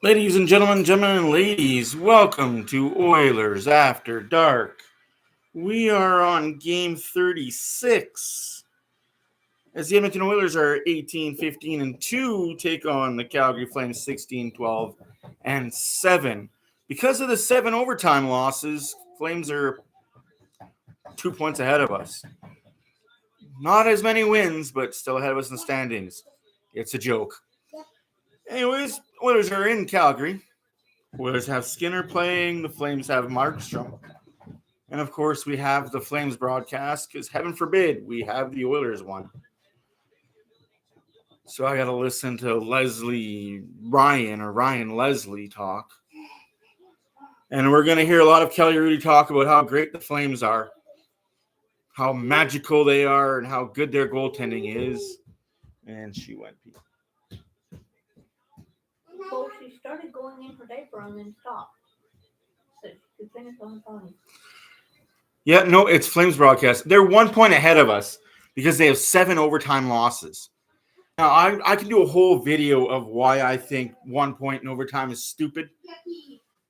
Ladies and gentlemen, and ladies, welcome to Oilers After Dark. We are on game 36. As the Edmonton Oilers are 18-15-2, take on the Calgary Flames 16-12-7. Because of the 7 overtime losses, Flames are 2 points ahead of us. Not as many wins, but still ahead of us in the standings. It's a joke. Anyways, Oilers are in Calgary. Oilers have Skinner playing. The Flames have Markstrom. And, of course, we have the Flames broadcast because, heaven forbid, we have the Oilers one. So I got to listen to Ryan Leslie talk. And we're going to hear a lot of Kelly Rudy talk about how great the Flames are, how magical they are, and how good their goaltending is. And she went pee. Well, she started going in for diaper and then stopped. So she could finish on the phone. Yeah, no, it's Flames broadcast. They're 1 point ahead of us because they have 7 overtime losses. Now, I can do a whole video of why I think 1 point in overtime is stupid.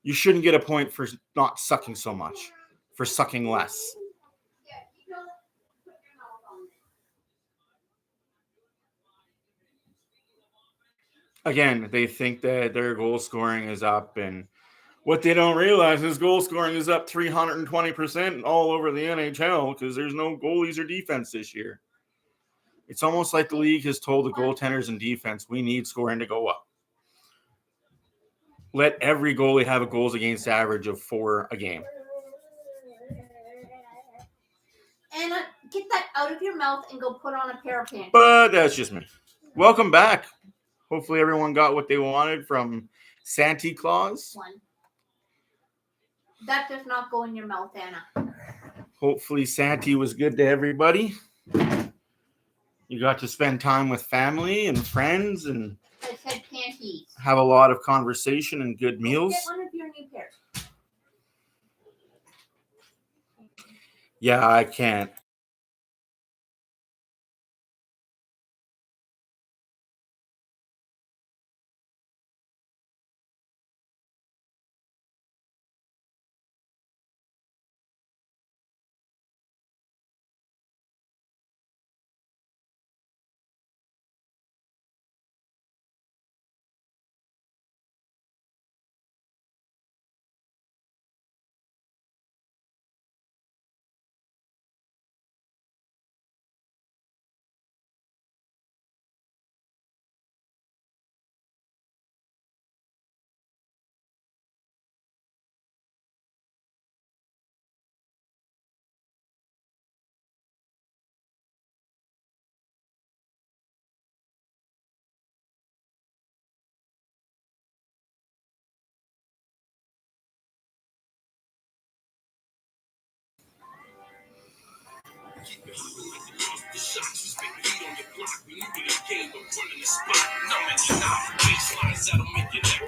You shouldn't get a point for not sucking so much, for sucking less. Again, they think that their goal scoring is up, and what they don't realize is goal scoring is up 320% all over the NHL because there's no goalies or defense this year. It's almost like the league has told the goaltenders and defense, we need scoring to go up. Let every goalie have a goals against average of 4 a game. Anna, get that out of your mouth and go put on a pair of pants. But that's just me. Welcome back. Hopefully everyone got what they wanted from Santa Claus. One. That does not go in your mouth, Anna. Hopefully Santa was good to everybody. You got to spend time with family and friends and I said panties. Have a lot of conversation and good meals. Get one of your new pairs. Yeah, I can't.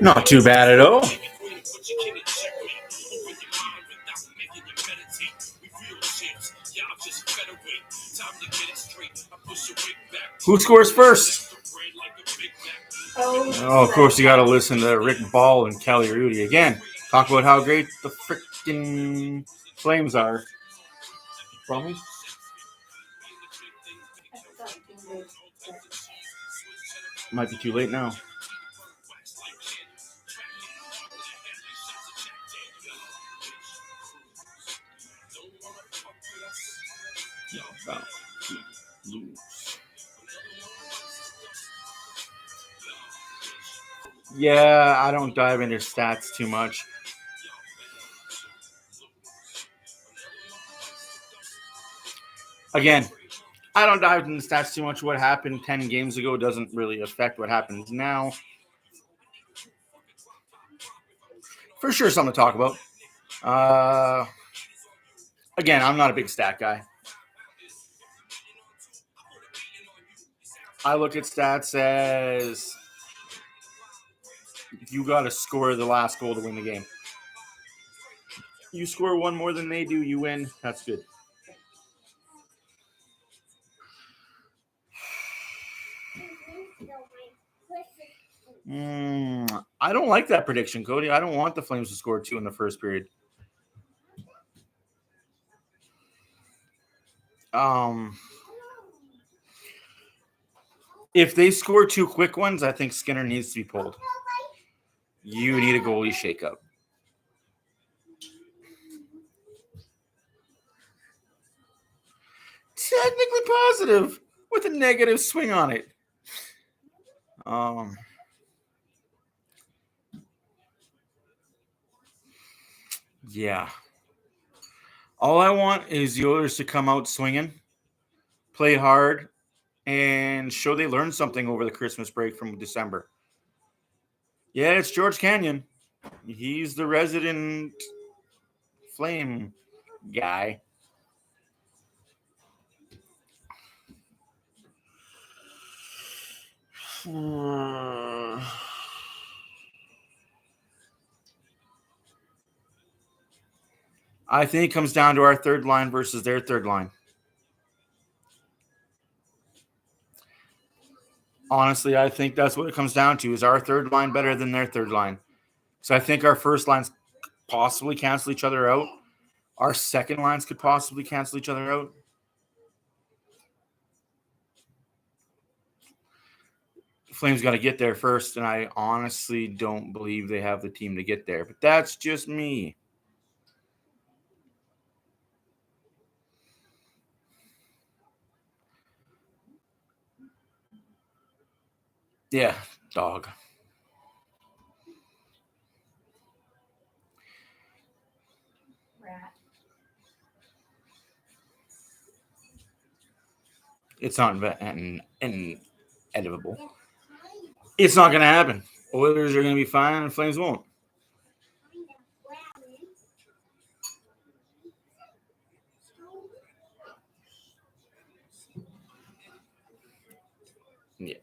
Not too bad at all. Who scores first? Oh, of course, you got to listen to Rick Ball and Kelly Rudy again. Talk about how great the freaking Flames are. Promise? Might be too late now. Yeah, I don't dive into stats too much. Again, I don't dive into stats too much. What happened 10 games ago doesn't really affect what happens now. For sure, something to talk about. Again, I'm not a big stat guy. I look at stats as you got to score the last goal to win the game. You score one more than they do, you win. That's good. I don't like that prediction, Cody. I don't want the Flames to score 2 in the first period. If they score 2 quick ones, I think Skinner needs to be pulled. You need a goalie shakeup. Technically positive with a negative swing on it. Yeah. All I want is the Oilers to come out swinging, play hard, and show they learned something over the Christmas break from December. Yeah, it's George Canyon. He's the resident Flame guy. I think it comes down to our third line versus their third line. Honestly, I think that's what it comes down to. Is our third line better than their third line? So I think our first lines possibly cancel each other out. Our second lines could possibly cancel each other out. Flames got to get there first, and I honestly don't believe they have the team to get there. But that's just me. Yeah, dog. Rat. It's not inevitable. It's not going to happen. Oilers are going to be fine, and Flames won't. Yeah.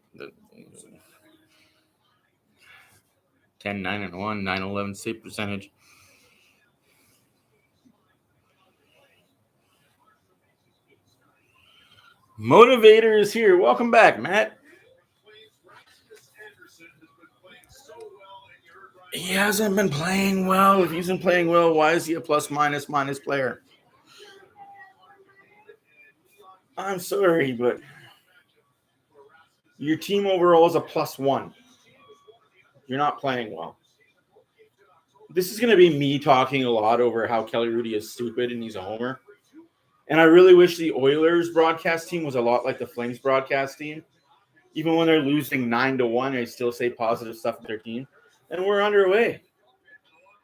10, 9-1, 9-11 save percentage. Motivator is here. Welcome back, Matt. He hasn't been playing well. If he's been playing well, why is he a plus-minus player? I'm sorry, but your team overall is a +1. You're not playing well. This is going to be me talking a lot over how Kelly Rudy is stupid and he's a homer. And I really wish the Oilers broadcast team was a lot like the Flames broadcast team. Even when they're losing 9-1, they still say positive stuff with their team. And we're underway.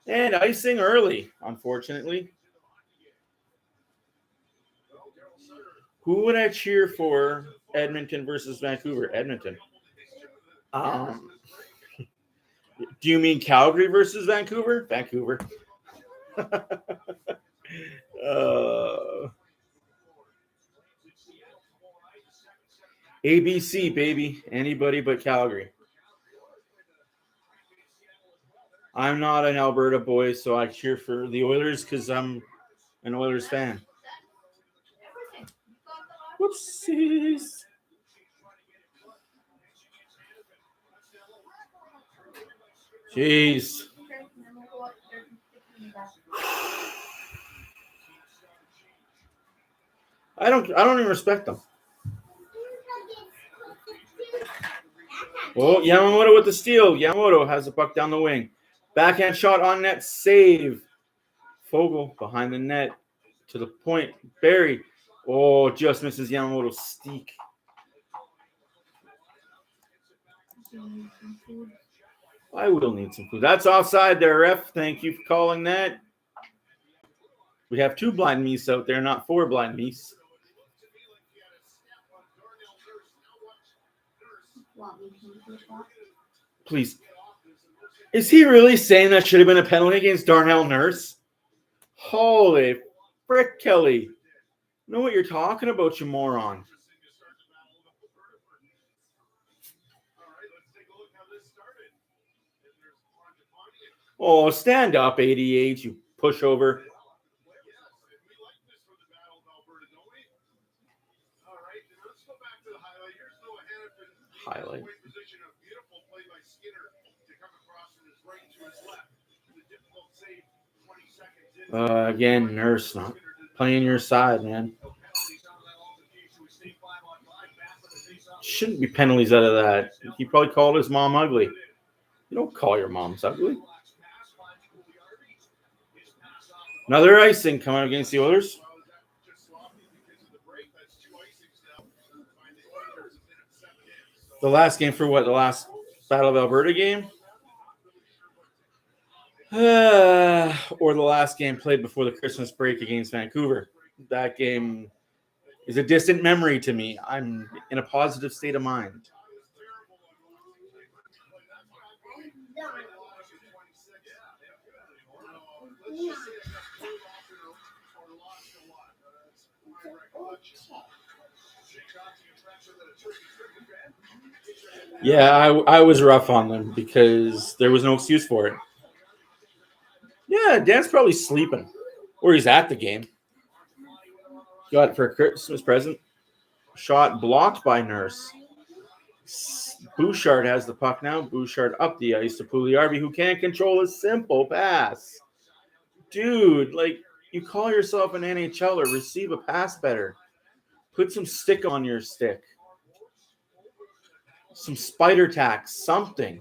And icing early, unfortunately. Who would I cheer for Edmonton versus Vancouver? Edmonton. Do you mean Calgary versus Vancouver? Vancouver. ABC, baby. Anybody but Calgary. I'm not an Alberta boy, so I cheer for the Oilers because I'm an Oilers fan. Whoopsies. Jeez. I don't even respect them. Oh, Yamamoto with the steal. Yamamoto has the puck down the wing. Backhand shot on net. Save. Fogle behind the net. To the point. Barrie. Oh, just misses Yamamoto's steak. I will need some food. That's offside there, ref. Thank you for calling that. We have 2 blind meese out there, not 4 blind meese. Please. Is he really saying that should have been a penalty against Darnell Nurse? Holy frick, Kelly. Know what you're talking about, you moron. Oh, stand up, 88, you pushover. highlight. Again, Nurse not playing your side, man. Shouldn't be penalties out of that. He probably called his mom ugly. You don't call your moms ugly. Another icing coming against the Oilers. The last game for what? The last Battle of Alberta game? Or the last game played before the Christmas break against Vancouver. That game is a distant memory to me. I'm in a positive state of mind. Yeah, I was rough on them because there was no excuse for it. Yeah, Dan's probably sleeping. Or he's at the game. Got it for a Christmas present. Shot blocked by Nurse. Bouchard has the puck now. Bouchard up the ice to Pugliarvi, who can't control a simple pass. Dude, like, you call yourself an NHLer, receive a pass better. Put some stick on your stick. Some spider tack, something.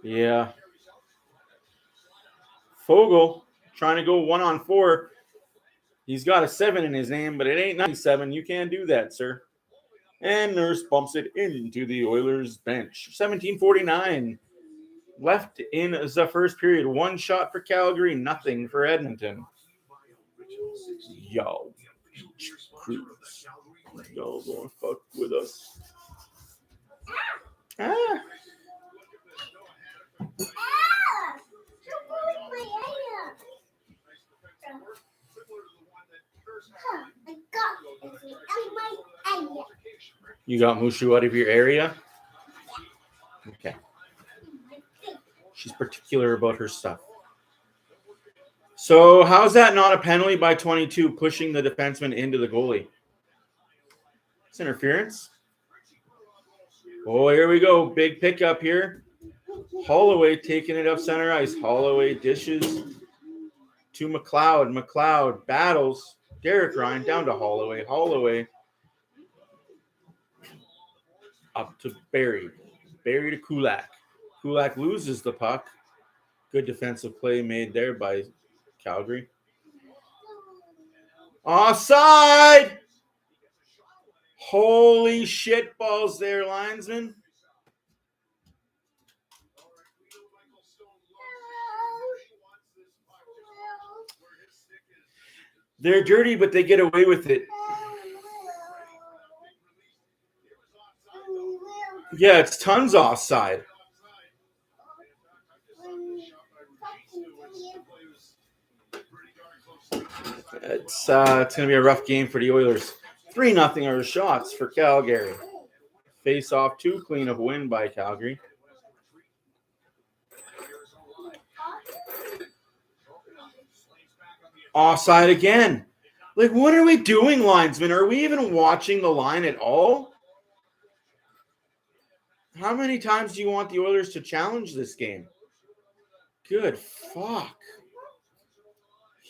Yeah. Fogle trying to go 1-on-4. He's got a 7 in his name, but it ain't 97. You can't do that, sir. And Nurse bumps it into the Oilers bench. 17:49 left in the first period. One shot for Calgary, nothing for Edmonton. Yo, Cruz. Y'all gonna fuck with us. Ah. You got Mushu out of your area? Okay. She's particular about her stuff. So how's that not a penalty by 22, pushing the defenseman into the goalie? It's interference. Oh, here we go. Big pickup here. Holloway taking it up center ice. Holloway dishes to McLeod. McLeod battles Derek Ryan down to Holloway. Holloway up to Barrie. Barrie to Kulak. Kulak loses the puck. Good defensive play made there by Calgary. Offside! Holy shit balls there, linesman. They're dirty, but they get away with it. Yeah, it's tons offside. It's going to be a rough game for the Oilers. 3-0 are shots for Calgary. Face off 2, clean of win by Calgary. Offside again. Like, what are we doing, linesman? Are we even watching the line at all? How many times do you want the Oilers to challenge this game? Good fuck.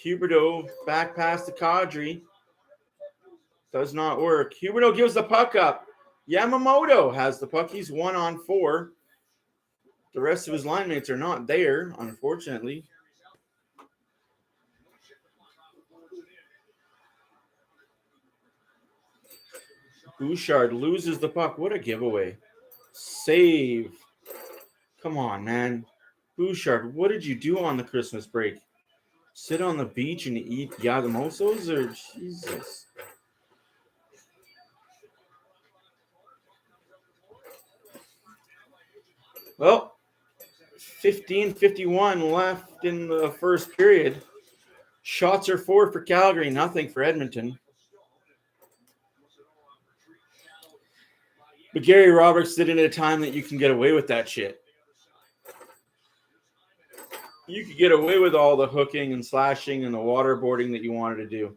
Huberdeau back past the Kadri. Does not work. Huberdeau gives the puck up. Yamamoto has the puck. He's 1-on-4. The rest of his line mates are not there, unfortunately. Bouchard loses the puck. What a giveaway. Save. Come on, man. Bouchard, what did you do on the Christmas break? Sit on the beach and eat Yadamosos? Or Jesus. Well, 15:51 left in the first period. Shots are 4 for Calgary, nothing for Edmonton. But Gary Roberts did it at a time that you can get away with that shit. you could get away with all the hooking and slashing and the waterboarding that you wanted to do.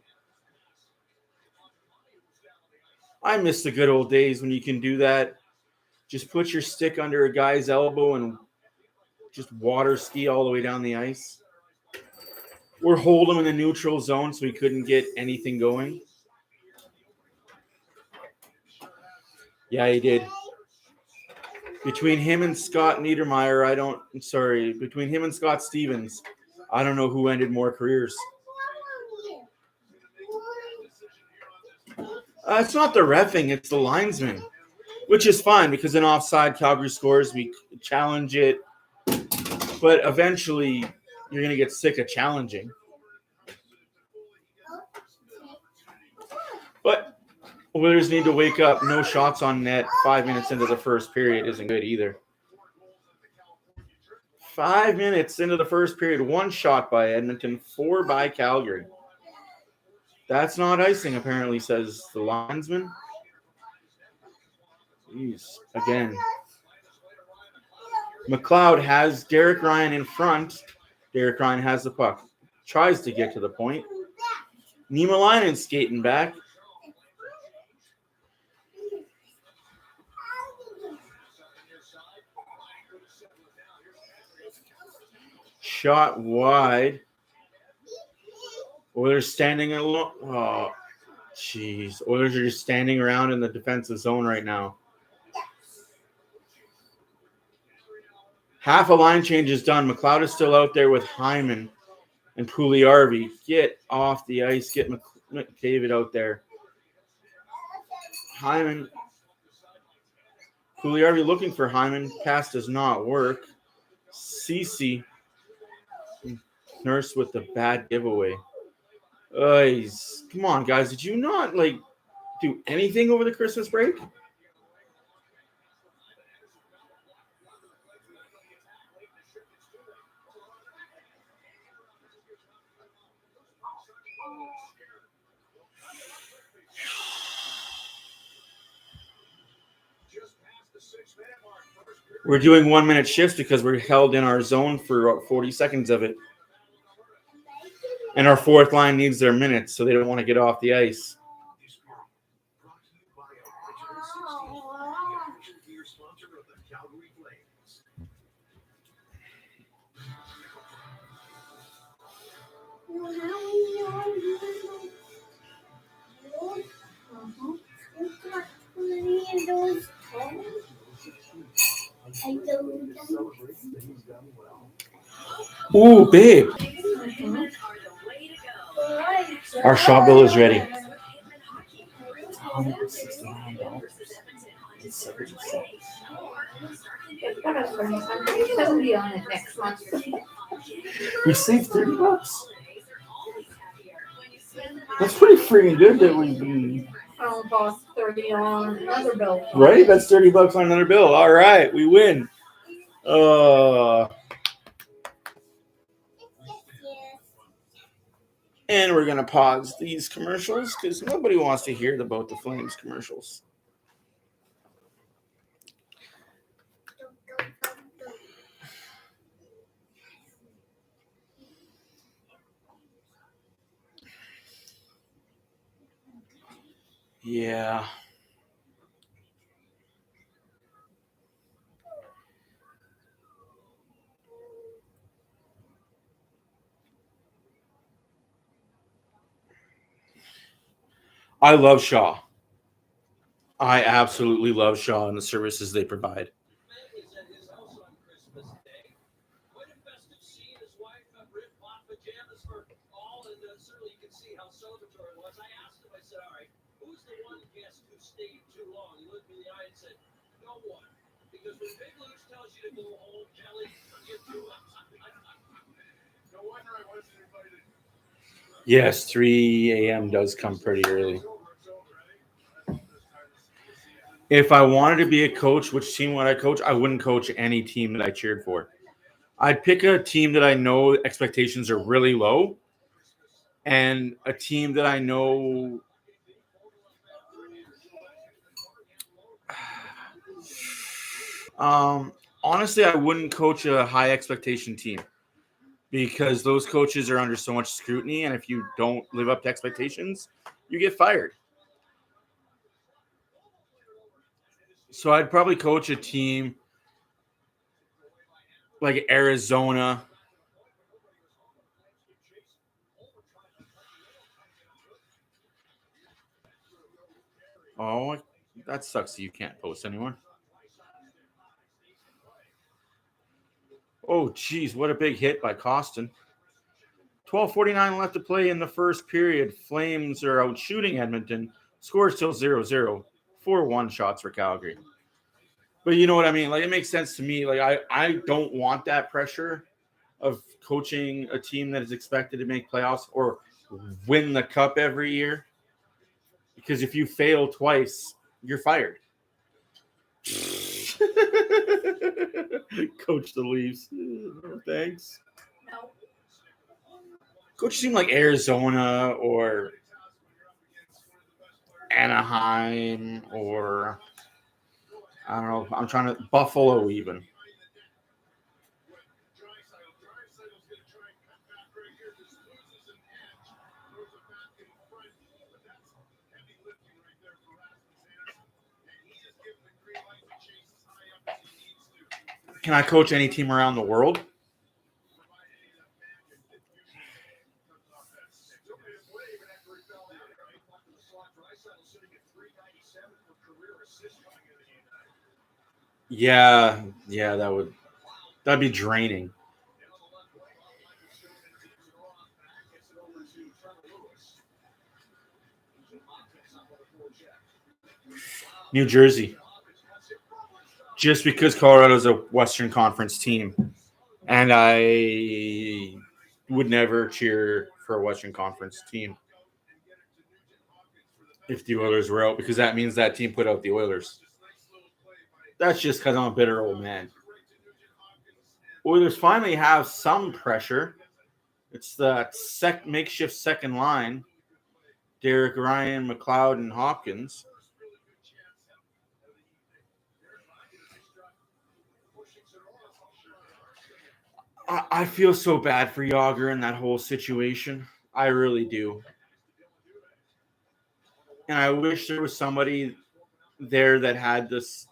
I miss the good old days when you can do that. Just put your stick under a guy's elbow and just water ski all the way down the ice. Or hold him in the neutral zone so he couldn't get anything going. Yeah, he did. Between him and Scott Niedermeyer, between him and Scott Stevens, I don't know who ended more careers. It's not the reffing, it's the linesman, which is fine because in offside, Calgary scores, we challenge it. But eventually, you're going to get sick of challenging. But Oilers need to wake up. No shots on net 5 minutes into the first period isn't good either. 5 minutes into the first period, 1 shot by Edmonton, 4 by Calgary. That's not icing, apparently, says the linesman. Jeez, again. McLeod has Derek Ryan in front. Derek Ryan has the puck. Tries to get to the point. Niemelainen skating back. Shot wide. Oilers standing alone. Oh, jeez. Oilers are just standing around in the defensive zone right now. Half a line change is done. McLeod is still out there with Hyman and Pugliarvi. Get off the ice. Get McDavid out there. Hyman. Pugliarvi looking for Hyman. Pass does not work. Cece. Nurse with the bad giveaway. Come on, guys. Did you not, do anything over the Christmas break? We're doing 1 minute shifts because we're held in our zone for about 40 seconds of it. And our fourth line needs their minutes, so they don't want to get off the ice. Ooh, babe. Our shop bill is ready. We saved $30. That's pretty freaking good that we Cost $30 on another bill. Right? That's $30 on another bill. All right, we win. And we're gonna pause these commercials because nobody wants to hear about the Flames commercials. Yeah. I love Shaw. I absolutely love Shaw and the services they provide. Yes, 3 a.m. does come pretty early. If I wanted to be a coach, which team would I coach? I wouldn't coach any team that I cheered for. I'd pick a team that I know expectations are really low and a team that I know honestly, I wouldn't coach a high expectation team. because those coaches are under so much scrutiny, and if you don't live up to expectations, you get fired. So I'd probably coach a team like Arizona. Oh, that sucks that you can't post anymore. Oh, geez, what a big hit by Costin. 12:49 left to play in the first period. Flames are out shooting Edmonton. Score still 0-0. 4-1 shots for Calgary. But you know what I mean? Like, it makes sense to me. Like, I don't want that pressure of coaching a team that is expected to make playoffs or win the cup every year. Because if you fail twice, you're fired. Coach the Leafs. Thanks. No. Coach a team like Arizona or Anaheim or I don't know. I'm trying to Buffalo even. Can I coach any team around the world? Yeah, that'd be draining. New Jersey. Just because Colorado's a Western Conference team. And I would never cheer for a Western Conference team if the Oilers were out, because that means that team put out the Oilers. That's just because I'm a bitter old man. Oilers finally have some pressure. It's that makeshift second line. Derek Ryan, McLeod, and Hopkins. I feel so bad for Yager in that whole situation. I really do. And I wish there was somebody there that had this.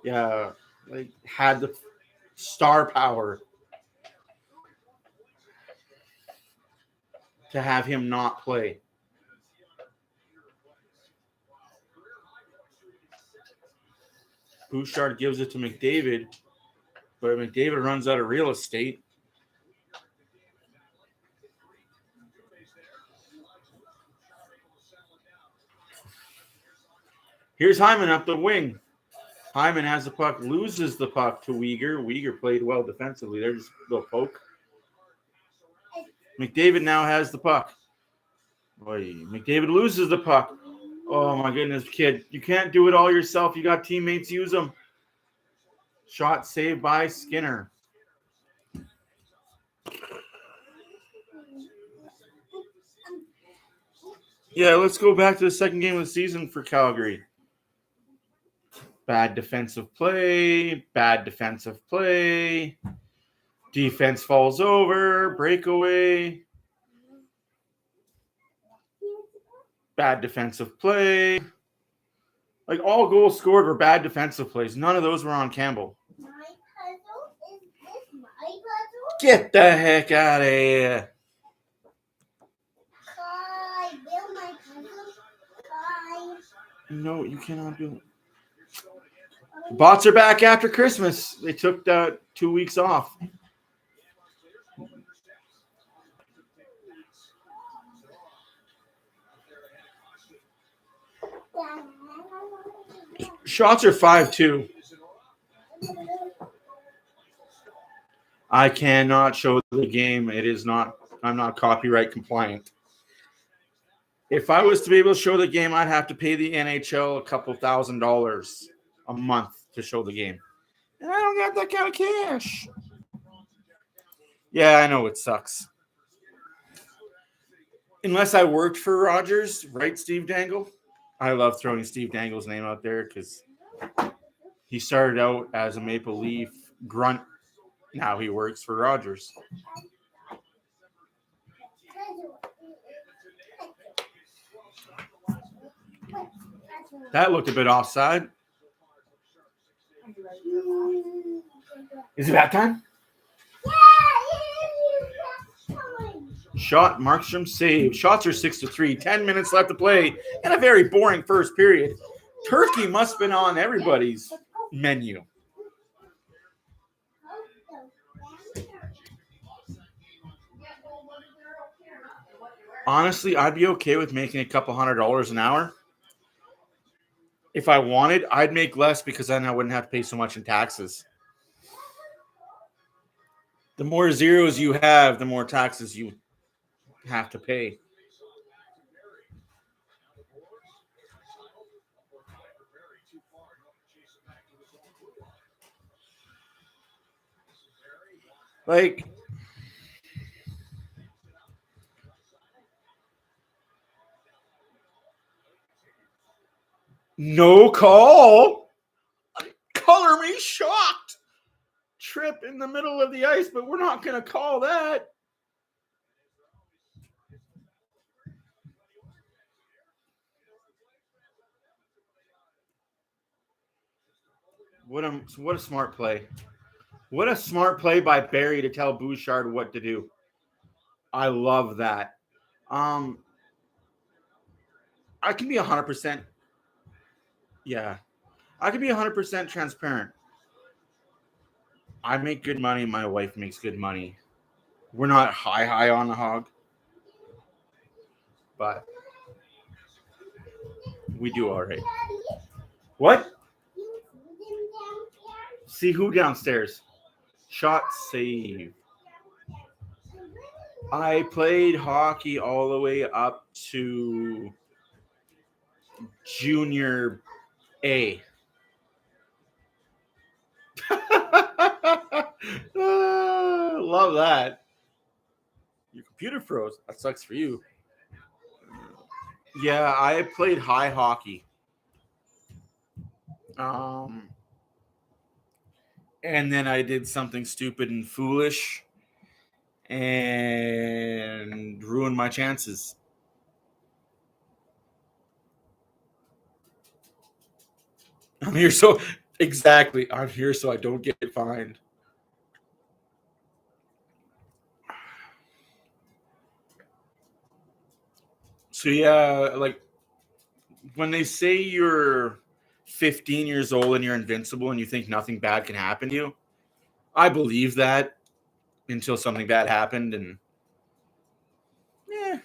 Yeah, like had the star power to have him not play. Bouchard gives it to McDavid, but McDavid runs out of real estate. Here's Hyman up the wing. Hyman has the puck, loses the puck to Weegar. Weegar played well defensively. There's just a little poke. McDavid now has the puck. Boy, McDavid loses the puck. Oh, my goodness, kid. You can't do it all yourself. You got teammates. Use them. Shot saved by Skinner. Yeah, let's go back to the second game of the season for Calgary. Bad defensive play. Bad defensive play. Defense falls over. Breakaway. Bad defensive play. Like, all goals scored were bad defensive plays. None of those were on Campbell. My puzzle? Is this my puzzle? Get the heck out of here. Hi, build my puzzle. Hi. No, you cannot do it. Bots are back after Christmas. They took 2 weeks off. Shots are 5-2. I cannot show the game. I'm not copyright compliant. If I was to be able to show the game, I'd have to pay the NHL a couple $1,000 a month to show the game. And I don't got that kind of cash. Yeah, I know it sucks. Unless I worked for Rogers, right, Steve Dangle? I love throwing Steve Dangle's name out there because He started out as a Maple Leaf grunt. Now he works for Rogers. That looked a bit offside. Is it back time? Shot, Markstrom save. Shots are 6-3. 10 minutes left to play. And a very boring first period. Turkey must have been on everybody's menu. Honestly, I'd be okay with making a couple $100 an hour. If I wanted, I'd make less because then I wouldn't have to pay so much in taxes. The more zeros you have, the more taxes you have to pay. Like, no call. Color me shocked. Trip in the middle of the ice, but we're not going to call that. What a smart play. What a smart play by Barrie to tell Bouchard what to do. I love that. I can be 100%. Yeah. I can be 100% transparent. I make good money. My wife makes good money. We're not high on the hog. But we do all right. What? See who downstairs? Shot save. I played hockey all the way up to junior A. Love that. Your computer froze. That sucks for you. Yeah, I played high hockey. And then I did something stupid and foolish and ruined my chances. I'm here so I don't get fined. So yeah, like when they say you're 15 years old and you're invincible and you think nothing bad can happen to you, I believe that until something bad happened, and yeah.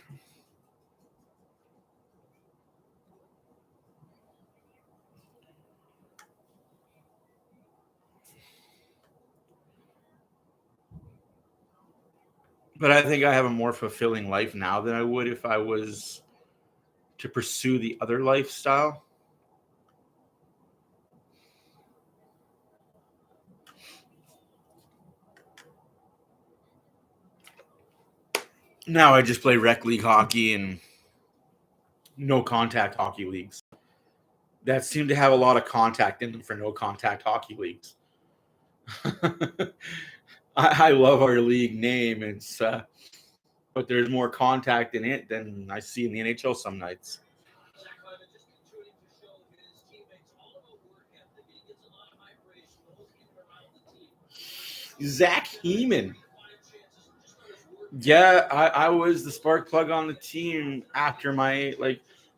But I think I have a more fulfilling life now than I would if I was to pursue the other lifestyle. Now I just play rec league hockey and no contact hockey leagues that seem to have a lot of contact in them for no contact hockey leagues. I love our league name. It's but there's more contact in it than I see in the NHL some nights. Zach Heeman. Yeah, I was the spark plug on the team after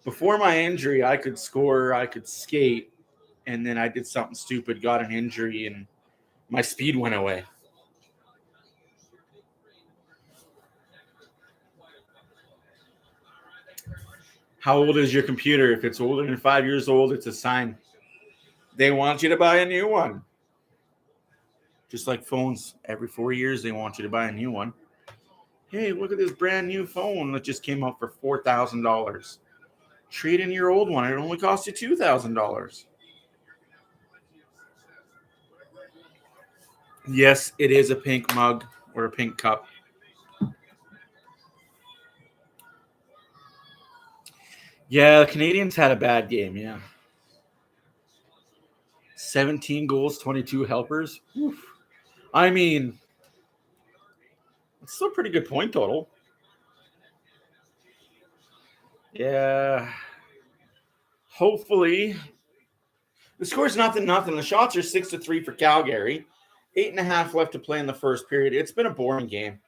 before my injury. I could score, I could skate, and then I did something stupid, got an injury, and my speed went away. How old is your computer? If it's older than 5 years old, it's a sign. They want you to buy a new one. Just like phones, every 4 years, they want you to buy a new one. Hey, look at this brand new phone that just came out for $4,000. Trade in your old one. It only cost you $2,000. Yes, it is a pink mug or a pink cup. Yeah, the Canadians had a bad game, yeah. 17 goals, 22 helpers. Oof. I mean, it's still a pretty good point total. Yeah. Hopefully. The score's 0-0. The shots are 6-3 for Calgary. 8.5 left to play in the first period. It's been a boring game.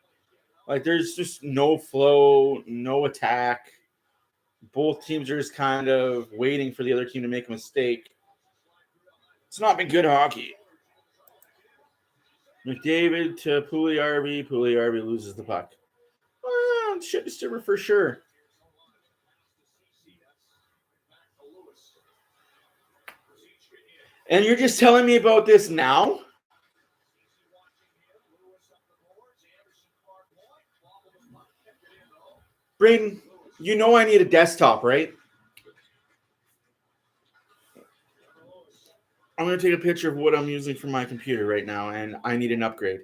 Like, there's just no flow, no attack. Both teams are just kind of waiting for the other team to make a mistake. It's not been good hockey. McDavid to Pugliarvi. Pugliarvi loses the puck. Shit disturber for sure. And you're just telling me about this now? Braden, you know I need a desktop, right? I'm going to take a picture of what I'm using for my computer right now, and I need an upgrade.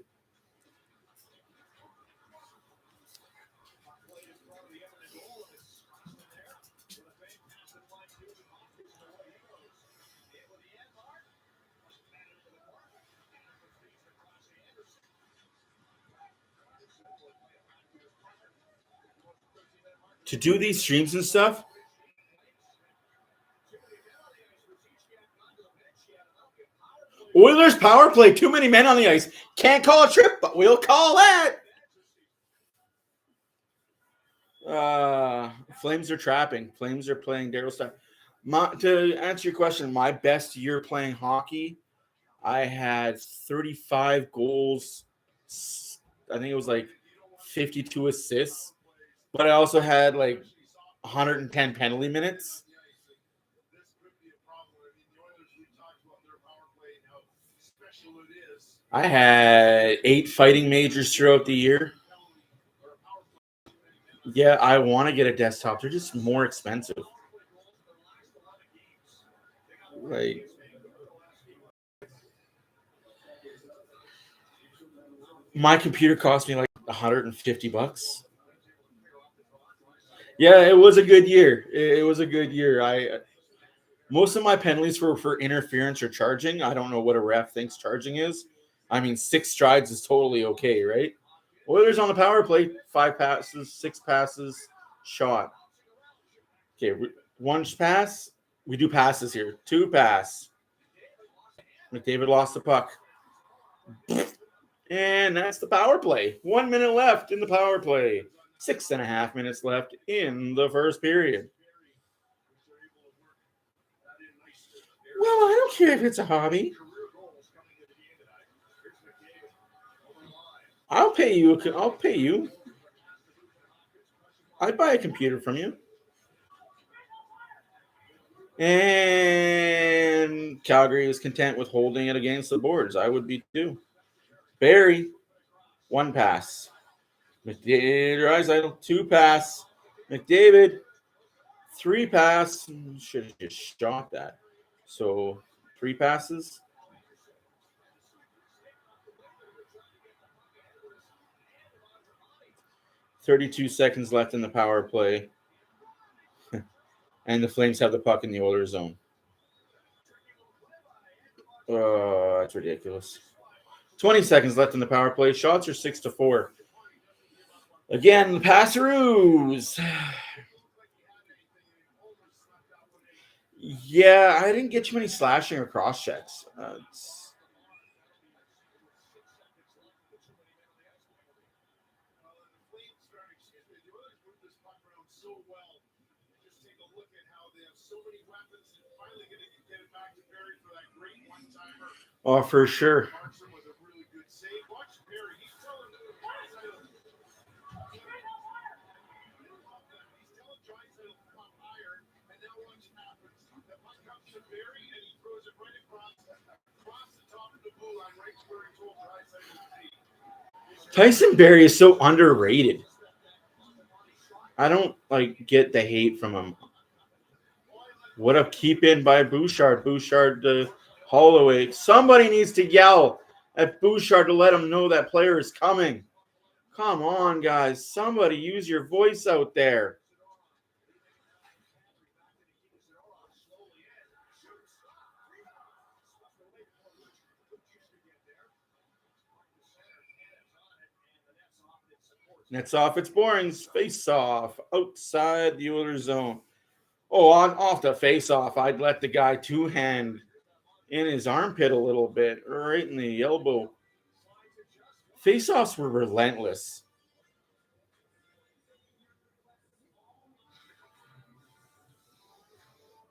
To do these streams and stuff, Oilers power play, too many men on the ice. Can't call a trip, but we'll call that. Flames are trapping. Flames are playing Daryl stuff. To answer your question, my best year playing hockey, I had 35 goals. I think it was like 52 assists. But I also had like 110 penalty minutes. I had 8 fighting majors throughout the year. Yeah, I want to get a desktop. They're just more expensive. Like, my computer cost me like $150. Yeah, it was a good year. It was a good year. Most of my penalties were for interference or charging. I don't know what a ref thinks charging is. I mean, 6 strides is totally okay, right? Oilers on the power play, 5 passes, 6 passes, shot. Okay, 1 pass. We do passes here. 2 pass. McDavid lost the puck. And that's the power play. 1 minute left in the power play. 6.5 minutes left in the first period. Well, I don't care if it's a hobby. I'll pay you. I'd buy a computer from you. And Calgary is content with holding it against the boards. I would be too. Barrie, 1 pass. McDavid, Draisaitl, 2 pass. McDavid, 3 pass. Should have just shot that. So 3 passes. $32 seconds left in the power play. And the Flames have the puck in the Oilers zone. Oh, that's ridiculous. 20 seconds left in the power play. Shots are 6-4. Again, the passeroos. Yeah, I didn't get too many slashing or cross checks. Oh, for sure. Tyson Barrie is so underrated. I don't get the hate from him. What a keep in by Bouchard. Bouchard to Holloway. Somebody needs to yell at Bouchard to let him know that player is coming. Come on, guys. Somebody use your voice out there. Nets off. It's Boring's face off outside the Oilers zone. Oh, off the face off. I'd let the guy two-hand in his armpit a little bit, right in the elbow. Face-offs were relentless.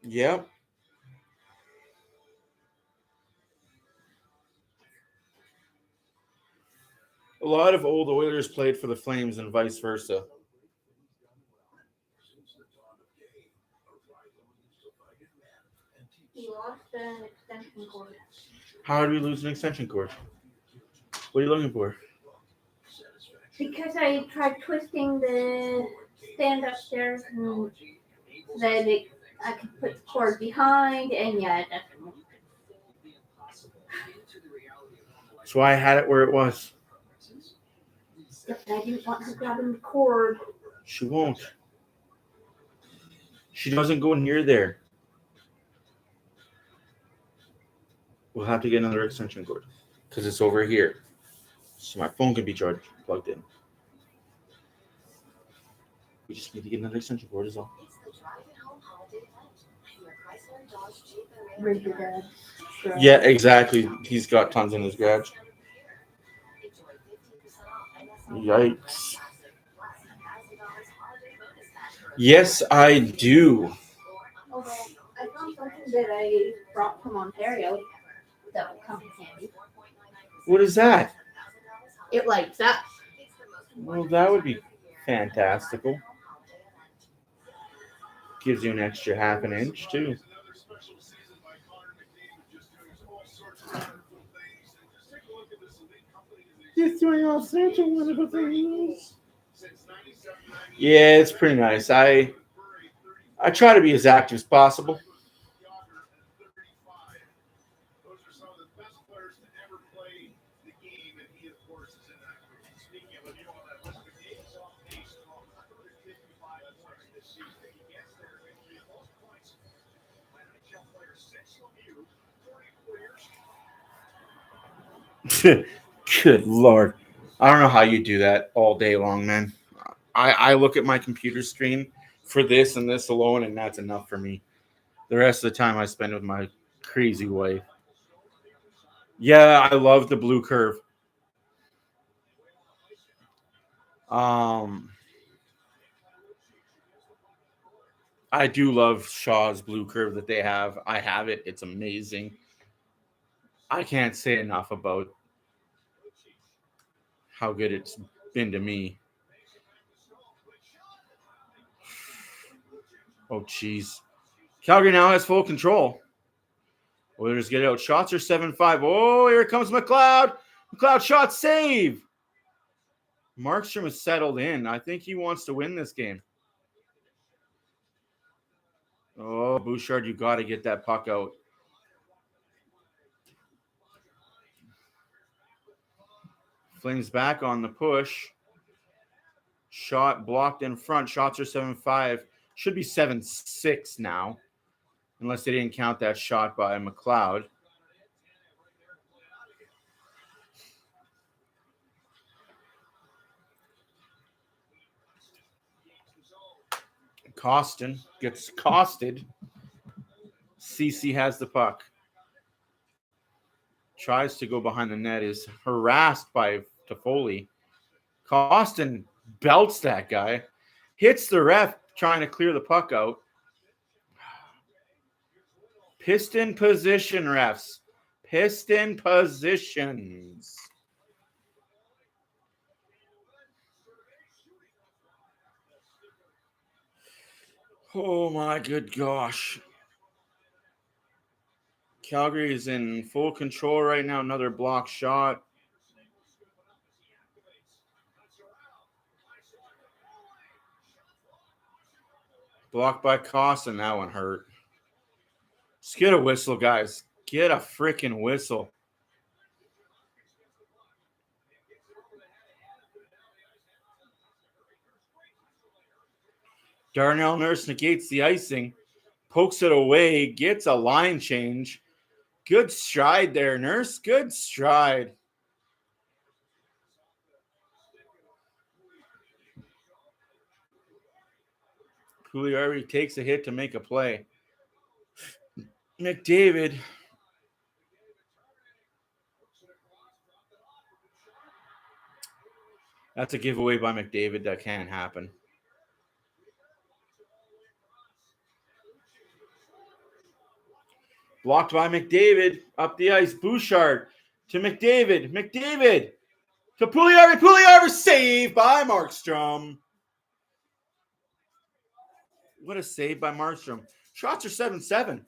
Yep. A lot of old Oilers played for the Flames and vice versa. He lost an extension cord. How did we lose an extension cord? What are you looking for? Because I tried twisting the stand upstairs and then I could put the cord behind, and yeah, it doesn't move. That's why I had it where it was. Except I didn't want her grabbing the cord. She won't. She doesn't go near there. We'll have to get another extension cord because it's over here. So my phone can be charged, plugged in. We just need to get another extension cord is all. Where's your dad? Yeah, exactly. He's got tons in his garage. Yikes. Yes, I do. Although I found something that I brought from Ontario that will come in handy. What is that? It lights up. Well, that would be fantastical. Gives you an extra half an inch, too. He's doing all sorts of wonderful things. Yeah, it's pretty nice. I try to be as active as possible. Good Lord. I don't know how you do that all day long, man. I look at my computer screen for this and this alone, and that's enough for me. The rest of the time I spend with my crazy wife. Yeah, I love the blue curve. I do love Shaw's blue curve that they have. I have it. It's amazing. I can't say enough about how good it's been to me. Oh, jeez. Calgary now has full control. Oilers get out. Shots are 7-5. Oh, here comes McLeod. McLeod shot save. Markstrom is settled in. I think he wants to win this game. Oh, Bouchard, you got to get that puck out. Flames back on the push. Shot blocked in front. Shots are 7-5. Should be 7-6 now, unless they didn't count that shot by McLeod. Costin gets costed. CC has the puck. Tries to go behind the net. Is harassed by Toffoli. Costin belts that guy. Hits the ref trying to clear the puck out. Piston position, refs. Piston positions. Oh, my good gosh. Calgary is in full control right now. Another block shot. Blocked by Costin. That one hurt. Just get a whistle, guys. Get a freaking whistle. Darnell Nurse negates the icing. Pokes it away. Gets a line change. Good stride there, Nurse. Good stride. Pugliarvi takes a hit to make a play. McDavid. That's a giveaway by McDavid. That can't happen. Blocked by McDavid. Up the ice. Bouchard to McDavid. McDavid to Pugliarvi. Pugliarvi saved by Markstrom. What a save by Markstrom. Shots are 7-7.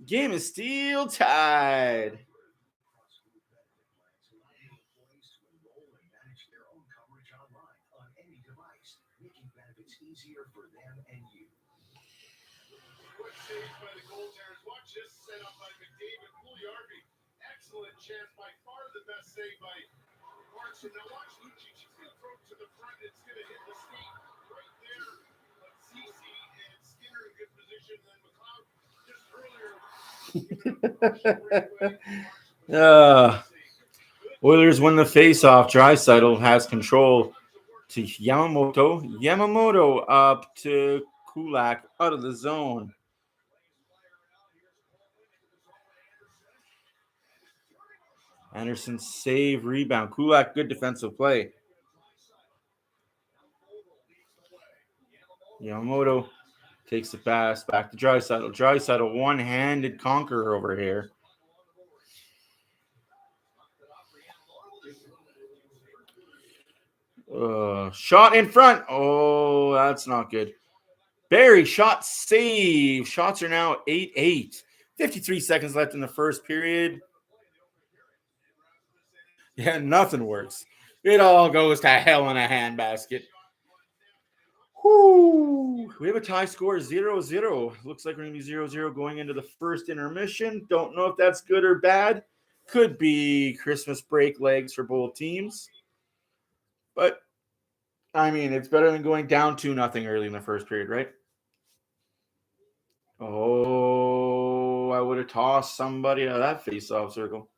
Game is still tied. Easier for them and you. Quick save by the goaltenders. Watch this set up by McDavid. Pugliarvi. Excellent chance. By far the best save by Markstrom. Now watch Nuge. She's going to throw it to the front. It's going to hit the skate right there. But CC and Skinner in good position. And then McLeod just earlier. Oilers win the face-off. Draisaitl has control to Yamamoto. Yamamoto up to Kulak out of the zone. Anderson save, rebound. Kulak, good defensive play. Yamamoto takes the pass back to Draisaitl. Draisaitl, one-handed conqueror over here. Shot in front. Oh, that's not good. Barrie, shot save. Shots are now 8-8. 53 seconds left in the first period. Yeah, nothing works. It all goes to hell in a handbasket. Whoo! We have a tie score 0-0. Looks like we're going to be 0-0 going into the first intermission. Don't know if that's good or bad. Could be Christmas break legs for both teams. But, I mean, it's better than going down 2-0 early in the first period, right? Oh, I would have tossed somebody out of that face-off circle.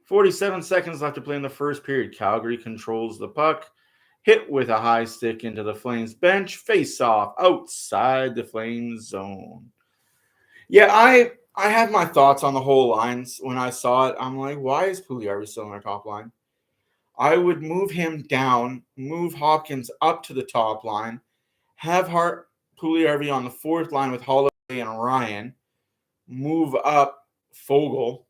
47 seconds left to play in the first period. Calgary controls the puck. Hit with a high stick into the Flames bench. Face-off outside the Flames zone. Yeah, I had my thoughts on the whole lines when I saw it. I'm like, why is Pugliarvi still on our top line? I would move him down, move Hopkins up to the top line, have Pugliarvi on the fourth line with Holloway and Ryan, move up Fogle.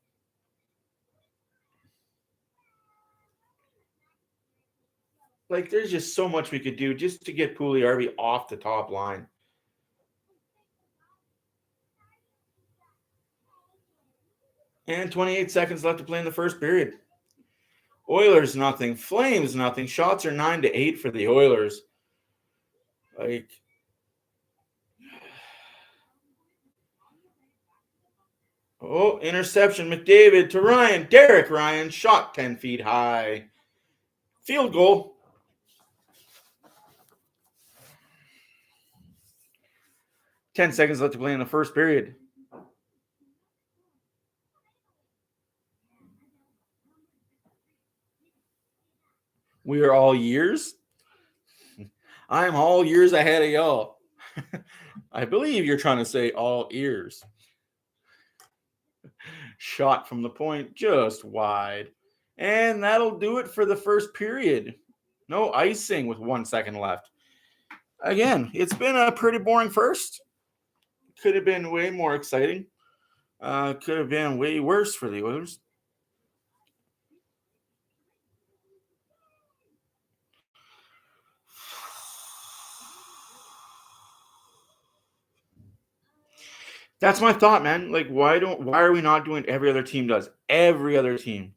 Like, there's just so much we could do just to get Pugliarvi off the top line. And 28 seconds left to play in the first period. Oilers nothing. Flames nothing. Shots are 9-8 for the Oilers. Like, oh, interception. McDavid to Ryan. Derek Ryan. Shot 10 feet high. Field goal. Ten seconds left to play in the first period. We are all years. I am all years ahead of y'all. I believe you're trying to say all ears. Shot from the point, just wide. And that'll do it for the first period. No icing with 1 second left. Again, it's been a pretty boring first. Could have been way more exciting. Could have been way worse for the Oilers. That's my thought, man. Like, why are we not doing what every other team does? Every other team.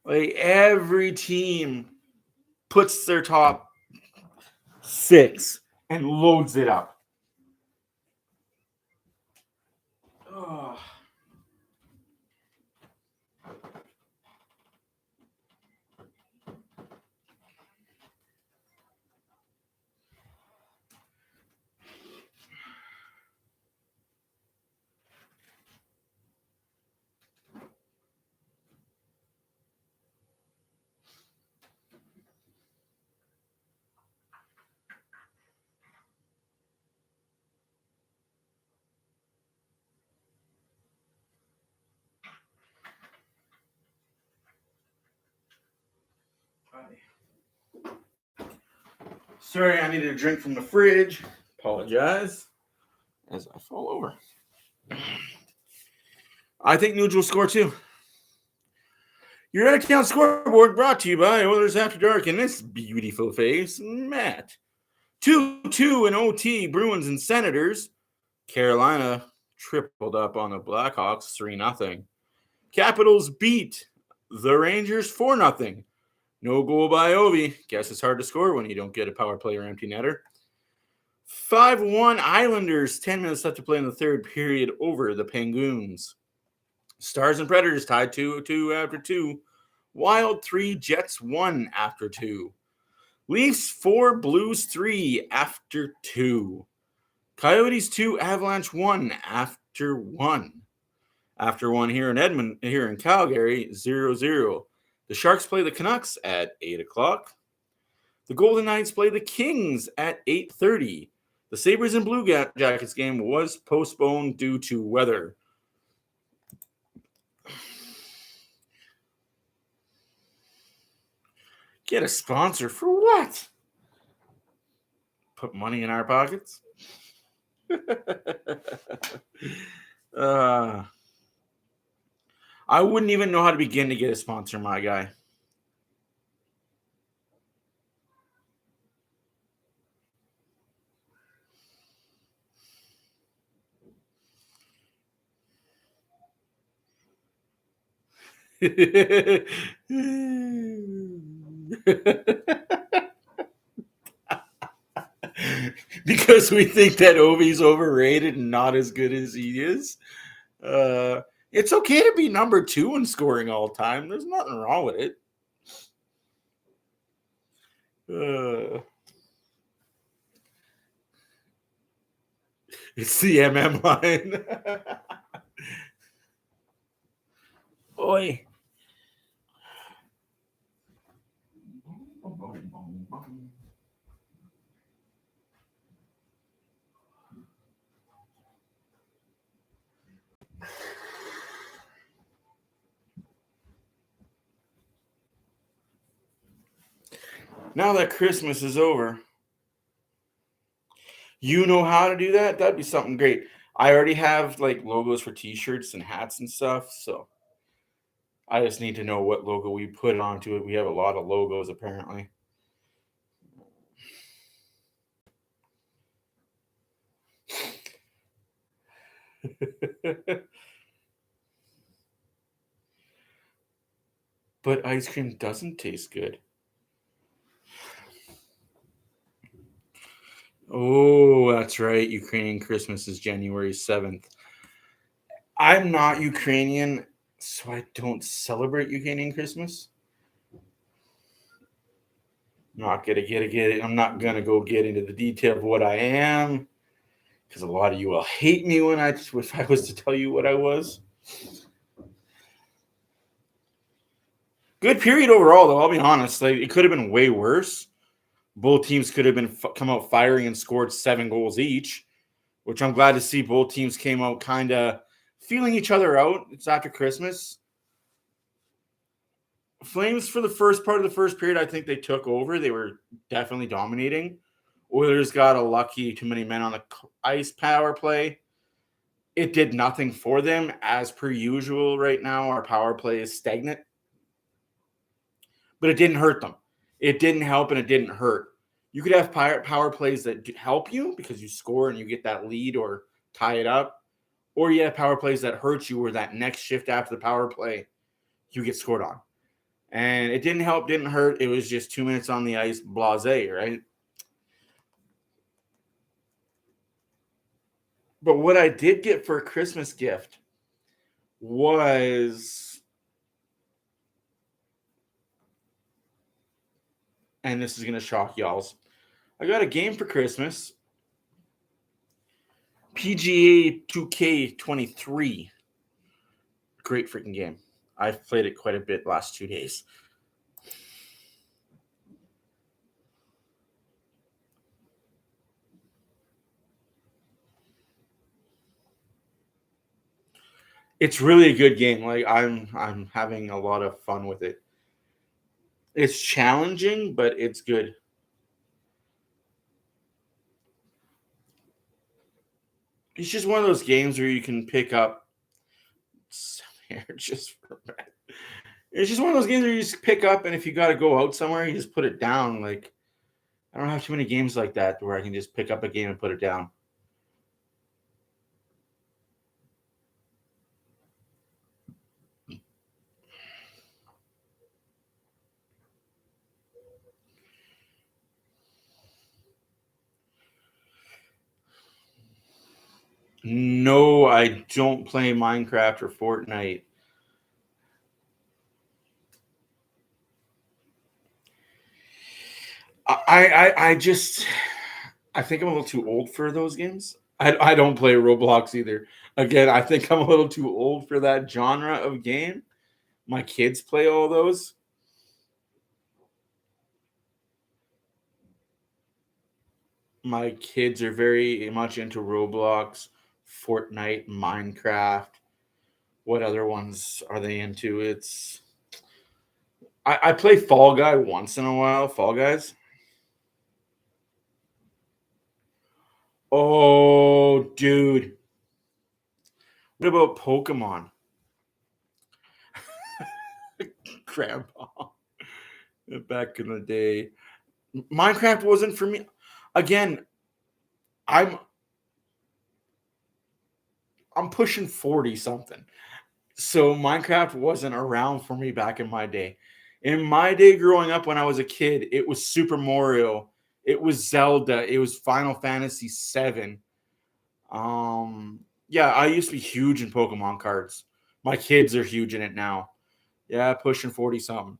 Like, every team puts their top six and loads it up. Oh. Sorry, I needed a drink from the fridge. Apologize as I fall over. I think Nuge will score too. Your out-of-town scoreboard brought to you by Oilers After Dark and this beautiful face, Matt. 2-2 in OT, Bruins and Senators. Carolina tripled up on the Blackhawks 3-0. Capitals beat the Rangers 4-0. No goal by Ovi. Guess it's hard to score when you don't get a power play or empty netter. 5-1 Islanders, 10 minutes left to play in the third period over the Penguins. Stars and Predators tied 2-2 after 2. Wild 3, Jets 1 after 2. Leafs 4, Blues 3 after 2. Coyotes 2, Avalanche 1 after 1. After 1 here in Edmonton, here in Calgary, 0-0. The Sharks play the Canucks at 8 o'clock. The Golden Knights play the Kings at 8:30. The Sabres and Blue Jackets game was postponed due to weather. Get a sponsor for what? Put money in our pockets? I wouldn't even know how to begin to get a sponsor, my guy. Because we think that Ovi's overrated and not as good as he is. It's okay to be number 2 in scoring all time. There's nothing wrong with it. It's the MM line. Boy. Now that Christmas is over, you know how to do that? That'd be something great. I already have like logos for t-shirts and hats and stuff, so I just need to know what logo we put onto it. We have a lot of logos apparently. But ice cream doesn't taste good. Oh, that's right. Ukrainian Christmas is January 7th. I'm not Ukrainian, so I don't celebrate Ukrainian Christmas. I'm not gonna go get into the detail of what I am, because a lot of you will hate me if I was to tell you what I was. Good period overall, though. I'll be honest. Like, it could have been way worse. Both teams could have been come out firing and scored 7 goals each, which I'm glad to see. Both teams came out kind of feeling each other out. It's after Christmas. Flames, for the first part of the first period, I think they took over. They were definitely dominating. Oilers got a lucky too many men on the ice power play. It did nothing for them. As per usual right now, our power play is stagnant. But it didn't hurt them. It didn't help and it didn't hurt. You could have power plays that help you because you score and you get that lead or tie it up. Or you have power plays that hurt you or that next shift after the power play, you get scored on. And it didn't help, didn't hurt. It was just 2 minutes on the ice, blasé, right? But what I did get for a Christmas gift was, and this is going to shock y'all, I got a game for Christmas. PGA 2K23. Great freaking game. I've played it quite a bit last 2 days. It's really a good game. Like I'm having a lot of fun with it. It's challenging, but it's good. It's just one of those games where you can pick up. It's just one of those games where you just pick up, and if you got to go out somewhere, you just put it down. Like, I don't have too many games like that where I can just pick up a game and put it down. No, I don't play Minecraft or Fortnite. I think I'm a little too old for those games. I don't play Roblox either. Again, I think I'm a little too old for that genre of game. My kids play all those. My kids are very much into Roblox, Fortnite, Minecraft. What other ones are they into? I play Fall Guy once in a while. Fall Guys. Oh, dude. What about Pokemon? Grandpa. Back in the day. Minecraft wasn't for me. Again, I'm pushing 40 something. So Minecraft wasn't around for me back in my day. In my day growing up when I was a kid, it was Super Mario, it was Zelda, it was Final Fantasy 7. Yeah, I used to be huge in Pokemon cards. My kids are huge in it now. Yeah, pushing 40 something.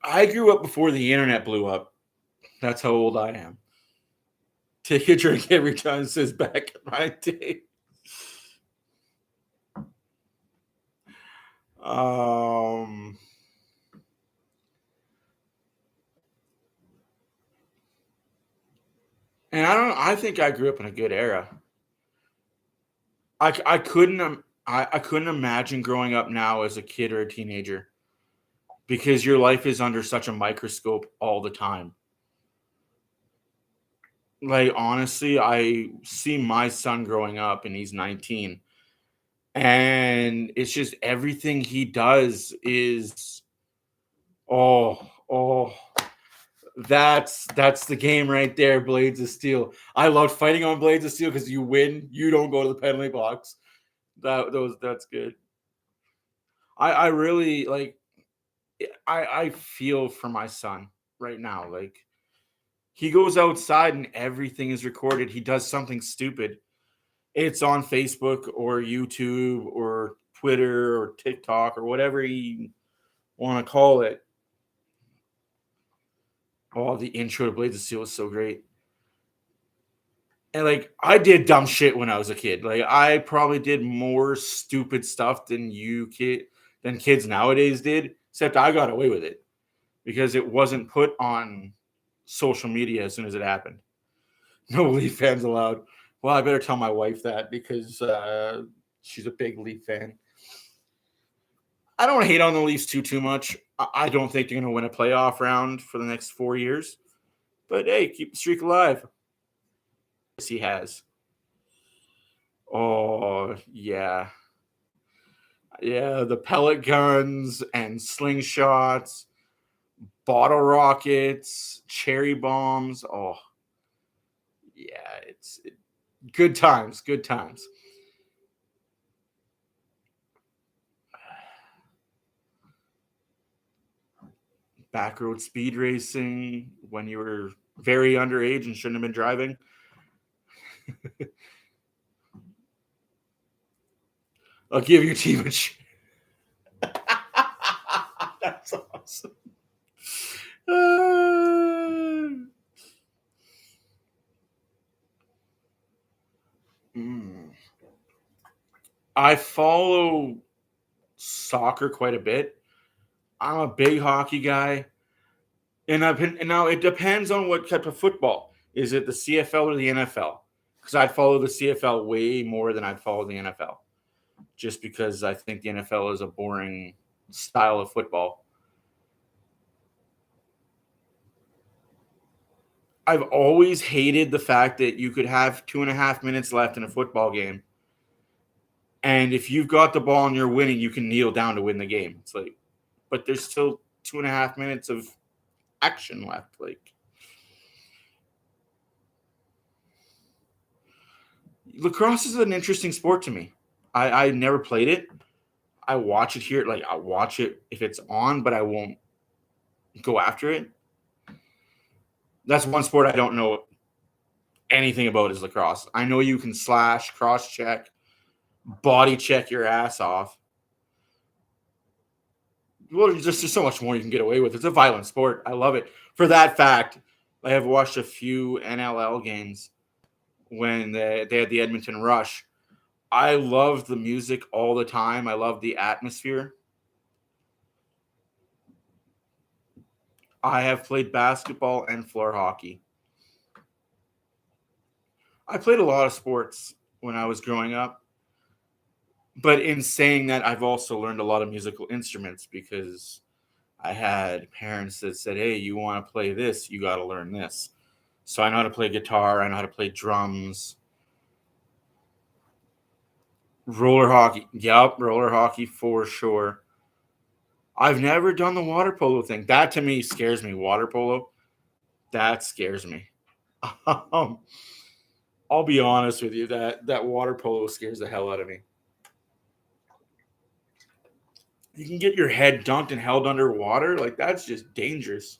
I grew up before the internet blew up. That's how old I am. Take a drink every time it says back in my day. And I think I grew up in a good era. I couldn't imagine growing up now as a kid or a teenager because your life is under such a microscope all the time. Like, honestly, I see my son growing up and he's 19, and it's just everything he does is oh, that's the game right there, Blades of Steel. I love fighting on Blades of Steel because you win, you don't go to the penalty box. That's good. I really like I feel for my son right now. Like, he goes outside and everything is recorded. He does something stupid. It's on Facebook or YouTube or Twitter or TikTok or whatever you want to call it. Oh, the intro to Blades of Steel was so great. And like, I did dumb shit when I was a kid. Like, I probably did more stupid stuff than kids nowadays did, except I got away with it because it wasn't put on social media as soon as it happened. No Leaf fans allowed. Well, I better tell my wife that because she's a big Leaf fan. I don't hate on the Leafs too much. I don't think they're going to win a playoff round for the next 4 years. But hey, keep the streak alive. Yes, he has. Oh, yeah. Yeah, the pellet guns and slingshots, bottle rockets, cherry bombs. Oh, yeah, it's good times, good times. Backroad speed racing when you were very underage and shouldn't have been driving. I'll give your team a chance. That's awesome. I follow soccer quite a bit. I'm a big hockey guy. And now it depends on what type of football. Is it the CFL or the NFL? Because I'd follow the CFL way more than I'd follow the NFL. Just because I think the NFL is a boring style of football. I've always hated the fact that you could have 2.5 minutes left in a football game. And if you've got the ball and you're winning, you can kneel down to win the game. It's like, but there's still 2.5 minutes of action left. Like, lacrosse is an interesting sport to me. I never played it. I watch it here. Like, I watch it if it's on, but I won't go after it. That's one sport I don't know anything about is lacrosse. I know you can slash, cross check, body check your ass off. Well, there's just so much more you can get away with. It's a violent sport. I love it. For that fact, I have watched a few NLL games when they had the Edmonton Rush. I love the music all the time. I love the atmosphere. I have played basketball and floor hockey. I played a lot of sports when I was growing up. But in saying that, I've also learned a lot of musical instruments because I had parents that said, hey, you want to play this, you got to learn this. So I know how to play guitar. I know how to play drums. Roller hockey. Yep, roller hockey for sure. I've never done the water polo thing. That to me scares me. Water polo, that scares me. I'll be honest with you. That water polo scares the hell out of me. You can get your head dunked and held underwater. Like, that's just dangerous.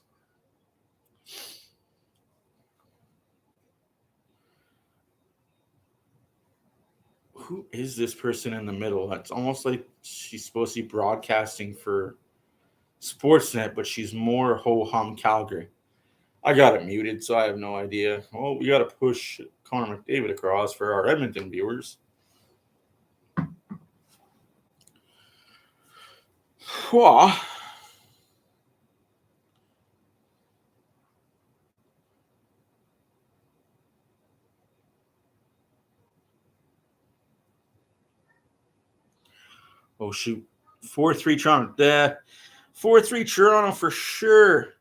Who is this person in the middle? It's almost like she's supposed to be broadcasting for Sportsnet, but she's more ho-hum Calgary. I got it muted, so I have no idea. Well, we got to push Connor McDavid across for our Edmonton viewers. Whoa. Oh, shoot. 4-3 Toronto. 4-3 Toronto for sure.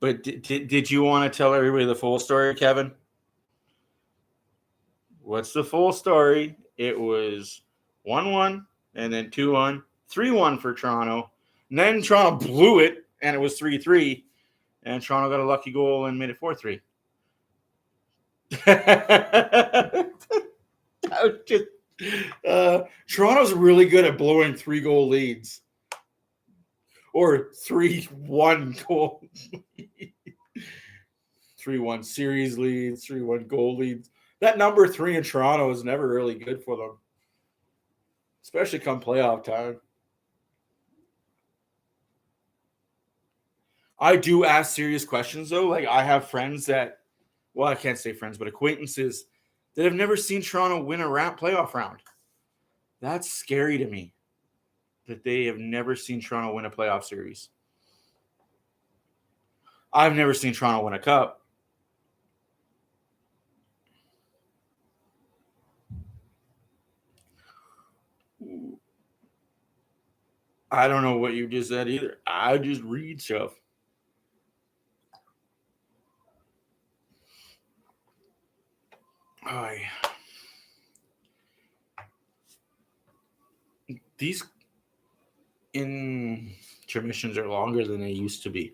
But did you want to tell everybody the full story, Kevin? What's the full story? It was 1-1 and then 2-1, 3-1 for Toronto. And then Toronto blew it, and it was 3-3. And Toronto got a lucky goal and made it 4-3. Toronto's really good at blowing 3-goal leads. Or 3-1 goal. 3-1 series leads, 3-1 goal leads. That number 3 in Toronto is never really good for them. Especially come playoff time. I do ask serious questions, though. Like, I have friends that, well, I can't say friends, but acquaintances that have never seen Toronto win a playoff round. That's scary to me, that they have never seen Toronto win a playoff series. I've never seen Toronto win a cup. I don't know what you just said either. I just read stuff. Oh, yeah. These intermissions are longer than they used to be.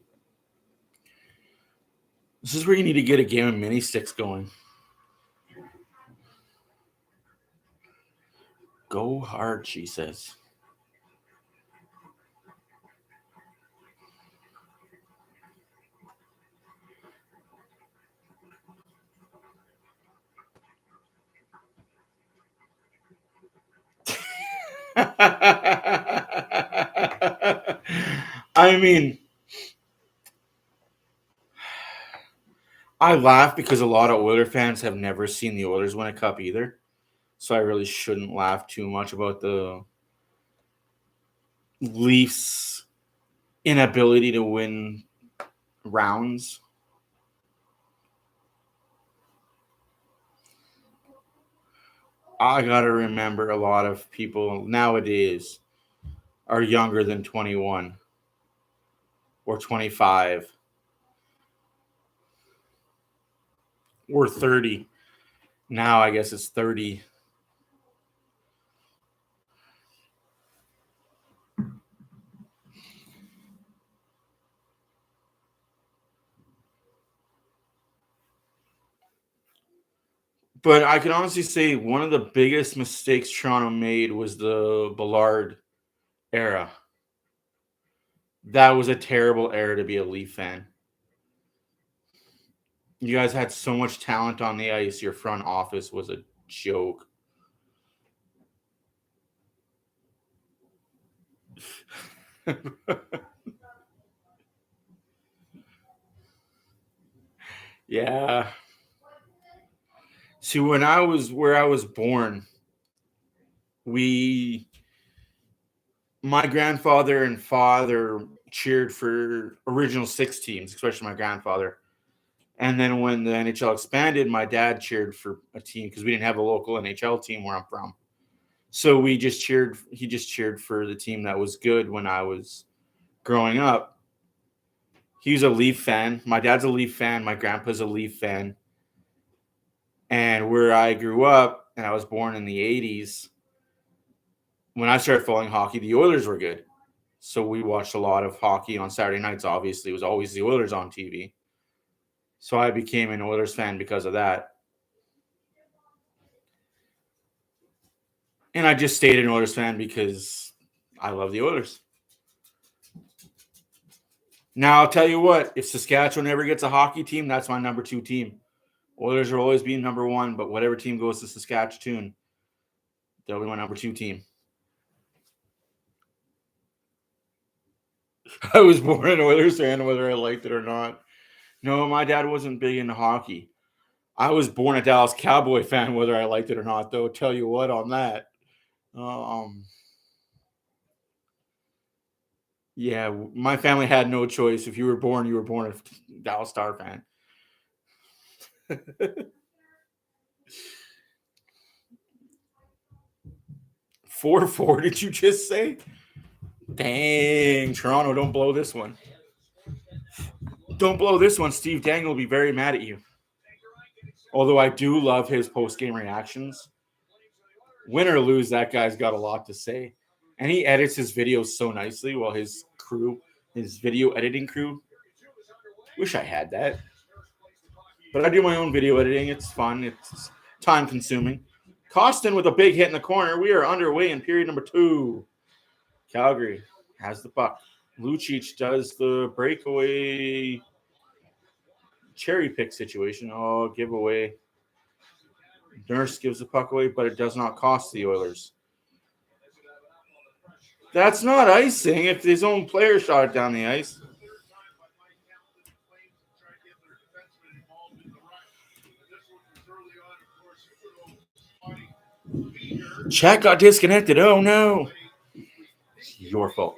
This is where you need to get a game of mini sticks going. Go hard, she says. I mean, I laugh because a lot of Oilers fans have never seen the Oilers win a cup either. So I really shouldn't laugh too much about the Leafs' inability to win rounds. I got to remember a lot of people nowadays are younger than 21 or 25 or 30. Now I guess it's 30. But I can honestly say one of the biggest mistakes Toronto made was the Ballard era. That was a terrible era to be a Leaf fan. You guys had so much talent on the ice. Your front office was a joke. Yeah. See, where I was born, my grandfather and father cheered for original 6 teams, especially my grandfather. And then when the NHL expanded, my dad cheered for a team because we didn't have a local NHL team where I'm from. So he just cheered for the team that was good when I was growing up. He's a Leaf fan. My dad's a Leaf fan. My grandpa's a Leaf fan. And where I grew up, and I was born in the 80s, when I started following hockey, the Oilers were good. So we watched a lot of hockey on Saturday nights. Obviously, it was always the Oilers on TV. So I became an Oilers fan because of that. And I just stayed an Oilers fan because I love the Oilers. Now, I'll tell you what, if Saskatchewan ever gets a hockey team, that's my number 2 team. Oilers will always be number 1, but whatever team goes to Saskatchewan, they'll be my number 2 team. I was born an Oilers fan, whether I liked it or not. No, my dad wasn't big into hockey. I was born a Dallas Cowboy fan, whether I liked it or not, though. Tell you what on that. Yeah, my family had no choice. If you were born a Dallas Star fan. 4-4, did you just say? Dang, Toronto, don't blow this one. Don't blow this one. Steve Dangle will be very mad at you. Although I do love his post-game reactions. Win or lose, that guy's got a lot to say. And he edits his videos so nicely while his video editing crew. Wish I had that. But I do my own video editing. It's fun. It's time-consuming. Costin with a big hit in the corner. We are underway in period number 2. Calgary has the puck. Lucic does the breakaway cherry pick situation. Oh, giveaway. Nurse gives the puck away, but it does not cost the Oilers. That's not icing if his own player shot it down the ice. Chat got disconnected. Oh no. Your fault.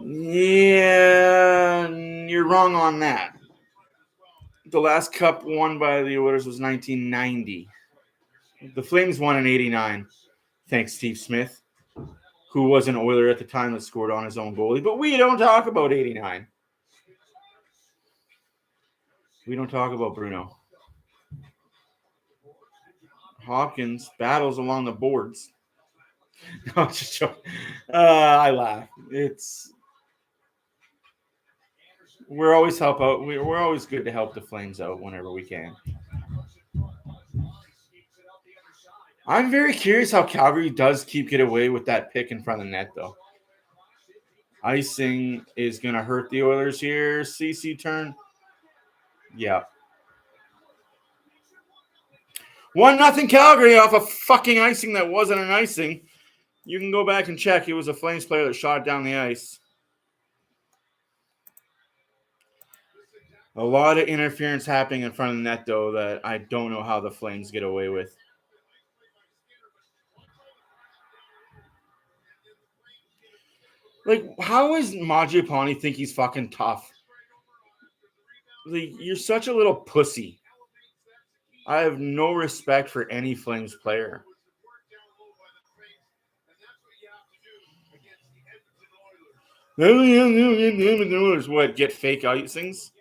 Yeah, you're wrong on that. The last cup won by the Oilers was 1990. The Flames won in 89. Thanks, Steve Smith, who was an Oiler at the time that scored on his own goalie. But we don't talk about 89. We don't talk about Bruno. Hopkins battles along the boards. No, just joking. I laugh. We're always help out. We're always good to help the Flames out whenever we can. I'm very curious how Calgary does get away with that pick in front of the net, though. Icing is going to hurt the Oilers here. CC turn. Yeah. 1-0 Calgary off a fucking icing that wasn't an icing. You can go back and check. It was a Flames player that shot it down the ice. A lot of interference happening in front of the net, though, that I don't know how the Flames get away with. Like, how does Mangiapane think he's fucking tough? Like, you're such a little pussy. I have no respect for any Flames player. What, get fake icings?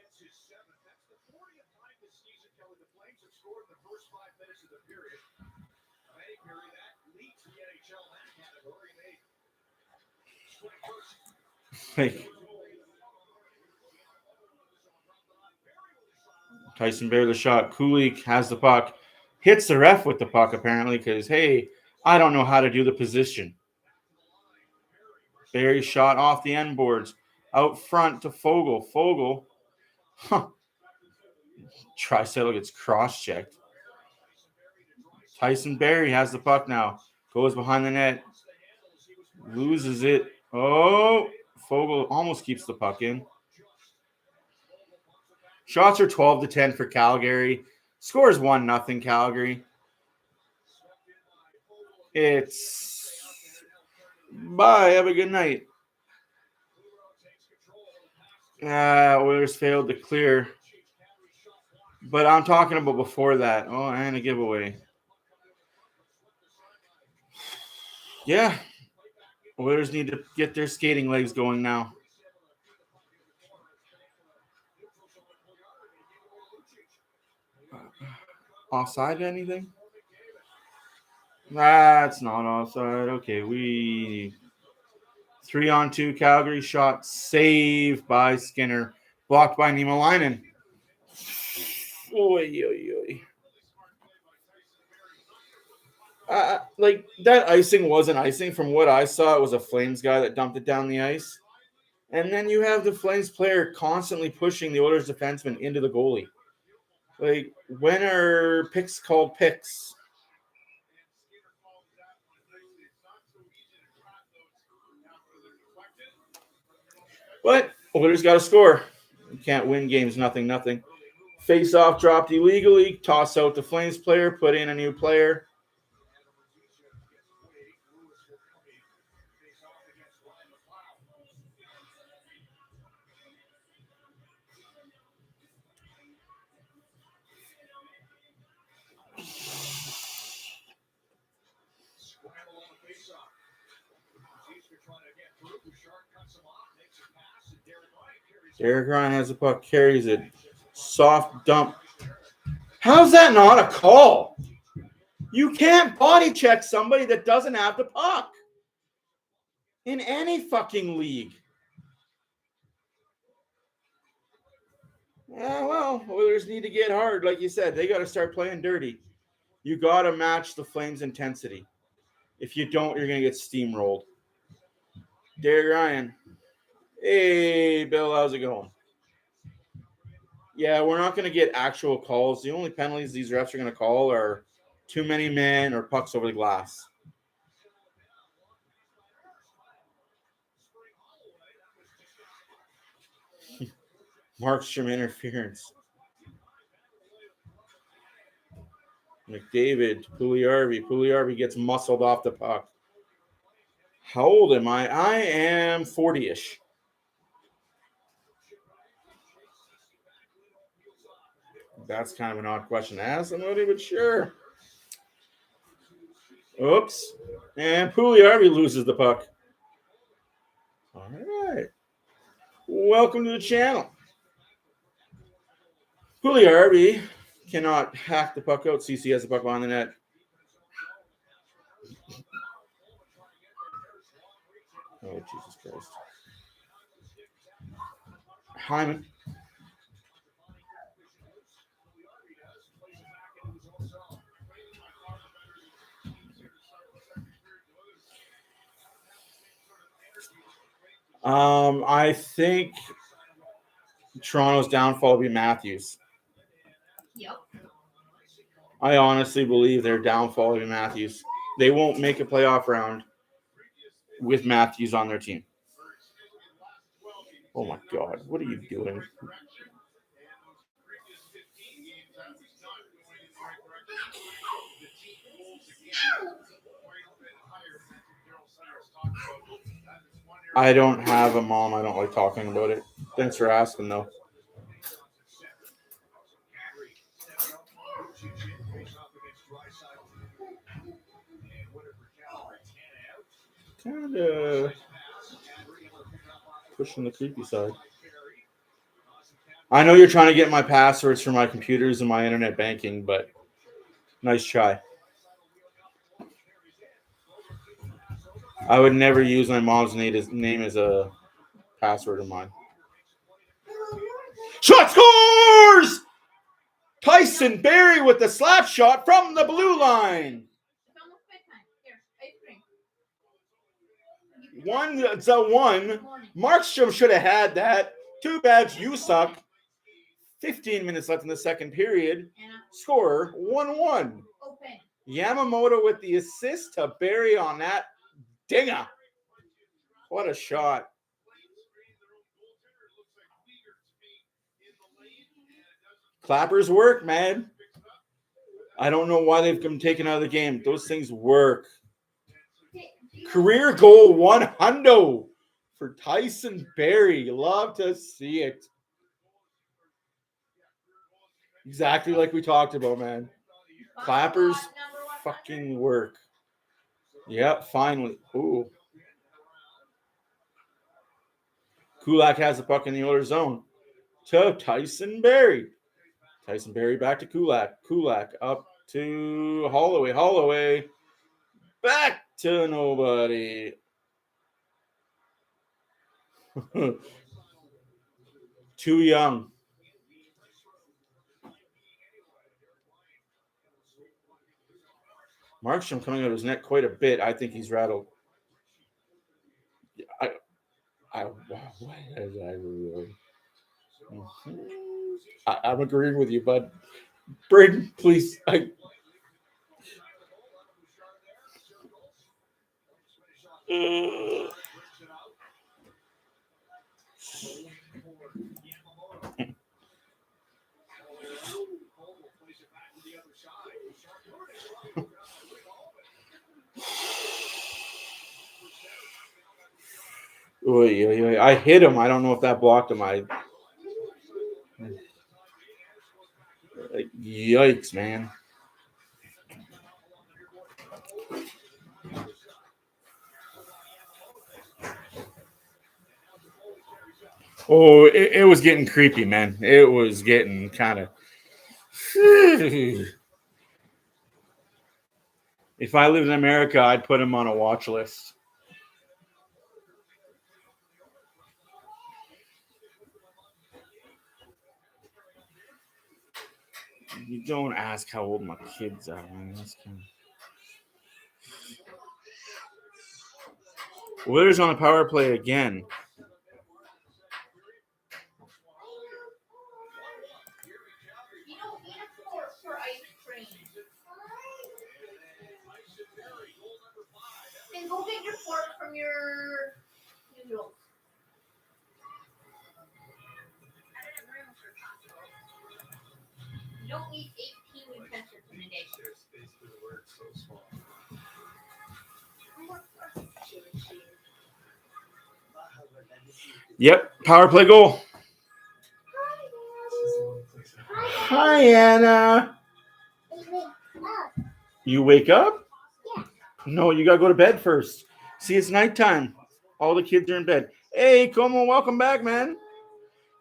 Like, Tyson Barrie the shot. Kulik has the puck. Hits the ref with the puck, apparently, because, hey, I don't know how to do the position. Barrie shot off the end boards. Out front to Fogle. Fogle. Huh. Draisaitl gets cross-checked. Tyson Barrie has the puck now. Goes behind the net. Loses it. Oh, Fogle almost keeps the puck in. Shots are 12-10 for Calgary. Scores 1-0 Calgary. It's bye. Have a good night. Oilers failed to clear. But I'm talking about before that. Oh, and a giveaway. Yeah. Oilers need to get their skating legs going now. Offside anything? That's not offside. Okay, 3-on-2 Calgary shot. Saved by Skinner. Blocked by Niemelainen. Oy, oy, oy. Like, that icing wasn't icing. From what I saw, it was a Flames guy that dumped it down the ice. And then you have the Flames player constantly pushing the Oilers defenseman into the goalie. Like, when are picks called picks? But Oilers got to score. You can't win games 0-0. Face-off dropped illegally. Toss out the Flames player. Put in a new player. Derek Ryan has the puck, carries it. Soft dump. How's that not a call? You can't body check somebody that doesn't have the puck in any fucking league. Yeah, well, Oilers need to get hard. Like you said, they got to start playing dirty. You got to match the Flames' intensity. If you don't, you're going to get steamrolled. Derek Ryan. Hey, Bill, how's it going? Yeah, we're not going to get actual calls. The only penalties these refs are going to call are too many men or pucks over the glass. Markstrom interference. McDavid, Pugliarvi. Pugliarvi gets muscled off the puck. How old am I? I am 40-ish. That's kind of an odd question to ask somebody, but sure. Oops. And Pugliarvi loses the puck. All right. Welcome to the channel. Pugliarvi cannot hack the puck out. CC has the puck on the net. Oh, Jesus Christ. Hyman. I think Toronto's downfall will be Matthews. Yep. I honestly believe their downfall will be Matthews. They won't make a playoff round with Matthews on their team. Oh my God, what are you doing? I don't have a mom. I don't like talking about it. Thanks for asking, though. kind of pushing the creepy side. I know you're trying to get my passwords for my computers and my internet banking, but nice try. I would never use my mom's name as a password of mine. Shot scores! Tyson Barrie with the slap shot from the blue line. It's almost bedtime. Here, ice cream. 1-1. Markstrom should have had that. Too bad you suck. 15 minutes left in the second period. Score 1-1. Open. Yamamoto with the assist to Barrie on that dinger. What a shot. Clappers work, man. I don't know why they've been taken out of the game. Those things work. Career goal 100 for Tyson Barrie. Love to see it. Exactly like we talked about, man. Clappers fucking work. Yep, finally. Ooh. Kulak has the puck in the other zone. To Tyson Barrie. Tyson Barrie back to Kulak. Kulak up to Holloway. Holloway back to nobody. Too young. Markstrom coming out of his net quite a bit. I think he's rattled. I'm agreeing with you, bud. Braden, please. I hit him. I don't know if that blocked him. Yikes, man. Oh, it was getting creepy, man. It was getting kind of. If I lived in America, I'd put him on a watch list. You don't ask how old my kids are, man. That's kind of... Withers on the power play again. You don't need a fork for ice cream. Then go get your fork from your noodles. You don't need 18 utensils in a day. Yep, power play goal. Hi, Anna. You wake up? Yeah. No, you gotta go to bed first. See, it's nighttime. All the kids are in bed. Hey, Como, welcome back, man.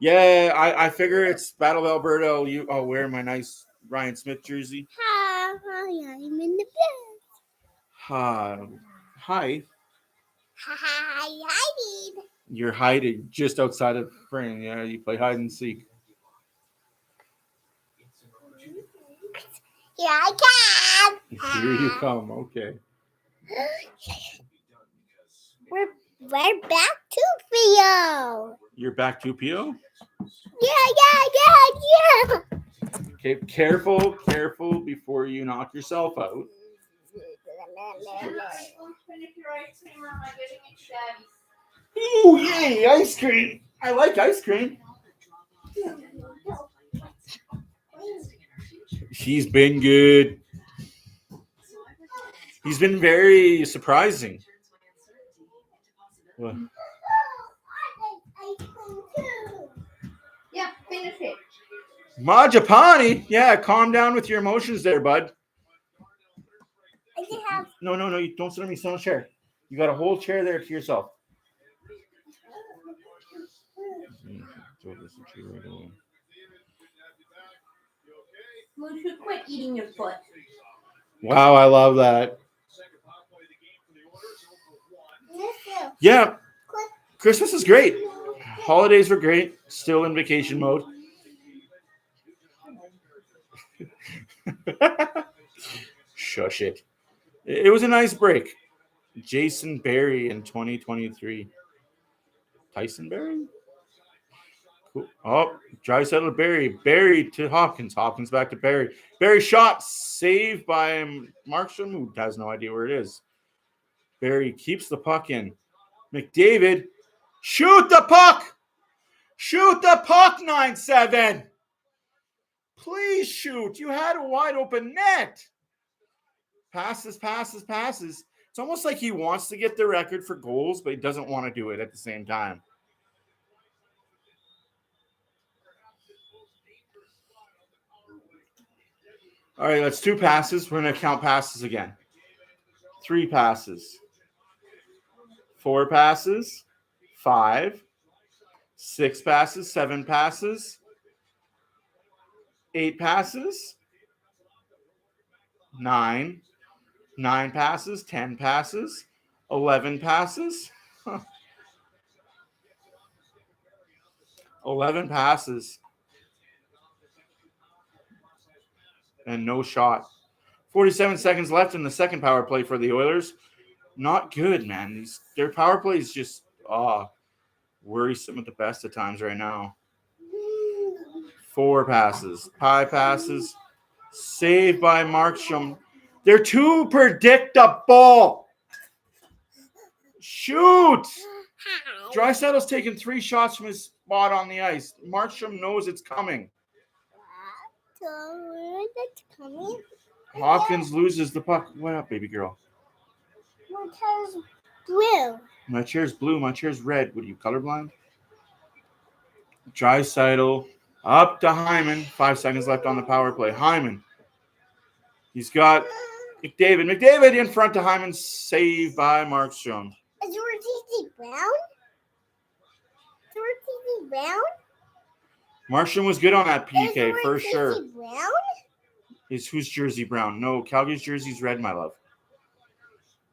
Yeah, I figure it's Battle of Alberta. I'll wear my nice Ryan Smith jersey. Hi, I'm in the bed. Hi. Hi, hiding. You're hiding just outside of frame. Yeah, you play hide and seek. Here I come. Here you come. Okay. We're back to Theo. You're back to PO? Yeah. Okay, careful before you knock yourself out. Finish your ice cream or am I getting it to Daddy's? Ooh, yay, ice cream. I like ice cream. He's been good. He's been very surprising. What? Yeah, finish it. Majapani? Yeah, calm down with your emotions there, bud. I can have. No, you don't sit on me, sit on a chair. You got a whole chair there to yourself. You should quit eating your foot. Wow, I love that. Yeah, Christmas is great. Holidays were great. Still in vacation mode. Shush it. It was a nice break. Jason Barrie in 2023. Tyson Barrie? Cool. Oh, Draisaitl to Barrie. Barrie to Hopkins. Hopkins back to Barrie. Barrie shot. Saved by Markstrom, who has no idea where it is. Barrie keeps the puck in. McDavid. Shoot the puck! Shoot the puck, 9-7! Please shoot. You had a wide open net. Passes. It's almost like he wants to get the record for goals, but he doesn't want to do it at the same time. All right, that's 2 passes. We're going to count passes again. 3 passes. 4 passes. 5. 6 passes. 7 passes. 8 passes. 9. 9 passes. 10 passes. 11 passes. 11 passes. And no shot. 47 seconds left in the second power play for the Oilers. Not good, man. Their power play is just worrisome at the best of times right now. 4 passes. 5 passes. Saved by Markstrom. They're too predictable. Shoot! Draisaitl's taken 3 shots from his spot on the ice. Markstrom knows it's coming. Hopkins loses the puck. What up, baby girl? My chair's blue. My chair's blue. My chair's red. What are you, colorblind? Draisaitl up to Hyman. 5 seconds left on the power play. Hyman. He's got McDavid. McDavid in front to Hyman. Saved by Markstrom. Is your TC Brown? Markstrom was good on that PK for sure. Brown? Is whose jersey brown? No, Calgary's jersey's red, my love.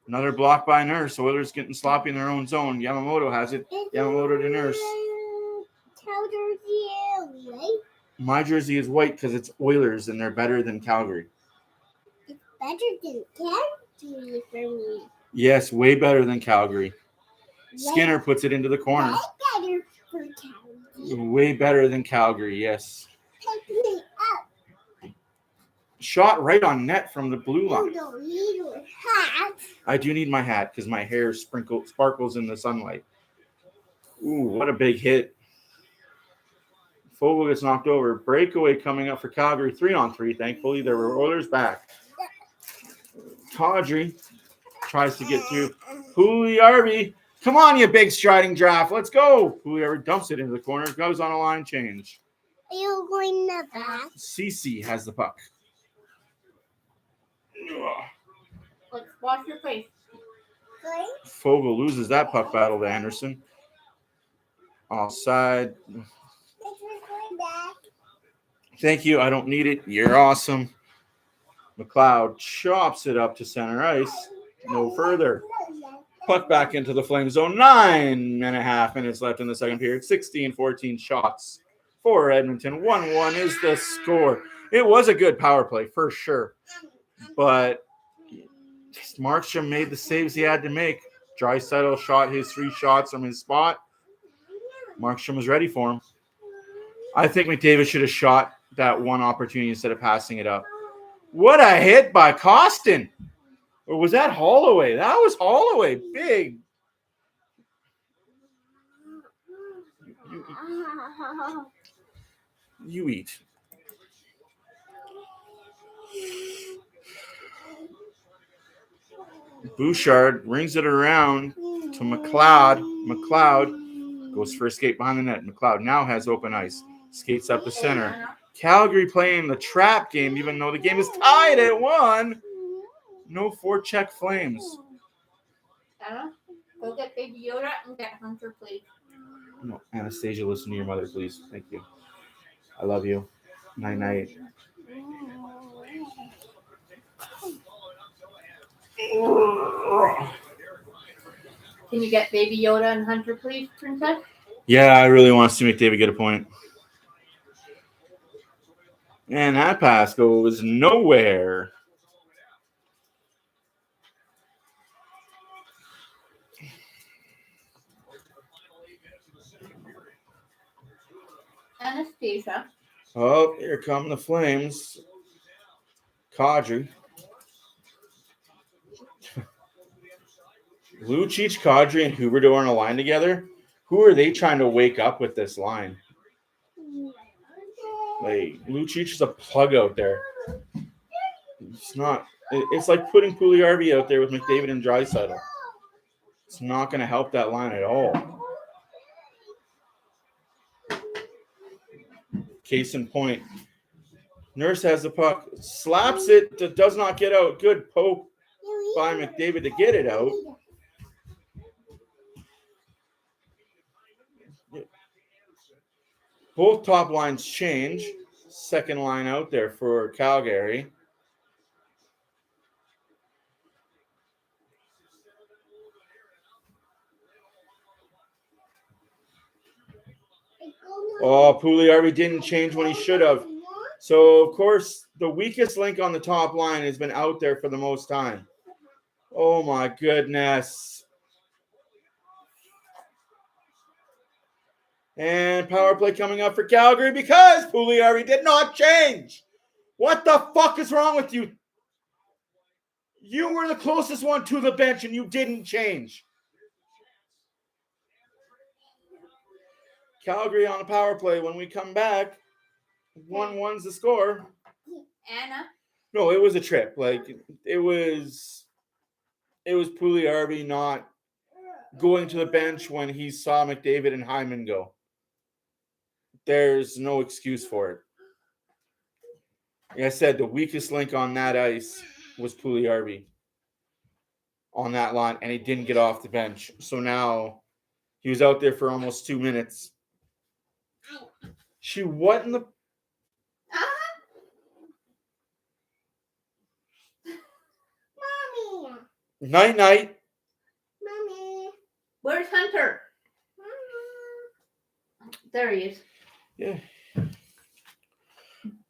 Another block by Nurse. Oilers getting sloppy in their own zone. Yamamoto has it. Yamamoto to Nurse. White? My jersey is white because it's Oilers and they're better than Calgary. It's better than Calgary for me. Yes, way better than Calgary. Skinner puts it into the corner. Way better for Calgary. Way better than Calgary, yes. Pick me up. Shot right on net from the blue You line. don't need your hat. I do need my hat because my hair sparkles in the sunlight. Ooh, what a big hit. Fogle gets knocked over. Breakaway coming up for Calgary. 3-on-3. Thankfully, there were Oilers back. Kadri tries to get through. Puljujärvi. Come on, you big striding draft. Let's go. Puljujärvi dumps it into the corner. Goes on a line change. Are you going to back? CC has the puck. Let's wash your face. Right? Fogle loses that puck battle to Anderson. Offside. If you're going back. Thank you. I don't need it. You're awesome. McLeod chops it up to center ice. No further. Puck back into the Flame zone. 9.5 minutes left in the second period. 16-14 shots for Edmonton. 1-1 is the score. It was a good power play for sure. But Markstrom made the saves he had to make. Draisaitl shot his 3 shots from his spot. Markstrom was ready for him. I think McDavid should have shot that one opportunity instead of passing it up. What a hit by Costin. Or was that Holloway? That was Holloway. Big. You eat. Bouchard rings it around to McLeod. McLeod goes for a skate behind the net. McLeod now has open ice. Skates up the center. Calgary playing the trap game, even though the game is tied at 1. No forecheck Flames. Anna, go get Baby Yoda and get Hunter, please. No, Anastasia, listen to your mother, please. Thank you. I love you. Night night. Can you get Baby Yoda and Hunter, please, Princess? Yeah, I really want to see McDavid get a point. And that pass goes nowhere. Anastasia. Oh, here come the Flames. Kadri. Lucic, Kadri, and Huberdeau on a line together. Who are they trying to wake up with this line? Like, Lucic is a plug out there. It's not. It's like putting Puljujärvi out there with McDavid and Draisaitl. It's not going to help that line at all. Case in point. Nurse has the puck, slaps it, does not get out. Good poke by McDavid to get it out. Both top lines change. Second line out there for Calgary. Oh, Puljujärvi didn't change when he should have. So, of course, the weakest link on the top line has been out there for the most time. Oh, my goodness. And power play coming up for Calgary because Puljujärvi did not change. What the fuck is wrong with you? You were the closest one to the bench and you didn't change. Calgary on a power play. When we come back, 1-1's the score. Anna. No, it was a trip. Like, it was Puljujärvi not going to the bench when he saw McDavid and Hyman go. There's no excuse for it. Like I said, the weakest link on that ice was Puljujärvi on that line, and he didn't get off the bench. So now he was out there for almost 2 minutes. She what in the... Mommy. Night, night. Mommy. Where's Hunter? There he is. Yeah.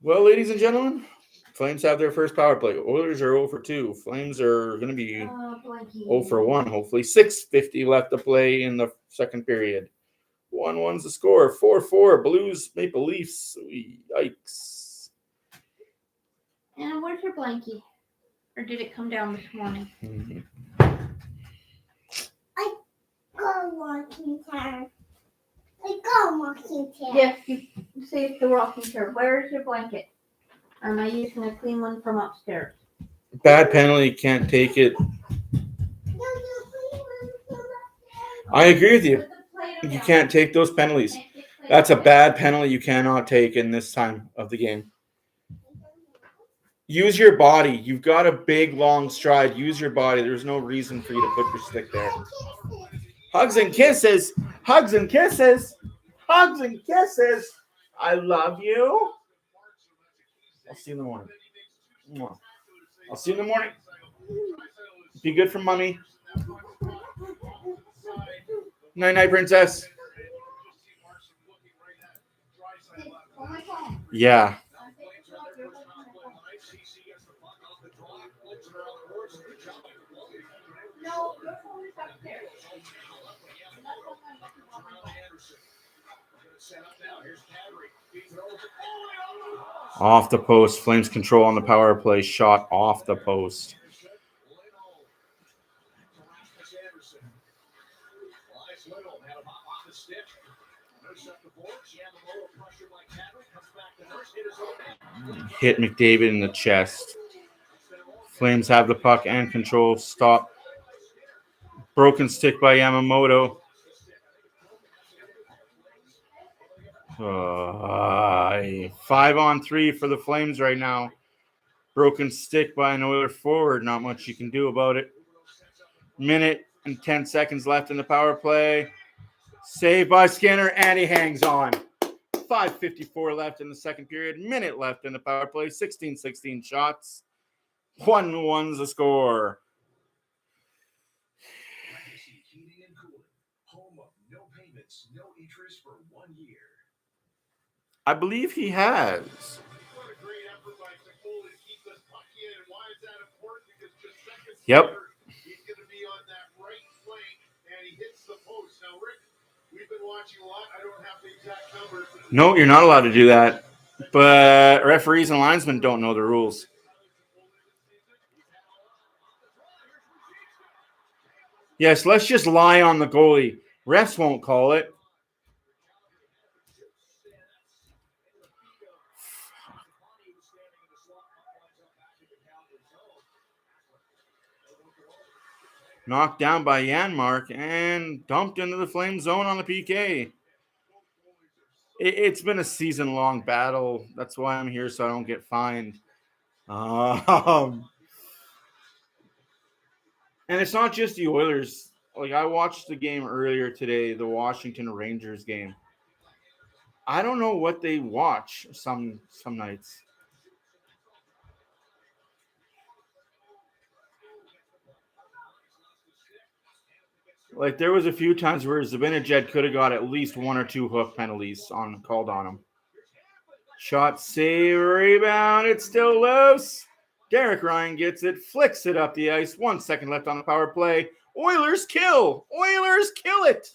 Well, ladies and gentlemen, Flames have their first power play. Oilers are 0 for 2. Flames are going to be 0 for 1. Hopefully 6:50 left to play in the second period. 1-1's the score. 4-4. Blues, Maple Leafs. Yikes. Anna, where's your blankie? Or did it come down this morning? Go walking chair. Go walking chair. Yes, you say it's the rocking chair. Where's your blanket? Or am I using a clean one from upstairs? Bad penalty. Can't take it. I agree with you. You can't take those penalties. That's a bad penalty you cannot take in this time of the game. Use your body. You've got a big, long stride. Use your body. There's no reason for you to put your stick there. Hugs and kisses. Hugs and kisses. Hugs and kisses. I love you. I'll see you in the morning. I'll see you in the morning. Be good for mommy. Night, night, princess. Yeah. Off the post. Flames control on the power play. Shot off the post. Hit McDavid in the chest. Flames have the puck and control. Stop. Broken stick by Yamamoto. 5-on-3 for the Flames right now. Broken stick by an Oiler forward. Not much you can do about it. Minute and 10 seconds left in the power play. Saved by Skinner, and he hangs on. 5:54 left in the second period. Minute left in the power play. 16-16 shots. 1-1's the score. Heating and cooling. Home of no payments, no interest for 1 year. I believe he has. What a great effort by Cole to keep this puck in. And why is that important? Because just seconds Yep. later, he's going to be on that right flank, and he hits the post. Now, Rick, we've been watching a lot. I don't have the exact numbers. No, you're not allowed to do that. But referees and linesmen don't know the rules. Yes, let's just lie on the goalie. Refs won't call it. Knocked down by Janmark and dumped into the Flame zone on the PK. It's been a season-long battle. That's why I'm here, so I don't get fined. And it's not just the Oilers. Like, I watched the game earlier today, the Washington Rangers game. I don't know what they watch some nights. Like, there was a few times where Zibanejad could have got at least 1 or 2 hook penalties called on him. Shot, save, rebound. It's still loose. Derek Ryan gets it, flicks it up the ice. 1 second left on the power play. Oilers kill. Oilers kill it.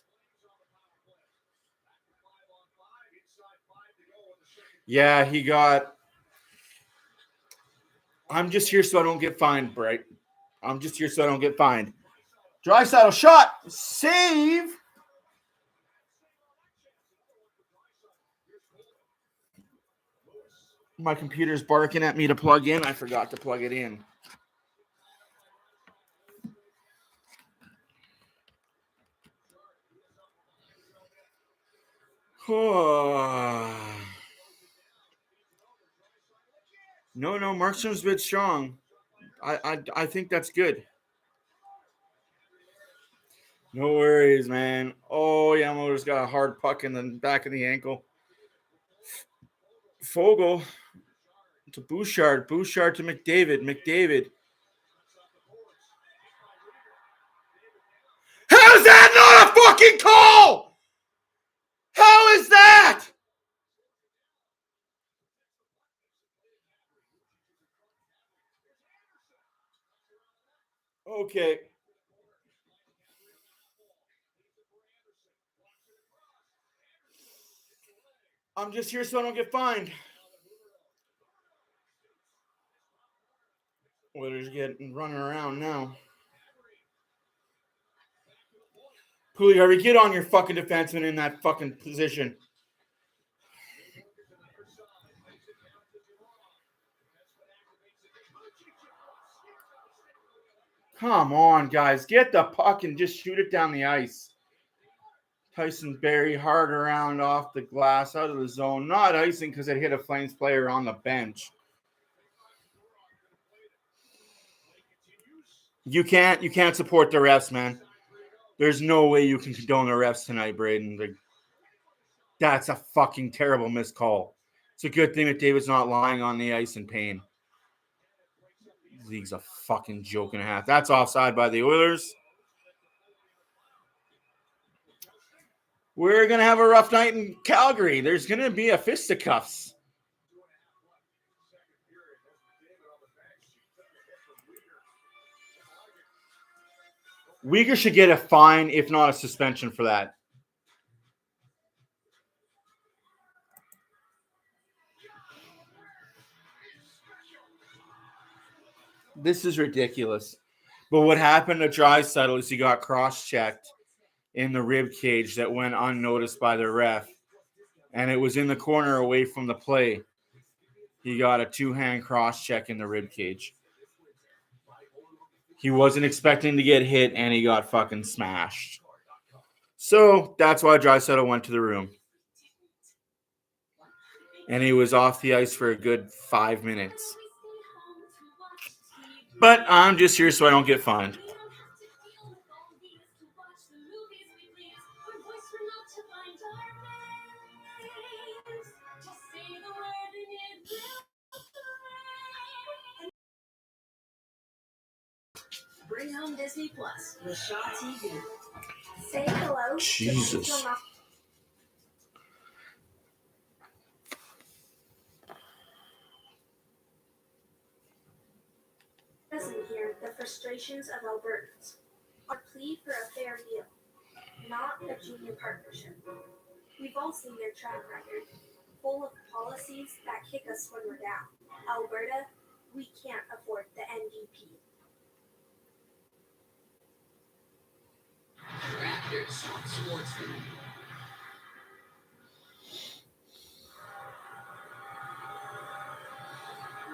Yeah, he got... I'm just here so I don't get fined, Bright. I'm just here so I don't get fined. Draisaitl shot. Save. My computer's barking at me to plug in. I forgot to plug it in. No, Markstrom's a bit strong. I think that's good. No worries, man. Oh, Yamamoto's got a hard puck in the back of the ankle. Fogle to Bouchard. Bouchard to McDavid. How is that not a fucking call? How is that? Okay. I'm just here so I don't get fined. Oilers getting running around now. Pugliarvi, get on your fucking defenseman in that fucking position. Come on, guys. Get the puck and just shoot it down the ice. Tyson Barrie hard around off the glass, out of the zone. Not icing because it hit a Flames player on the bench. You can't support the refs, man. There's no way you can condone the refs tonight, Braden. That's a fucking terrible missed call. It's a good thing that David's not lying on the ice in pain. The league's a fucking joke and a half. That's offside by the Oilers. We're going to have a rough night in Calgary. There's going to be a fisticuffs. Uyghur should get a fine, if not a suspension for that. This is ridiculous. But what happened to Draisaitl is he got cross-checked in the rib cage that went unnoticed by the ref. And it was in the corner away from the play. He got a 2-hand cross-check in the rib cage. He wasn't expecting to get hit, and he got fucking smashed. So that's why Draisaitl went to the room. And he was off the ice for a good 5 minutes. But I'm just here so I don't get fined. Bring home Disney Plus with Shaw TV. Say hello. Jesus. Doesn't hear the frustrations of Albertans. Our plea for a fair deal, not a junior partnership. We've all seen their track record, full of policies that kick us when we're down. Alberta, we can't afford the NDP.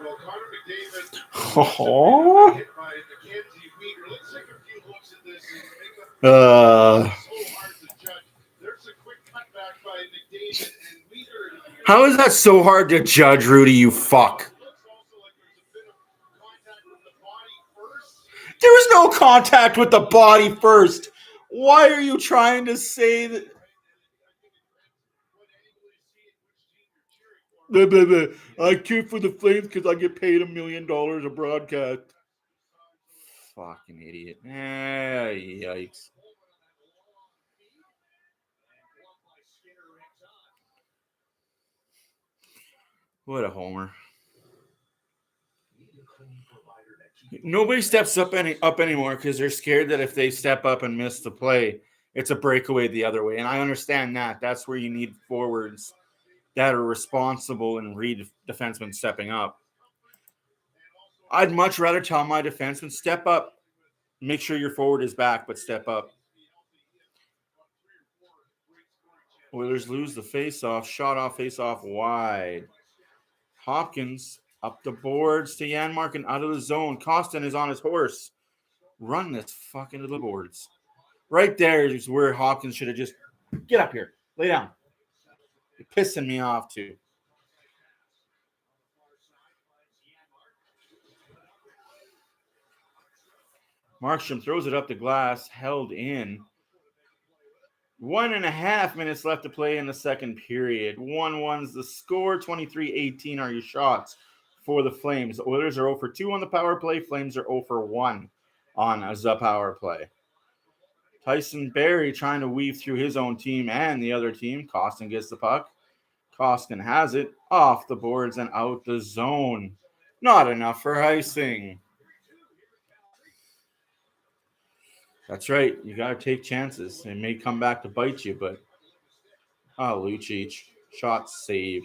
Well, Connor McDavid Oh. hit by Mackenzie Weegar. Let's take a few looks at this and make up Uh, so hard to judge. There's a quick cutback by McDavid and Weegar. how is that so hard to judge, Rudy, you fuck? Looks also like there's a bit of contact with the body first. There was no contact with the body first. Why are you trying to say that? Blah, blah, blah. I cheer for the Flames because I get paid $1 million a broadcast. Fucking idiot. Yikes. What a homer. Nobody steps up anymore because they're scared that if they step up and miss the play, it's a breakaway the other way. And I understand that. That's where you need forwards that are responsible and read defensemen stepping up. I'd much rather tell my defenseman, step up, make sure your forward is back, but step up. Oilers lose the face-off, shot off face-off wide. Hopkins up the boards to Janmark and out of the zone. Costin is on his horse. Run this fucking to the boards. Right there is where Hopkins should have just, get up here, lay down. You're pissing me off too. Markstrom throws it up the glass, held in. 1.5 minutes left to play in the second period. 1-1's the score. 23-18 are your shots for the Flames. The Oilers are 0 for 2 on the power play. Flames are 0 for 1 on the power play. Tyson Barrie trying to weave through his own team and the other team. Costin gets the puck. Costin has it off the boards and out the zone. Not enough for icing. That's right. You got to take chances. It may come back to bite you, but Lucic. Shot save.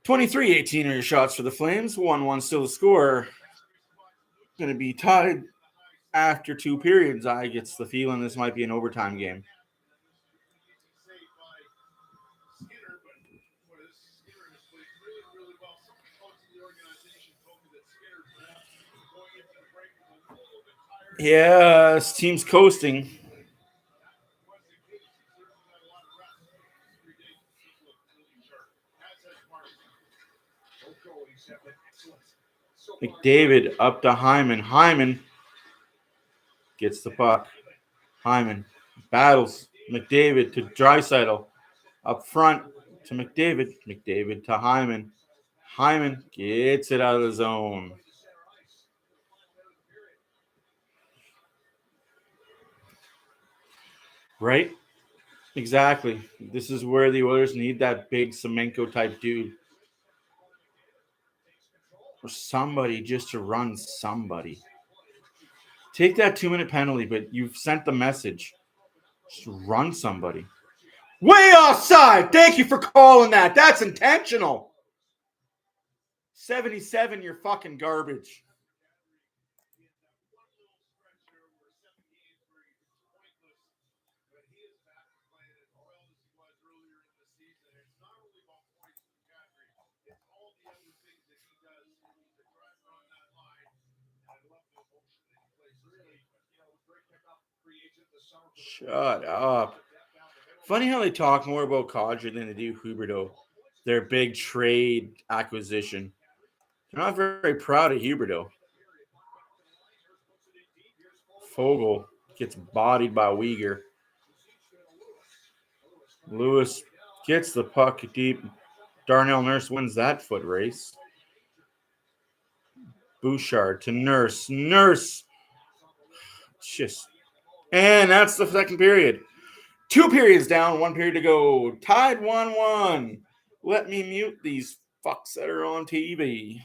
23-18 are your shots for the Flames. 1-1 still the score. Going to be tied after 2 periods. I gets the feeling this might be an overtime game. Yeah, this team's coasting. McDavid up to Hyman. Hyman gets the puck. Hyman battles McDavid to Draisaitl. Up front to McDavid. McDavid to Hyman. Hyman gets it out of the zone. Right? Exactly. This is where the Oilers need that big Semenko type dude. Or somebody just to run somebody. Take that 2-minute penalty, but you've sent the message. Just run somebody. Way offside. Thank you for calling that. That's intentional. 77, you're fucking garbage. Shut up. Funny how they talk more about Kadri than they do Huberdeau. Their big trade acquisition. They're not very proud of Huberdeau. Fogle gets bodied by Weegar. Lewis Gets the puck deep. Darnell Nurse wins that foot race. Bouchard to Nurse. Nurse. Just. And that's the second period. 2 periods down, 1 period to go. Tied 1-1. Let me mute these fucks that are on TV.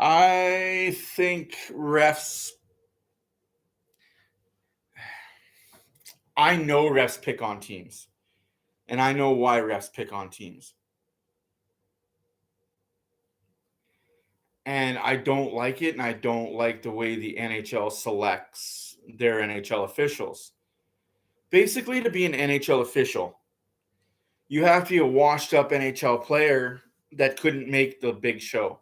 I think refs. I know refs pick on teams. And I know why refs pick on teams. And I don't like it, and I don't like the way the NHL selects their NHL officials. Basically, to be an NHL official, you have to be a washed-up NHL player that couldn't make the big show.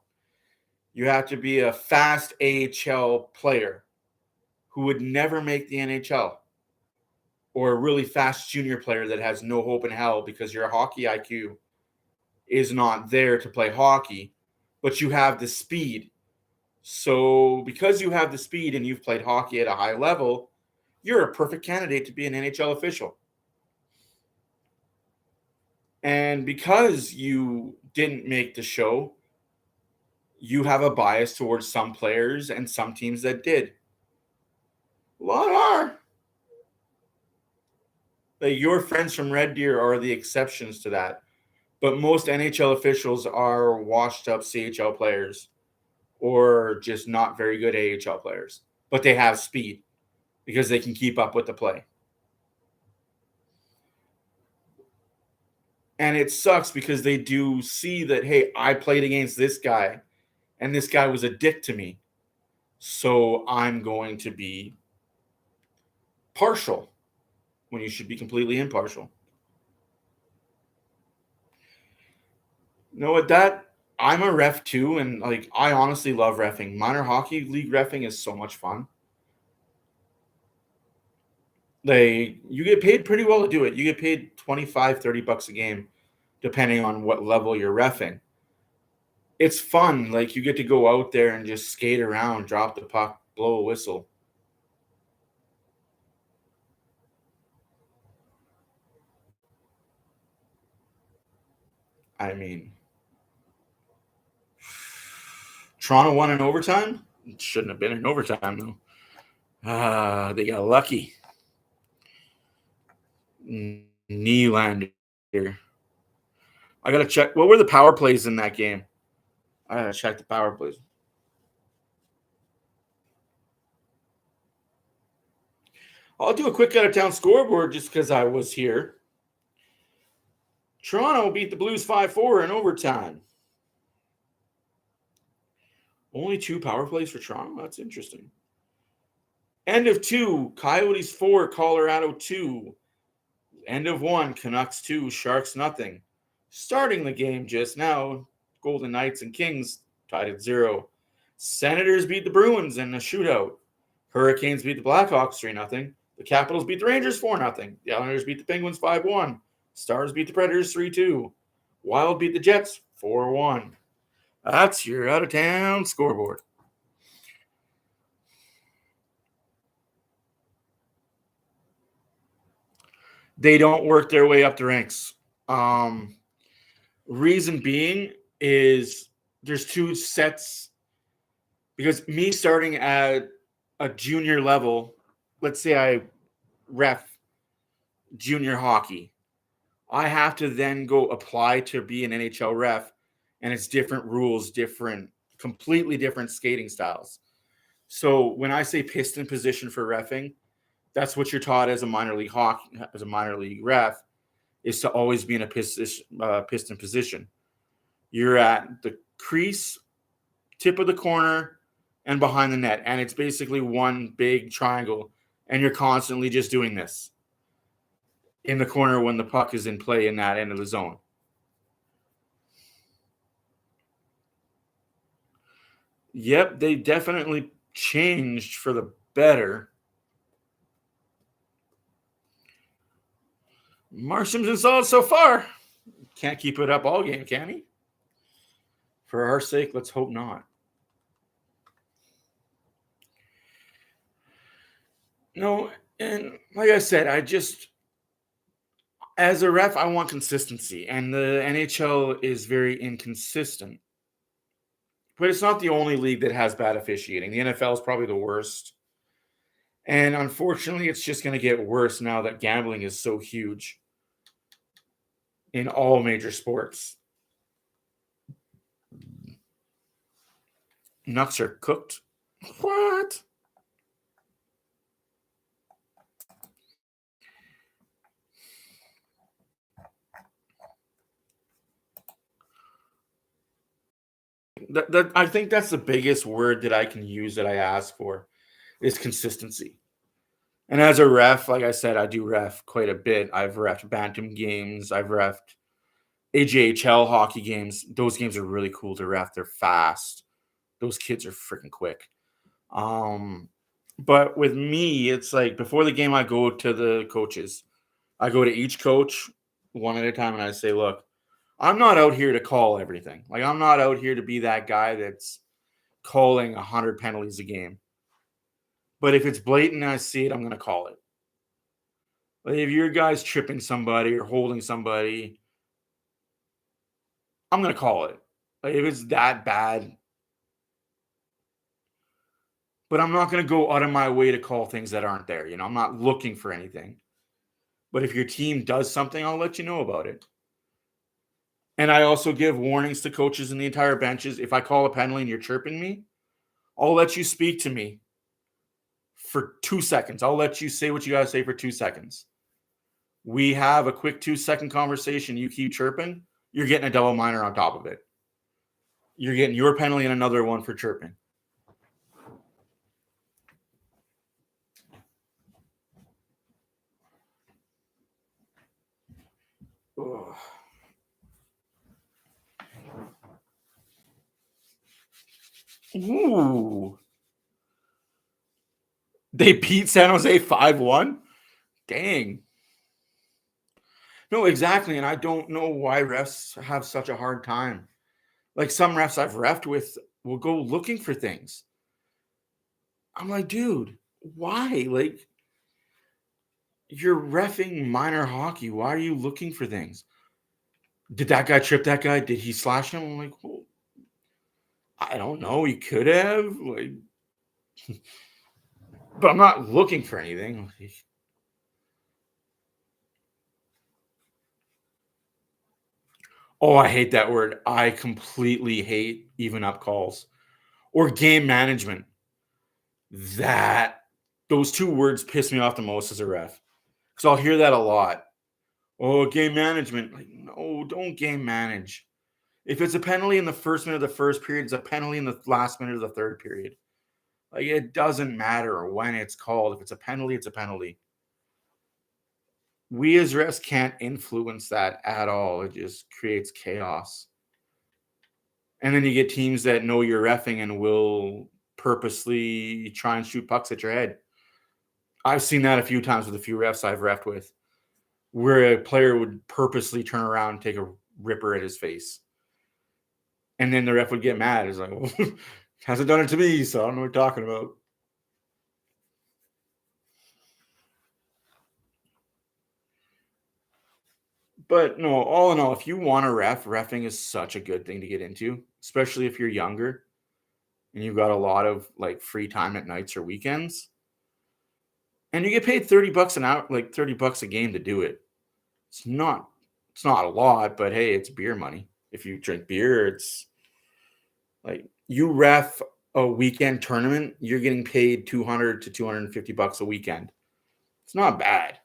You have to be a fast AHL player who would never make the NHL, or a really fast junior player that has no hope in hell because your hockey IQ is not there to play hockey, but you have the speed. So because you have the speed and you've played hockey at a high level, you're a perfect candidate to be an NHL official. And because you didn't make the show, you have a bias towards some players and some teams that did. A lot are. Like your friends from Red Deer are the exceptions to that. But most NHL officials are washed up CHL players or just not very good AHL players. But they have speed because they can keep up with the play. And it sucks because they do see that, hey, I played against this guy, and this guy was a dick to me. So I'm going to be partial when you should be completely impartial. You know what, I'm a ref too, and like I honestly love reffing. Minor hockey league reffing is so much fun. You get paid pretty well to do it. You get paid $25-$30 a game, depending on what level you're reffing. It's fun. Like you get to go out there and just skate around, drop the puck, blow a whistle. I mean, Toronto won in overtime. It shouldn't have been in overtime though. They got lucky. Nylander. I gotta check. What were the power plays in that game? I gotta check the power plays. I'll do a quick out of town scoreboard just because I was here. Toronto beat the Blues 5-4 in overtime. Only 2 power plays for Toronto? That's interesting. End of 2, Coyotes 4, Colorado 2. End of 1, Canucks 2, Sharks nothing. Starting the game just now, Golden Knights and Kings tied at 0. Senators beat the Bruins in a shootout. Hurricanes beat the Blackhawks 3-0. The Capitals beat the Rangers 4-0. The Islanders beat the Penguins 5-1. Stars beat the Predators 3-2. Wild beat the Jets 4-1. That's your out-of-town scoreboard. They don't work their way up the ranks. Reason being is there's 2 sets. Because me starting at a junior level, let's say I ref junior hockey, I have to then go apply to be an NHL ref, and it's different rules, completely different skating styles. So when I say piston position for reffing, that's what you're taught as a minor league ref, is to always be in a piston position. You're at the crease, tip of the corner, and behind the net, and it's basically one big triangle, and you're constantly just doing this in the corner when the puck is in play in that end of the zone. Yep, they definitely changed for the better. Marsham's been solid so far. Can't keep it up all game, can he? For our sake, let's hope not. No, and like I said, as a ref, I want consistency, and the NHL is very inconsistent. But it's not the only league that has bad officiating. The NFL is probably the worst. And unfortunately, it's just going to get worse now that gambling is so huge in all major sports. Nuts are cooked. What? I think that's the biggest word that I can use that I ask for is consistency. And as a ref, like I said, I do ref quite a bit. I've refed Bantam games. I've refed AJHL hockey games. Those games are really cool to ref. They're fast. Those kids are freaking quick. But with me, it's like before the game, I go to the coaches. I go to each coach one at a time and I say, look, I'm not out here to call everything. Like, I'm not out here to be that guy that's calling 100 penalties a game. But if it's blatant and I see it, I'm going to call it. Like, if your guy's tripping somebody or holding somebody, I'm going to call it. Like, if it's that bad. But I'm not going to go out of my way to call things that aren't there. I'm not looking for anything. But if your team does something, I'll let you know about it. And I also give warnings to coaches and the entire benches. If I call a penalty and you're chirping me, I'll let you speak to me for 2 seconds. I'll let you say what you got to say for 2 seconds. We have a quick 2-second conversation. You keep chirping, you're getting a double minor on top of it. You're getting your penalty and another one for chirping. Ugh. Ooh. They beat San Jose 5-1? Dang. No, exactly. And I don't know why refs have such a hard time. Like some refs I've refed with will go looking for things. I'm like, dude, why? Like, you're reffing minor hockey. Why are you looking for things? Did that guy trip that guy? Did he slash him? I'm like, well, I don't know. He could have. Like, but I'm not looking for anything. Oh, I hate that word. I completely hate even up calls or game management. Those two words piss me off the most as a ref. Because I'll hear that a lot. Oh, game management. Like, no, don't game manage. If it's a penalty in the first minute of the first period, it's a penalty in the last minute of the third period. Like, it doesn't matter when it's called. If it's a penalty, it's a penalty. We as refs can't influence that at all. It just creates chaos. And then you get teams that know you're reffing and will purposely try and shoot pucks at your head. I've seen that a few times with a few refs I've reffed with, where a player would purposely turn around and take a ripper at his face. And then the ref would get mad. It's like, well, hasn't done it to me, so I don't know what you're talking about. But no, all in all, if you want to ref, reffing is such a good thing to get into, especially if you're younger and you've got a lot of like free time at nights or weekends. And you get paid $30 an hour, like $30 a game to do it. It's not a lot, but hey, it's beer money. If you drink beer, it's like you ref a weekend tournament, you're getting paid $200 to $250 a weekend. It's not bad.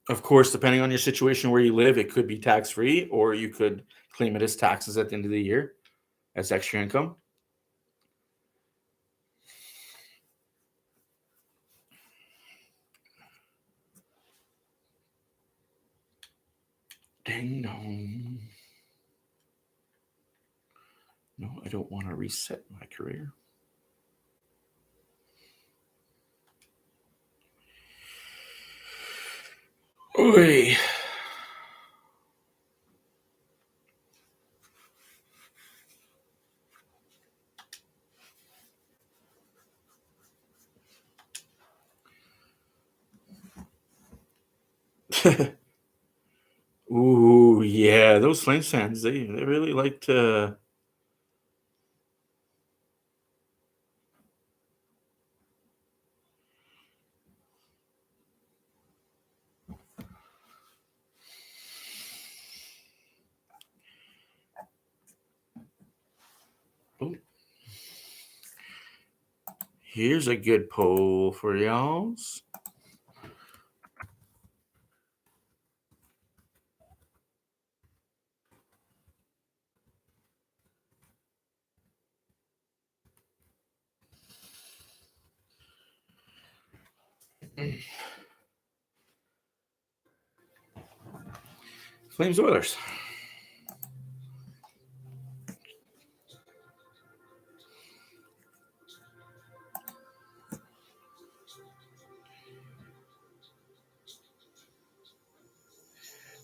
Of course, depending on your situation where you live, it could be tax-free, or you could claim it as taxes at the end of the year as extra income. Ding dong. No, I don't want to reset my career. Oy. Ooh, yeah, those Flames fans, they really like to. Oh. Here's a good poll for y'all. Flames Oilers.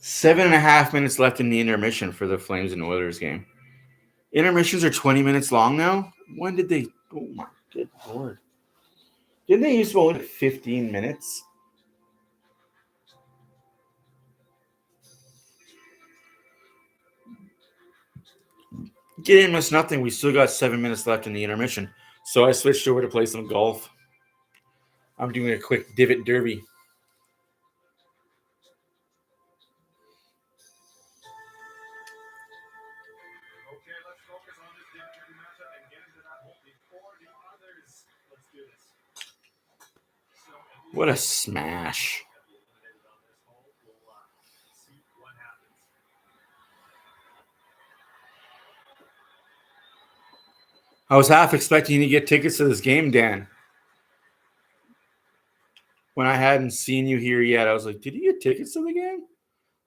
Seven and a half minutes left in the intermission for the Flames and Oilers game. Intermissions are 20 minutes long now. When did they? Oh my good lord! Didn't they used to only 15 minutes? Didn't miss nothing. We still got 7 minutes left in the intermission, so I switched over to play some golf. I'm doing a quick divot derby. Okay, let's focus on this different matchup and get into that hole before the others. Let's do this. So, What a smash! eliminated on this hole. We'll see what happens. I was half expecting you to get tickets to this game, Dan. When I hadn't seen you here yet, I was like, did you get tickets to the game?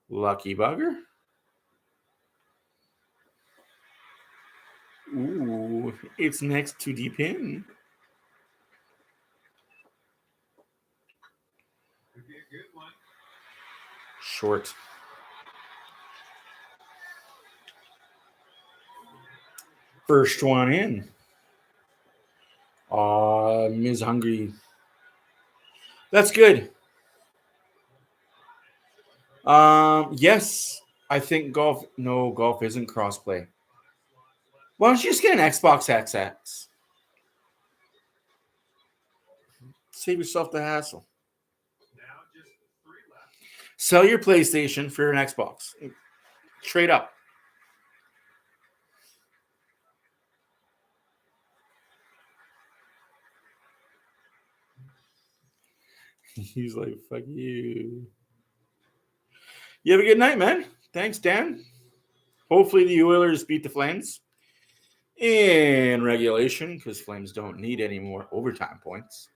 Lucky bugger. Ooh, it's next to the pin. Could be a good one. Short. First one in. Ms. Hungry. That's good. Yes, I think golf. No, golf isn't crossplay. Why don't you just get an Xbox XX? Save yourself the hassle. Now just 3 left. Sell your PlayStation for an Xbox. Trade up. He's like, fuck you. You have a good night, man. Thanks, Dan. Hopefully the Oilers beat the Flames in regulation because Flames don't need any more overtime points.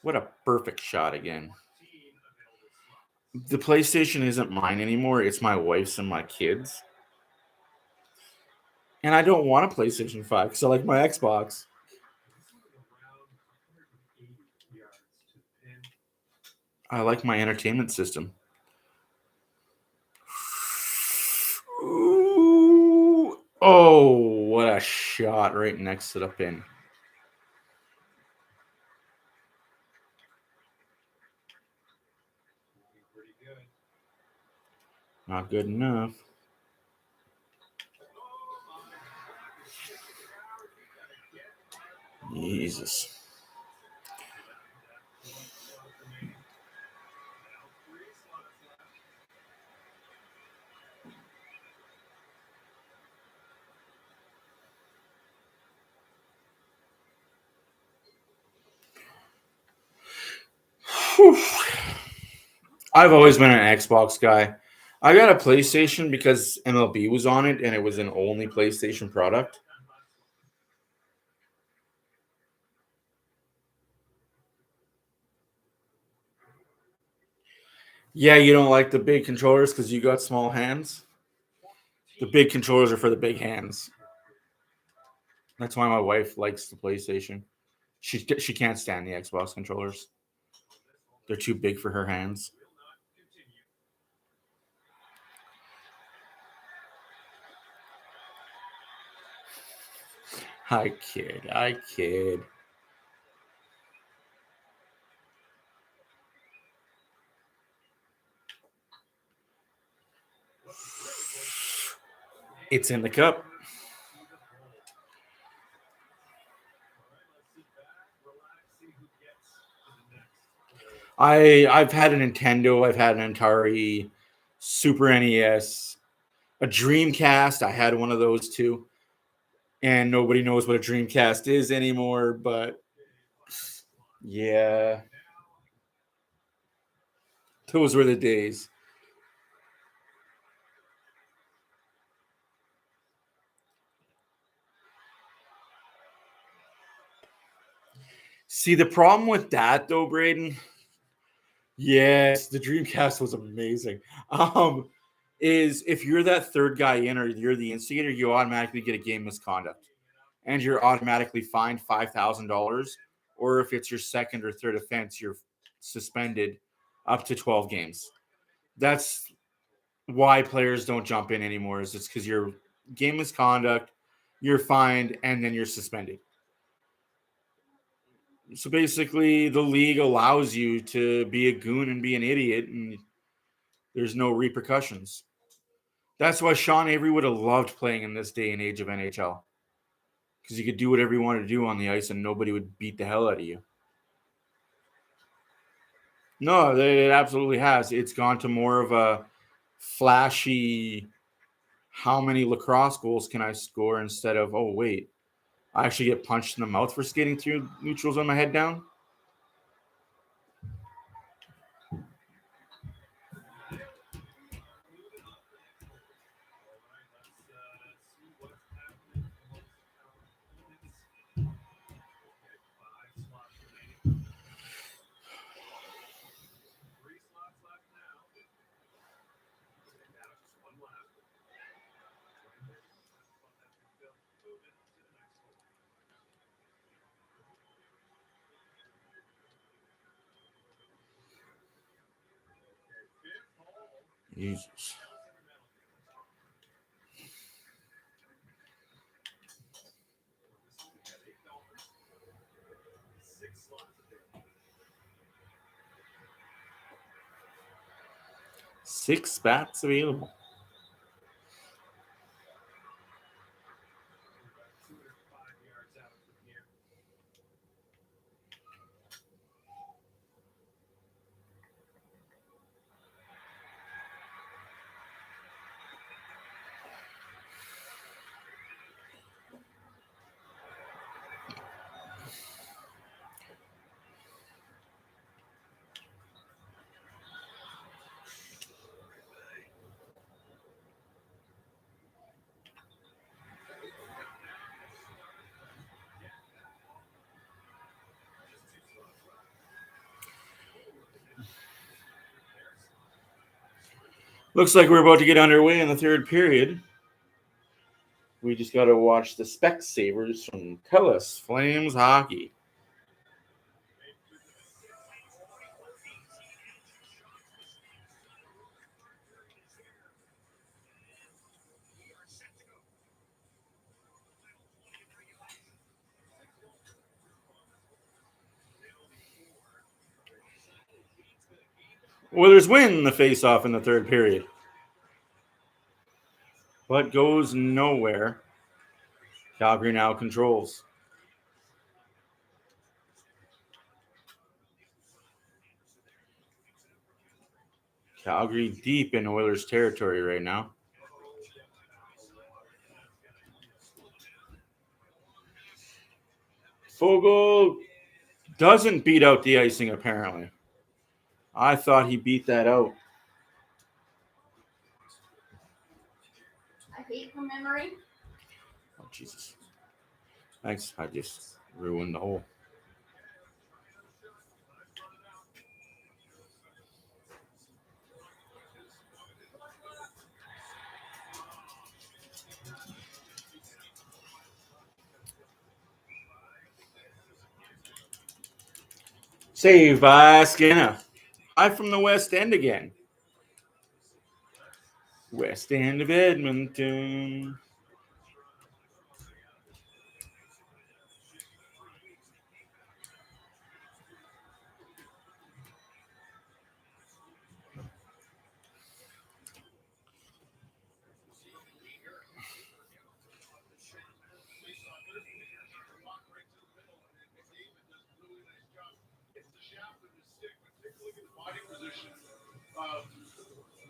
What a perfect shot again. The PlayStation isn't mine anymore. It's my wife's and my kids. And I don't want a PlayStation 5 because I like my Xbox. I like my entertainment system. Ooh. Oh, what a shot right next to the pin. Not good enough. Jesus. Whew. I've always been an Xbox guy. I got a PlayStation because MLB was on it and it was an only PlayStation product. Yeah, you don't like the big controllers because you got small hands? The big controllers are for the big hands. That's why my wife likes the PlayStation. She can't stand the Xbox controllers. They're too big for her hands. I kid. It's in the cup. I've had a Nintendo, I've had an Atari, Super NES, a Dreamcast. I had one of those too. And nobody knows what a Dreamcast is anymore, but yeah. Those were the days. See, the problem with that though, Braden, yes, the Dreamcast was amazing. Is if you're that third guy in or you're the instigator, you automatically get a game misconduct. And you're automatically fined $5,000. Or if it's your second or third offense, you're suspended up to 12 games. That's why players don't jump in anymore, is it's because you're game misconduct, you're fined, and then you're suspended. So basically, the league allows you to be a goon and be an idiot, and there's no repercussions. That's why Sean Avery would have loved playing in this day and age of NHL, because you could do whatever you wanted to do on the ice and nobody would beat the hell out of you. No, it absolutely has. It's gone to more of a flashy, how many lacrosse goals can I score, instead of, oh, wait, I actually get punched in the mouth for skating through neutrals on my head down. Jesus. Six spots available. Looks like we're about to get underway in the third period. We just got to watch the Specsavers from Telus Flames Hockey. Oilers win the face-off in the third period, but goes nowhere. Calgary now controls. Calgary deep in Oilers territory right now. Fogle doesn't beat out the icing, apparently. I thought he beat that out. I hate from memory. Oh, Jesus. Thanks. I just ruined the hole. Saved by Skinner. Hi from the West End again. West End of Edmonton.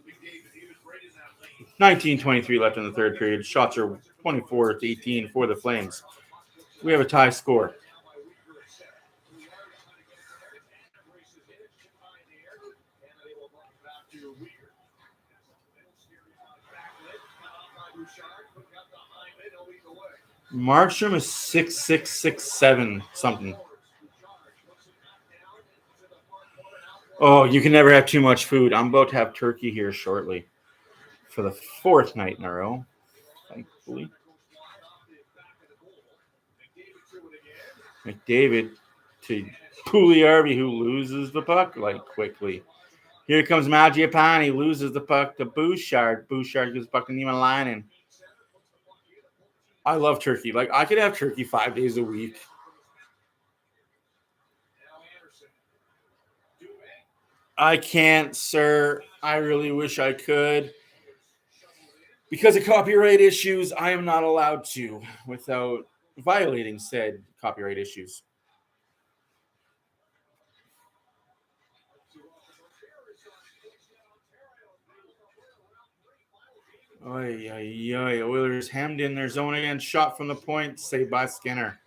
McDavid, he was right in that lane. 19:23 left in the third period. Shots are 24-18 for the Flames. We have a tie score. Markstrom is 6'6", 6'7", something. Oh, you can never have too much food. I'm about to have turkey here shortly for the fourth night in a row, thankfully. McDavid to Pugliarvi, who loses the puck like quickly. Here comes Mangiapane, loses the puck to Bouchard. Bouchard gives the puck to Neiman Linen. I love turkey. Like, I could have turkey 5 days a week. I can't, sir. I really wish I could. Because of copyright issues, I am not allowed to without violating said copyright issues. Oy, oy, oy. Oilers hemmed in their zone again. Shot from the point. Saved by Skinner.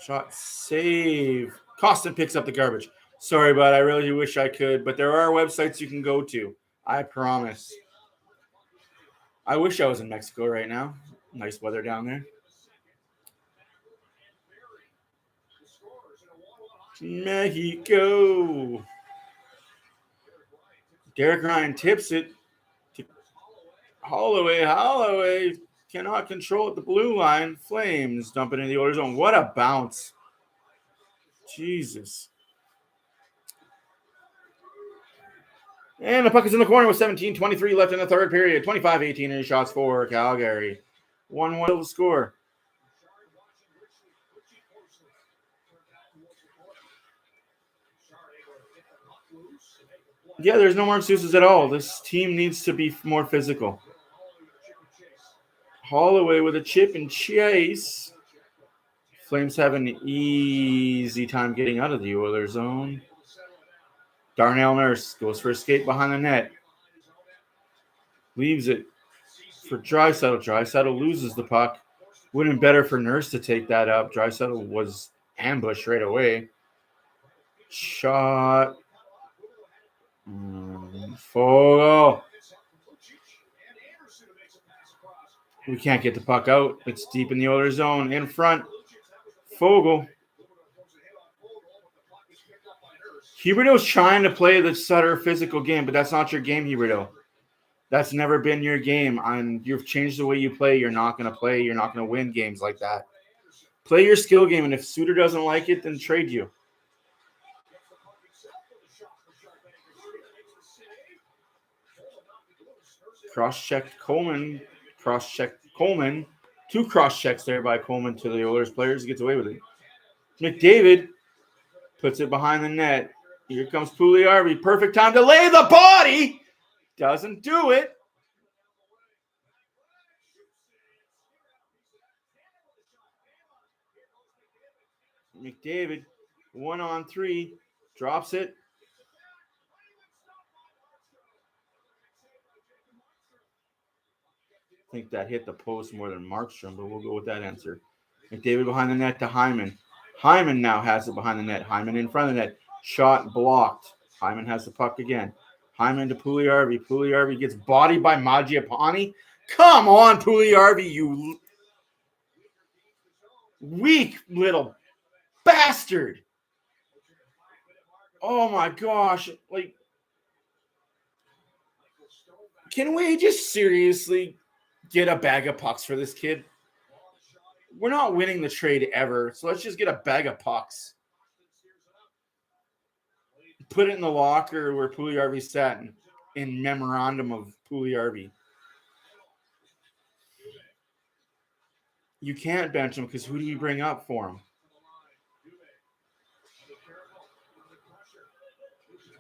Shot save. Costin picks up the garbage. Sorry, bud. I really wish I could, but there are websites you can go to. I promise. I wish I was in Mexico right now. Nice weather down there. Mexico. Derek Ryan tips it to Holloway. Holloway cannot control it. The blue line. Flames dump it in the Oilers zone. What a bounce. Jesus. And the puck is in the corner with 17:23 left in the third period. 25-18 in shots for Calgary. 1-1 to score. Yeah, there's no more excuses at all. This team needs to be more physical. Holloway with a chip and chase. Flames have an easy time getting out of the Oilers zone. Darnell Nurse goes for a skate behind the net. Leaves it for Draisaitl. Draisaitl loses the puck. Would have been better for Nurse to take that up. Draisaitl was ambushed right away. Shot. Fogo. We can't get the puck out. It's deep in the Oilers zone. In front. Fogle. Huberdeau's trying to play the Sutter physical game, but that's not your game, Huberdeau. That's never been your game. You've changed the way you play. You're not going to play. You're not going to win games like that. Play your skill game, and if Suter doesn't like it, then trade you. Cross-checked Coleman. Cross-checked Coleman. 2 cross-checks there by Coleman to the Oilers players. He gets away with it. McDavid puts it behind the net. Here comes Pugliarvi. Perfect time to lay the body. Doesn't do it. McDavid, 1-on-3, drops it. I think that hit the post more than Markstrom, but we'll go with that answer. McDavid behind the net to Hyman. Hyman now has it behind the net. Hyman in front of the net. Shot blocked. Hyman has the puck again. Hyman to Pugliarvi. Pugliarvi gets bodied by Mangiapane. Come on, Pugliarvi, you weak little bastard. Oh my gosh. Like, can we just seriously get a bag of pucks for this kid? We're not winning the trade ever, so let's just get a bag of pucks. Put it in the locker where Puljujarvi sat in memorandum of Puljujarvi. You can't bench him because who do you bring up for him?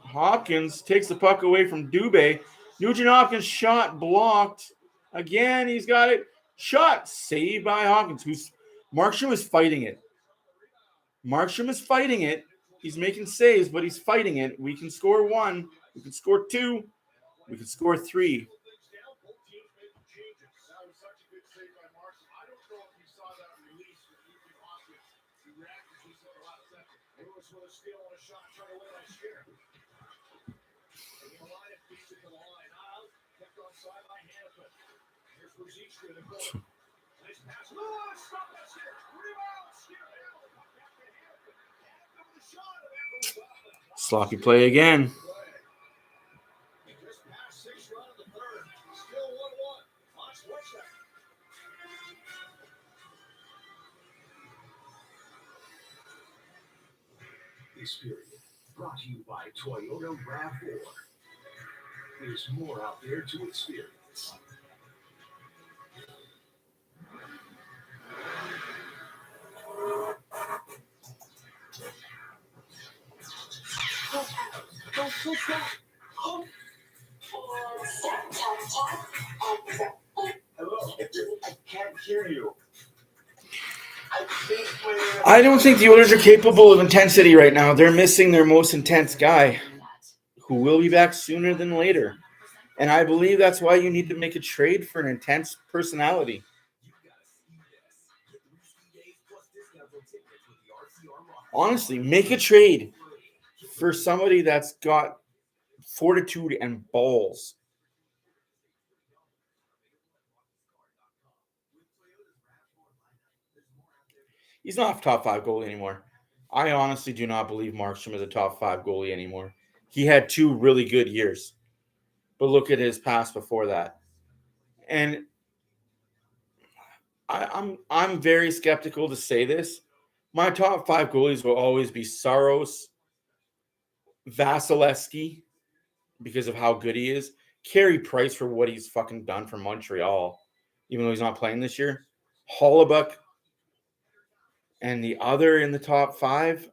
Hopkins takes the puck away from Dubé. Nugent Hopkins shot blocked. Again, he's got it. Shot saved by Hopkins. Markstrom is fighting it. Markstrom is fighting it. He's making saves, but he's fighting it. We can score 1. We can score 2. We can score 3. Sloppy play again. This period brought to you by Toyota RAV4. There's more out there to experience. Hello, I can't hear you. I don't think the Oilers are capable of intensity right now. They're missing their most intense guy, who will be back sooner than later. And I believe that's why you need to make a trade for an intense personality. Honestly, make a trade for somebody that's got fortitude and balls. He's not a top 5 goalie anymore. I honestly do not believe Markstrom is a top 5 goalie anymore. He had 2 really good years. But look at his past before that. And I'm very skeptical to say this. My top 5 goalies will always be Saros, Vasilevsky, because of how good he is, Carey Price for what he's fucking done for Montreal, even though he's not playing this year, Hollaback, and the other in the top 5,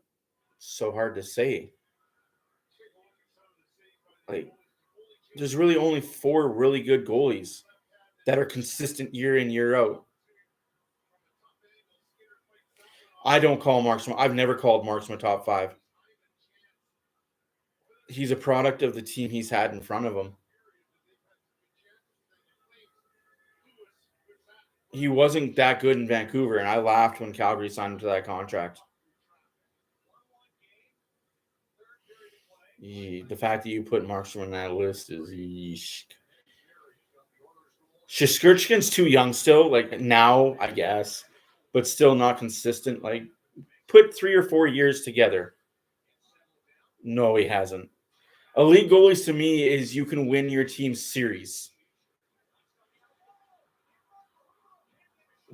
so hard to say. Like, there's really only 4 really good goalies that are consistent year in, year out. I don't call Markstrom. I've never called Markstrom a top 5. He's a product of the team he's had in front of him. He wasn't that good in Vancouver, and I laughed when Calgary signed him to that contract. The fact that you put Markstrom on that list is yeesh. Shesterkin's too young still, like now, I guess, but still not consistent. Like, put 3 or 4 years together. No, he hasn't. Elite goalies to me is you can win your team series.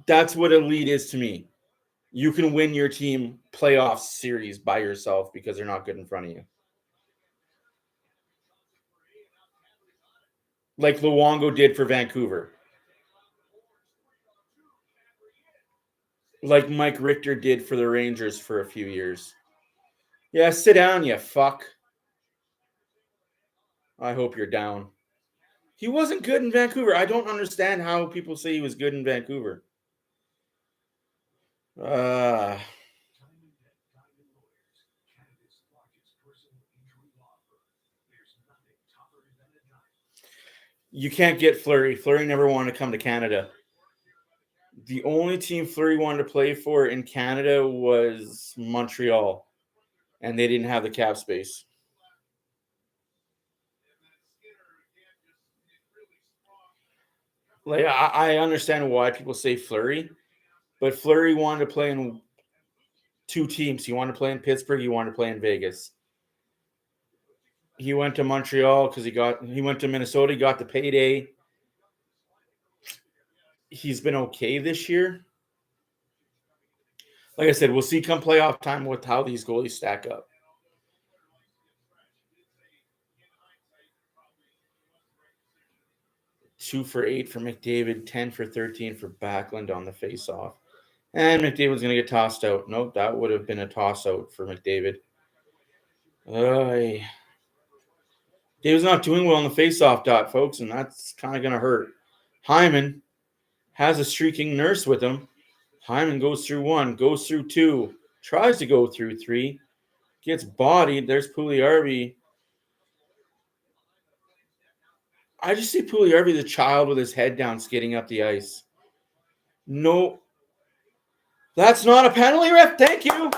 That's what elite is to me. You can win your team playoff series by yourself because they're not good in front of you. Like Luongo did for Vancouver. Like Mike Richter did for the Rangers for a few years. Yeah, sit down, you fuck. I hope you're down. He wasn't good in Vancouver. I don't understand how people say he was good in Vancouver. You can't get Fleury. Fleury never wanted to come to Canada. The only team Fleury wanted to play for in Canada was Montreal, and they didn't have the cap space. Like, I understand why people say Fleury, but Fleury wanted to play in 2 teams. He wanted to play in Pittsburgh. He wanted to play in Vegas. He went to Montreal because he went to Minnesota. He got the payday. He's been okay this year. Like I said, we'll see come playoff time with how these goalies stack up. 2 for 8 for McDavid, 10 for 13 for Backlund on the faceoff. And McDavid's going to get tossed out. Nope, that would have been a toss out for McDavid. David's not doing well on the faceoff dot, folks, and that's kind of going to hurt. Hyman has a streaking nurse with him. Hyman goes through 1, goes through 2, tries to go through 3, gets bodied. There's Pugliarvi. I just see Pugliarvi, the child with his head down, skating up the ice. No. That's not a penalty, ref. Thank you.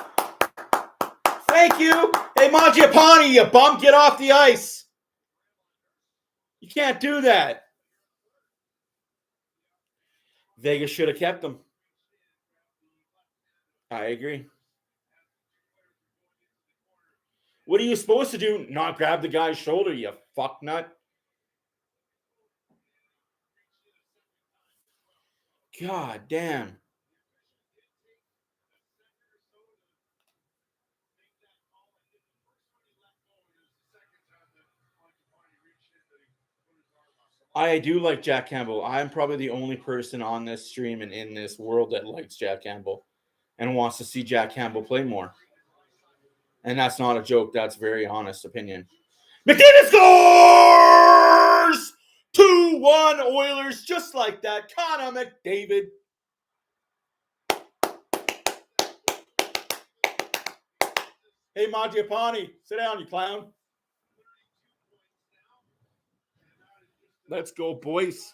Thank you. Hey, Mangiapane, you bum, get off the ice. You can't do that. Vegas should have kept him. I agree. What are you supposed to do? Not grab the guy's shoulder, you fucknut. God damn. I do like Jack Campbell. I'm probably the only person on this stream and in this world that likes Jack Campbell and wants to see Jack Campbell play more. And that's not a joke. That's very honest opinion. McDavid scores! 2-1 Oilers, just like that. Connor McDavid. Hey, Mangiapane, sit down, you clown. Let's go, boys.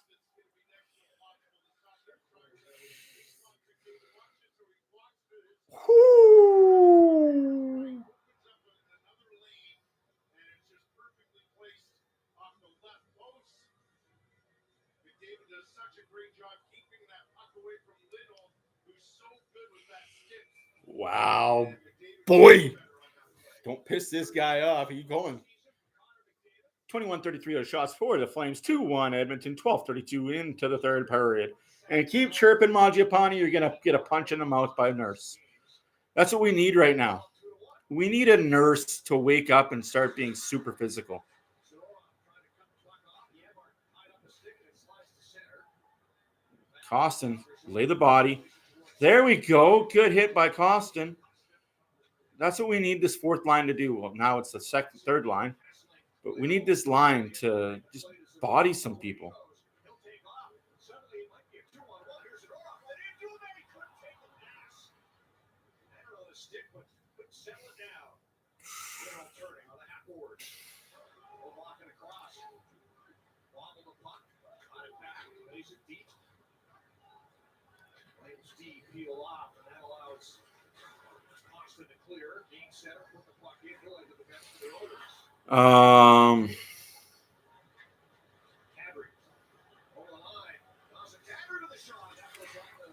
Whoo! McDavid does such a great job keeping that puck away from Lindholm, who's so good with that stick. Wow. Boy. Don't piss this guy off. He's going. 21-33 of shots for the Flames. 2-1 Edmonton. 12-32 into the third period. And keep chirping, Mangiapane. You're going to get a punch in the mouth by a nurse. That's what we need right now. We need a nurse to wake up and start being super physical. Costin, lay the body. There we go. Good hit by Costin. That's what we need this fourth line to do. Well, now it's the third line. But we need this line to just body some people.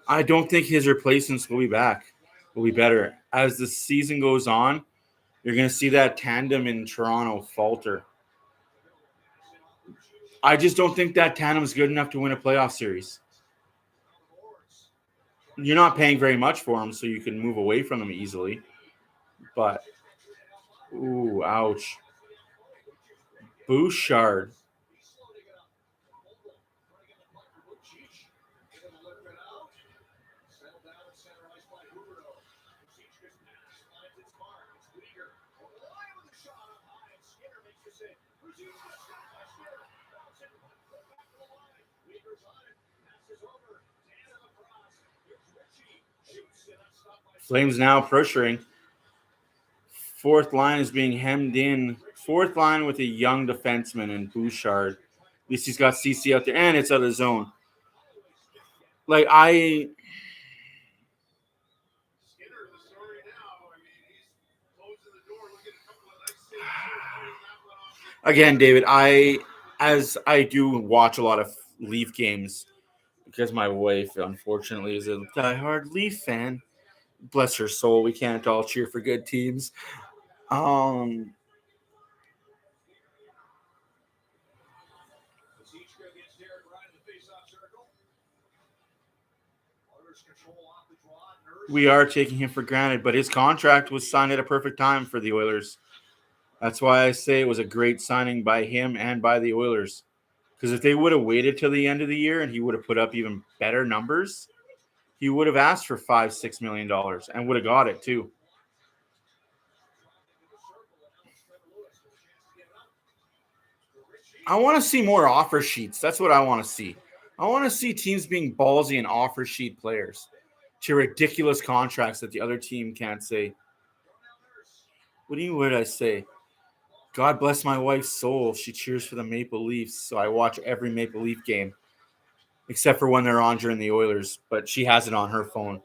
I don't think his replacements will be back. Will be better. As the season goes on, you're going to see that tandem in Toronto falter. I just don't think that tandem is good enough to win a playoff series. You're not paying very much for them, so you can move away from them easily. But, ooh, ouch. Bouchard. Flames now pressuring. Fourth line is being hemmed in. Fourth line with a young defenseman and Bouchard. At least he's got CC out there, and it's out of zone. Like, again, David, as I do watch a lot of Leaf games, because my wife, unfortunately, is a diehard Leaf fan. Bless her soul. We can't all cheer for good teams. We are taking him for granted, but his contract was signed at a perfect time for the Oilers. That's why I say it was a great signing by him and by the Oilers. Because if they would have waited till the end of the year and he would have put up even better numbers, he would have asked for $5-6 million and would have got it too. I want to see more offer sheets. That's what I want to see. I want to see teams being ballsy and offer sheet players to ridiculous contracts that the other team can't say. What would I say? God bless my wife's soul. She cheers for the Maple Leafs, so I watch every Maple Leaf game, except for when they're on during the Oilers, but she has it on her phone.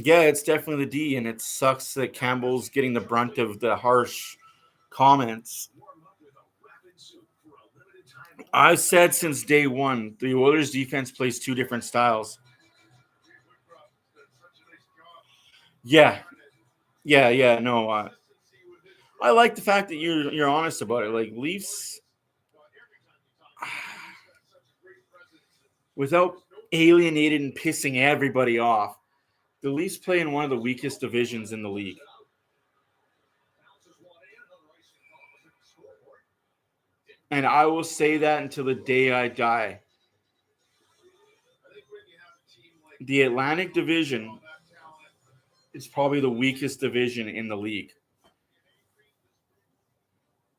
Yeah, it's definitely the D, and it sucks that Campbell's getting the brunt of the harsh comments. I've said since day one, the Oilers defense plays two different styles. Yeah. No, I like the fact that you're honest about it. Like Leafs, without alienating and pissing everybody off, the Leafs play in one of the weakest divisions in the league. And I will say that until the day I die. The Atlantic Division is probably the weakest division in the league.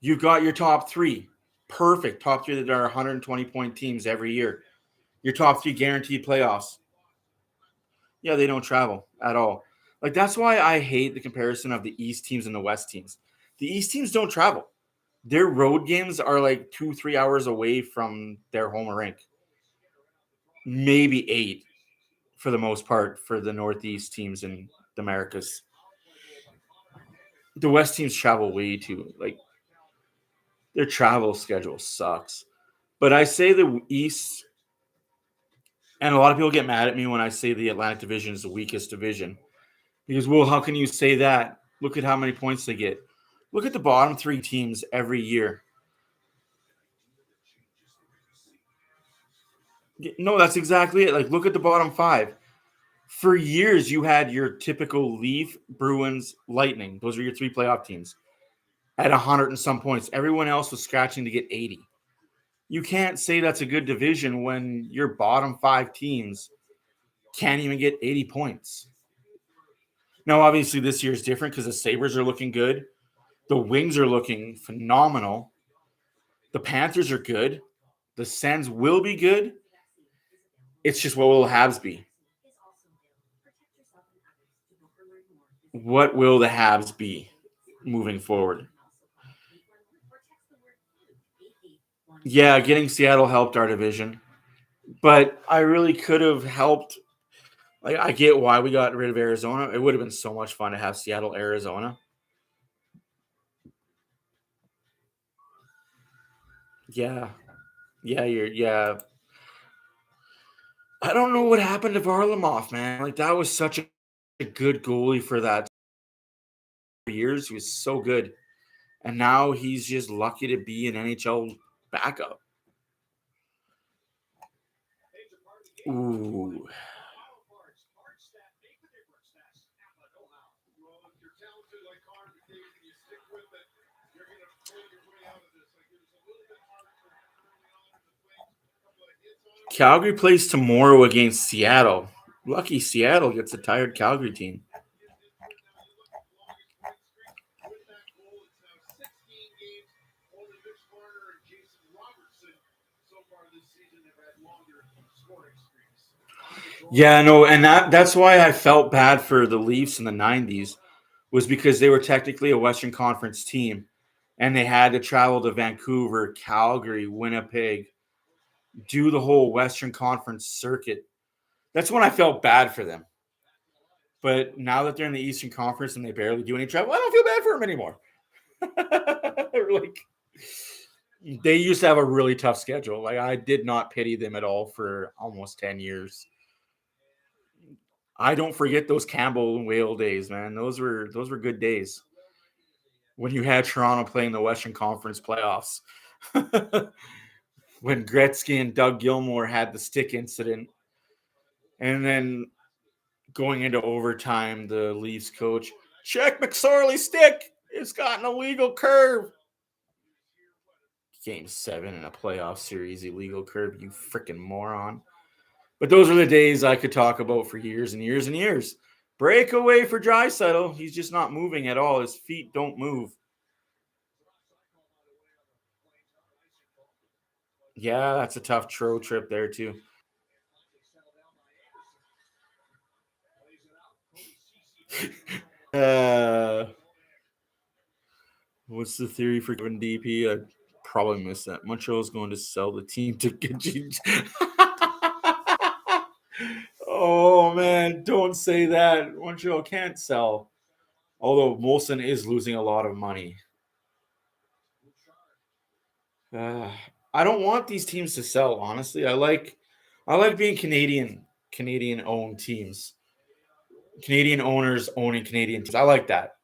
You've got your top three. Perfect. Top three that are 120-point teams every year. Your top three guaranteed playoffs. Yeah, they don't travel at all. Like, that's why I hate the comparison of the East teams and the West teams. The East teams don't travel. Their road games are like 2-3 hours away from their home rink. Maybe 8 for the most part for the Northeast teams in the Americas. The West teams travel way too. Like, their travel schedule sucks. But I say the East, and a lot of people get mad at me when I say the Atlantic Division is the weakest division. Because, well, how can you say that? Look at how many points they get. Look at the bottom 3 teams every year. No, that's exactly it. Like, look at the bottom 5. For years, you had your typical Leaf, Bruins, Lightning. Those are your 3 playoff teams at 100 and some points. Everyone else was scratching to get 80. You can't say that's a good division when your bottom 5 teams can't even get 80 points. Now, obviously, this year is different because the Sabres are looking good. The Wings are looking phenomenal. The Panthers are good. The Sens will be good. It's just what will the Habs be? What will the Habs be moving forward? Yeah, getting Seattle helped our division. But I really could have helped. Like, I get why we got rid of Arizona. It would have been so much fun to have Seattle, Arizona. Yeah. I don't know what happened to Varlamov, man. Like, that was such a good goalie for that years. He was so good. And now he's just lucky to be an NHL backup. Ooh. Calgary plays tomorrow against Seattle. Lucky Seattle gets a tired Calgary team. Yeah, no, and that's why I felt bad for the Leafs in the 90s, was because they were technically a Western Conference team, and they had to travel to Vancouver, Calgary, Winnipeg, do the whole Western Conference circuit. That's when I felt bad for them. But now that they're in the Eastern Conference and they barely do any travel, I don't feel bad for them anymore. Like, they used to have a really tough schedule. Like, I did not pity them at all for almost 10 years. I don't forget those Campbell and Whale days, man. Those were good days when you had Toronto playing the Western Conference playoffs. When Gretzky and Doug Gilmour had the stick incident. And then going into overtime, the Leafs coach, check McSorley's stick. It's got an illegal curve. Game 7 in a playoff series, illegal curve, you freaking moron. But those are the days I could talk about for years and years and years. Breakaway for Draisaitl. He's just not moving at all. His feet don't move. Yeah, that's a tough road trip there, too. What's the theory for Kevin DP? I probably missed that. Montreal's going to sell the team to get you. Oh, man, don't say that. Montreal can't sell. Although Molson is losing a lot of money. I don't want these teams to sell, honestly. I like being Canadian-owned teams. Canadian owners owning Canadian teams. I like that.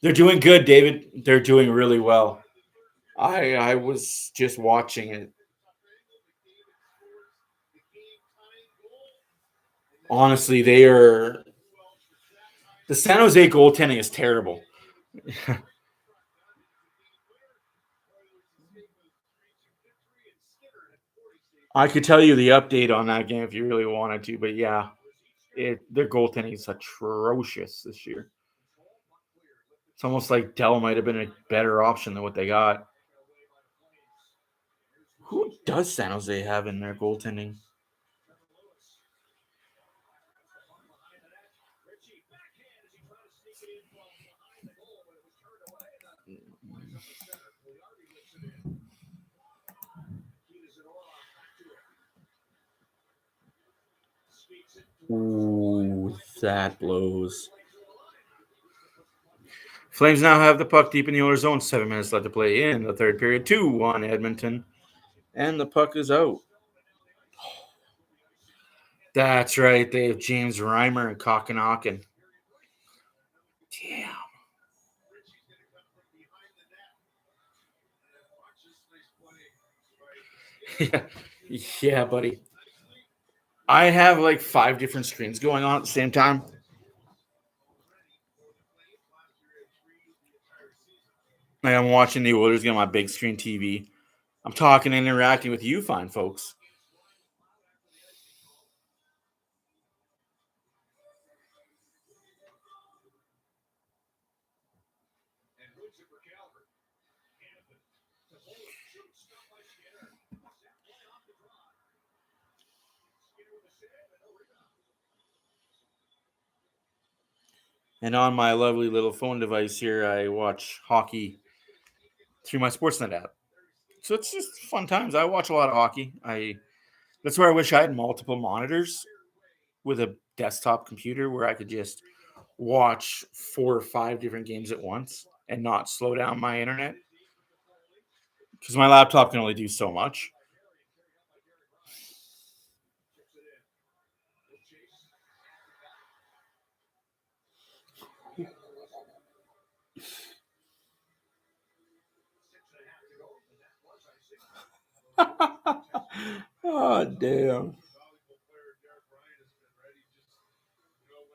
They're doing good, David. They're doing really well. I was just watching it. Honestly, the San Jose goaltending is terrible. I could tell you the update on that game if you really wanted to, but yeah, their goaltending is atrocious this year. It's almost like Dell might have been a better option than what they got. Who does San Jose have in their goaltending? Ooh, that blows. Flames now have the puck deep in the Oilers' zone. 7 minutes left to play in the third period. 2-1 Edmonton. And the puck is out. That's right. They have James Reimer and Kakanakin. Damn. Yeah, buddy. I have like 5 different screens going on at the same time. Like I'm watching the Oilers game on my big screen TV. I'm talking and interacting with you fine folks. And on my lovely little phone device here, I watch hockey through my Sportsnet app. So it's just fun times. I watch a lot of hockey. That's where I wish I had multiple monitors with a desktop computer where I could just watch 4 or 5 different games at once and not slow down my internet. Because my laptop can only do so much. Oh, damn. When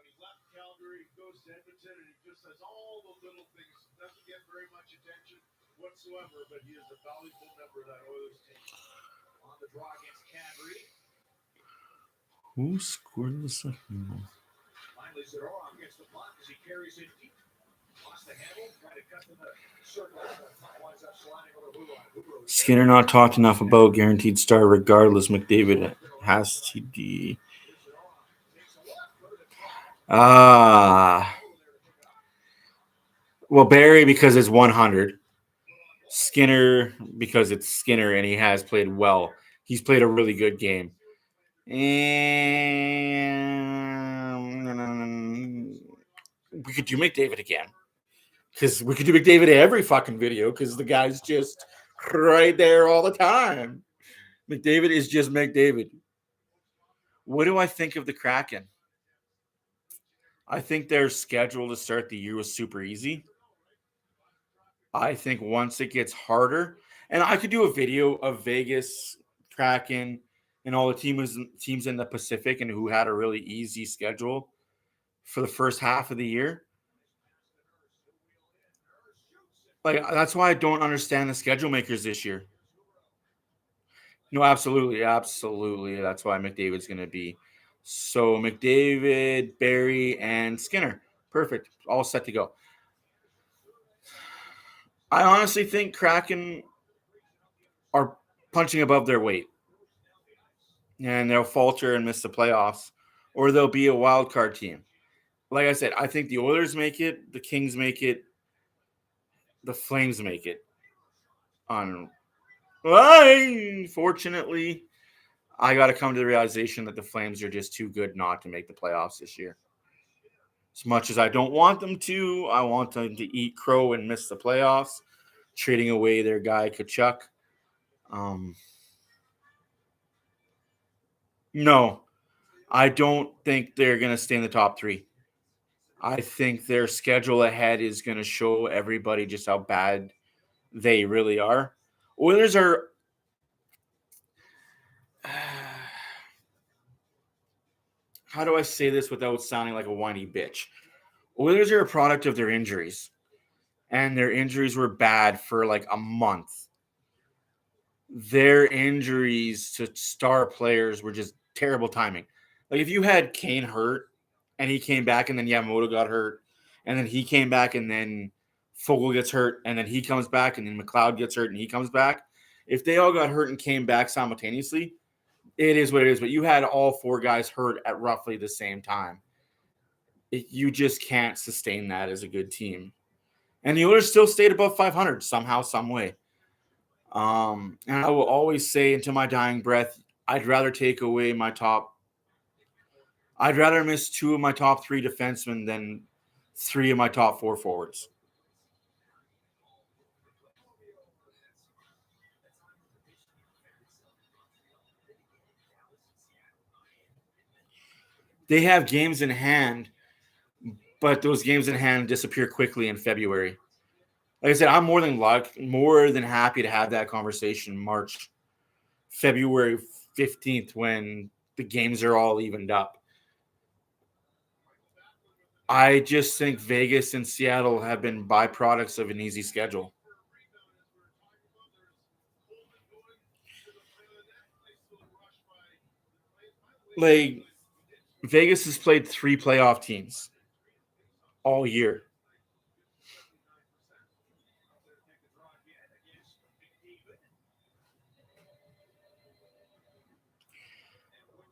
he left Calgary, he goes to Edmonton, and he just says all the little things. Doesn't get very much attention whatsoever, but he is a valuable member of that Oilers team. On the draw against Calgary. Who scored the second goal? Finally, Zadorov gets the puck as he carries it deep. Lost the handle, trying to cut to the circle. Winds up sliding over Huro. Skinner not talked enough about guaranteed star regardless. McDavid has TD. Well, Barrie because it's 100. Skinner because it's Skinner and he has played well. He's played a really good game. And we could do McDavid again. Because we could do McDavid every fucking video because the guy's just right there all the time. McDavid is just McDavid. What do I think of the Kraken? I think their schedule to start the year was super easy. I think once it gets harder, and I could do a video of Vegas, Kraken, and all the teams in the Pacific and who had a really easy schedule for the first half of the year. Like, that's why I don't understand the schedule makers this year. No, absolutely. Absolutely. That's why McDavid's going to be. So McDavid, Barrie, and Skinner. Perfect. All set to go. I honestly think Kraken are punching above their weight. And they'll falter and miss the playoffs. Or they'll be a wild card team. Like I said, I think the Oilers make it. The Kings make it. The Flames make it. Fortunately, I got to come to the realization that the Flames are just too good not to make the playoffs this year. As much as I don't want them to, I want them to eat crow and miss the playoffs, trading away their guy Kachuk. No, I don't think they're going to stay in the top 3. I think their schedule ahead is going to show everybody just how bad they really are. Oilers are how do I say this without sounding like a whiny bitch? Oilers are a product of their injuries, and their injuries were bad for like a month. Their injuries to star players were just terrible timing. Like if you had Kane hurt and he came back and then Yamamoto got hurt and then he came back and then Fogle gets hurt and then he comes back and then McLeod gets hurt and he comes back. If they all got hurt and came back simultaneously, it is what it is. But you had all 4 guys hurt at roughly the same time. You just can't sustain that as a good team. And the Oilers still stayed above 500 somehow, some way. And I will always say into my dying breath, I'd rather take away I'd rather miss 2 of my top 3 defensemen than 3 of my top 4 forwards. They have games in hand, but those games in hand disappear quickly in February. Like I said, I'm more than happy to have that conversation February 15th when the games are all evened up. I just think Vegas and Seattle have been byproducts of an easy schedule. Like, Vegas has played 3 playoff teams all year.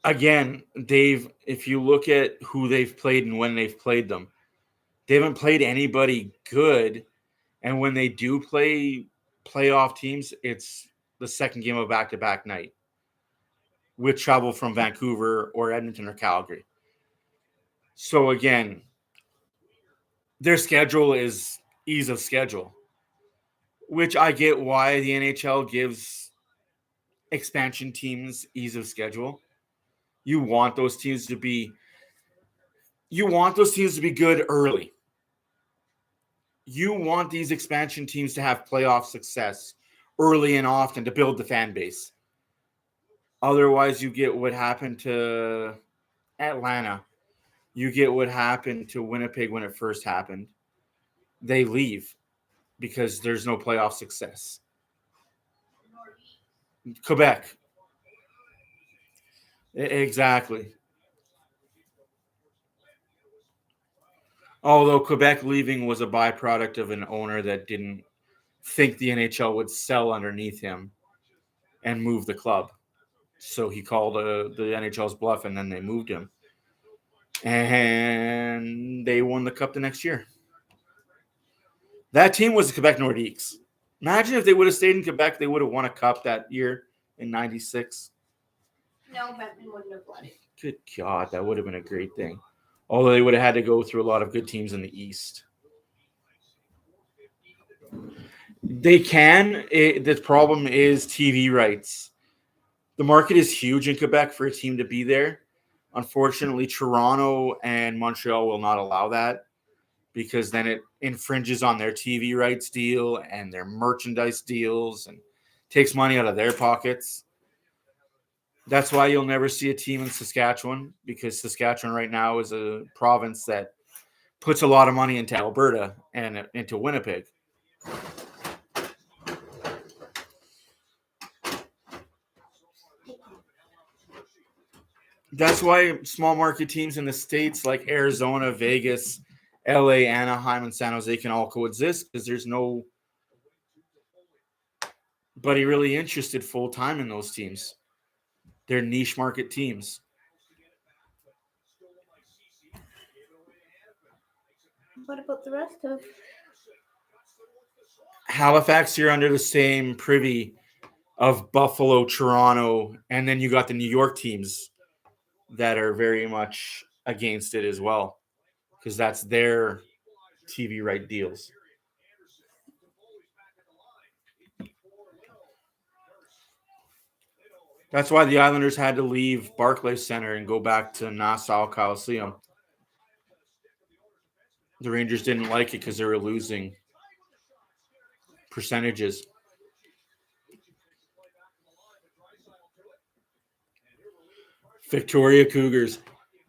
Again, Dave, if you look at who they've played and when they've played them, they haven't played anybody good. And when they do play playoff teams, it's the second game of back-to-back night with travel from Vancouver or Edmonton or Calgary. So again, their schedule is ease of schedule, which I get why the NHL gives expansion teams ease of schedule. You want those teams to be good early. You want these expansion teams to have playoff success early and often to build the fan base. Otherwise, you get what happened to Atlanta. You get what happened to Winnipeg when it first happened. They leave because there's no playoff success. Quebec. Exactly. Although Quebec leaving was a byproduct of an owner that didn't think the NHL would sell underneath him and move the club. So he called the NHL's bluff, and then they moved him. And they won the cup the next year. That team was the Quebec Nordiques. Imagine if they would have stayed in Quebec, they would have won a cup that year in 96. No, Batman wouldn't have won it. Good God, that would have been a great thing. Although they would have had to go through a lot of good teams in the East. They can. The problem is TV rights. The market is huge in Quebec for a team to be there. Unfortunately, Toronto and Montreal will not allow that because then it infringes on their TV rights deal and their merchandise deals and takes money out of their pockets. That's why you'll never see a team in Saskatchewan, because Saskatchewan right now is a province that puts a lot of money into Alberta and into Winnipeg. That's why small market teams in the States like Arizona, Vegas, LA, Anaheim, and San Jose can all coexist, because there's nobody really interested full time in those teams. They're niche market teams. What about the rest of? Halifax, you're under the same privy of Buffalo, Toronto, and then you got the New York teams that are very much against it as well, because that's their TV right deals. That's why the Islanders had to leave Barclays Center and go back to Nassau Coliseum. The Rangers didn't like it because they were losing percentages. Victoria Cougars.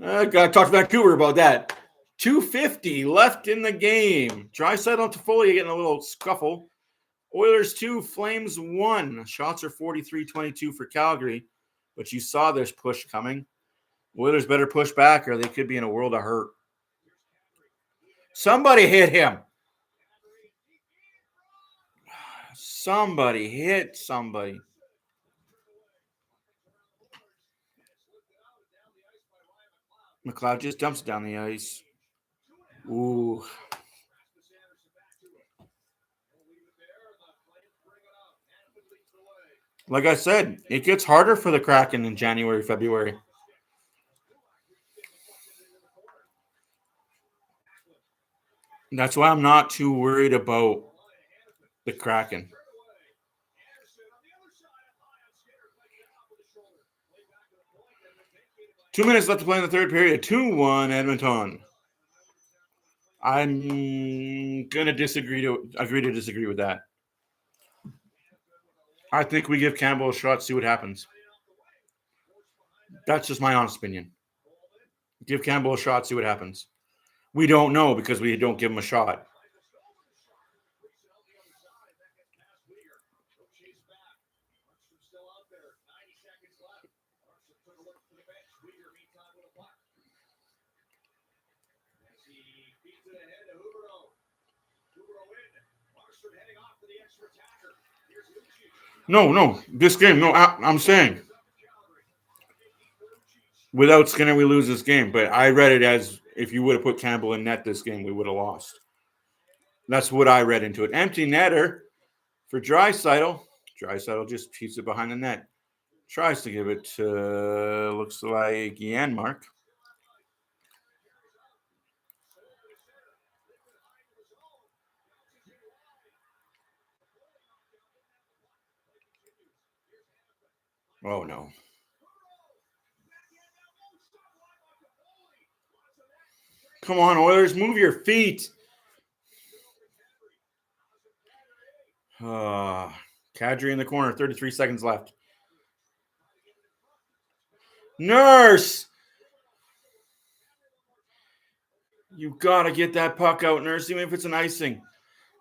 I got to talk to Vancouver about that. 2:50 left in the game. Draisaitl and Toffoli getting a little scuffle. Oilers 2, Flames 1. Shots are 43-22 for Calgary, but you saw this push coming. Oilers better push back or they could be in a world of hurt. Somebody hit him. Somebody hit somebody. McLeod just dumps it down the ice. Ooh. Like I said, it gets harder for the Kraken in January, February. That's why I'm not too worried about the Kraken. Two minutes left to play in the third period. 2-1 Edmonton. I'm gonna agree to disagree with that. I think we give Campbell a shot, see what happens. That's just my honest opinion. Give Campbell a shot, see what happens. We don't know because we don't give him a shot. No, this game. No, I'm saying without Skinner, we lose this game. But I read it as if you would have put Campbell in net this game, we would have lost. That's what I read into it. Empty netter for Draisaitl. Draisaitl just keeps it behind the net. Tries to give it to, looks like, Janmark. Oh, no. Come on, Oilers, move your feet. Kadri in the corner, 33 seconds left. Nurse! You got to get that puck out, Nurse, even if it's an icing.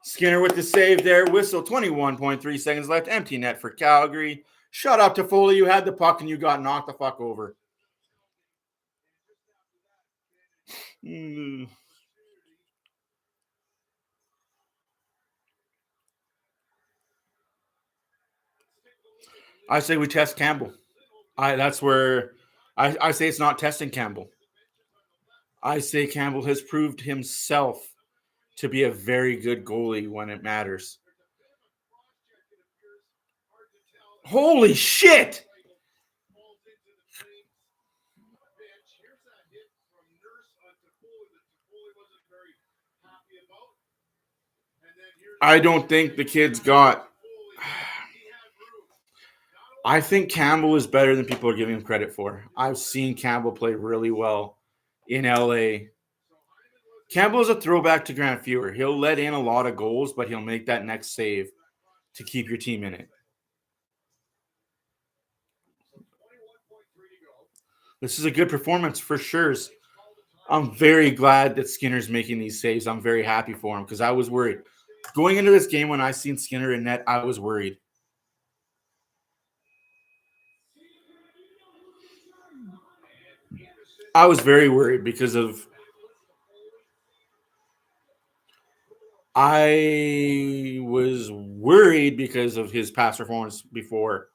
Skinner with the save there. Whistle, 21.3 seconds left. Empty net for Calgary. Shut up, Toffoli. You had the puck and you got knocked the fuck over. I say we test Campbell. That's where I say it's not testing Campbell. I say Campbell has proved himself to be a very good goalie when it matters. Holy shit! I don't think the kid's got... I think Campbell is better than people are giving him credit for. I've seen Campbell play really well in LA. Campbell is a throwback to Grant Fuhr. He'll let in a lot of goals, but he'll make that next save to keep your team in it. This is a good performance for sure. I'm very glad that Skinner's making these saves. I'm very happy for him because I was worried. Going into this game when I seen Skinner in net, I was worried. I was very worried because of his past performance before.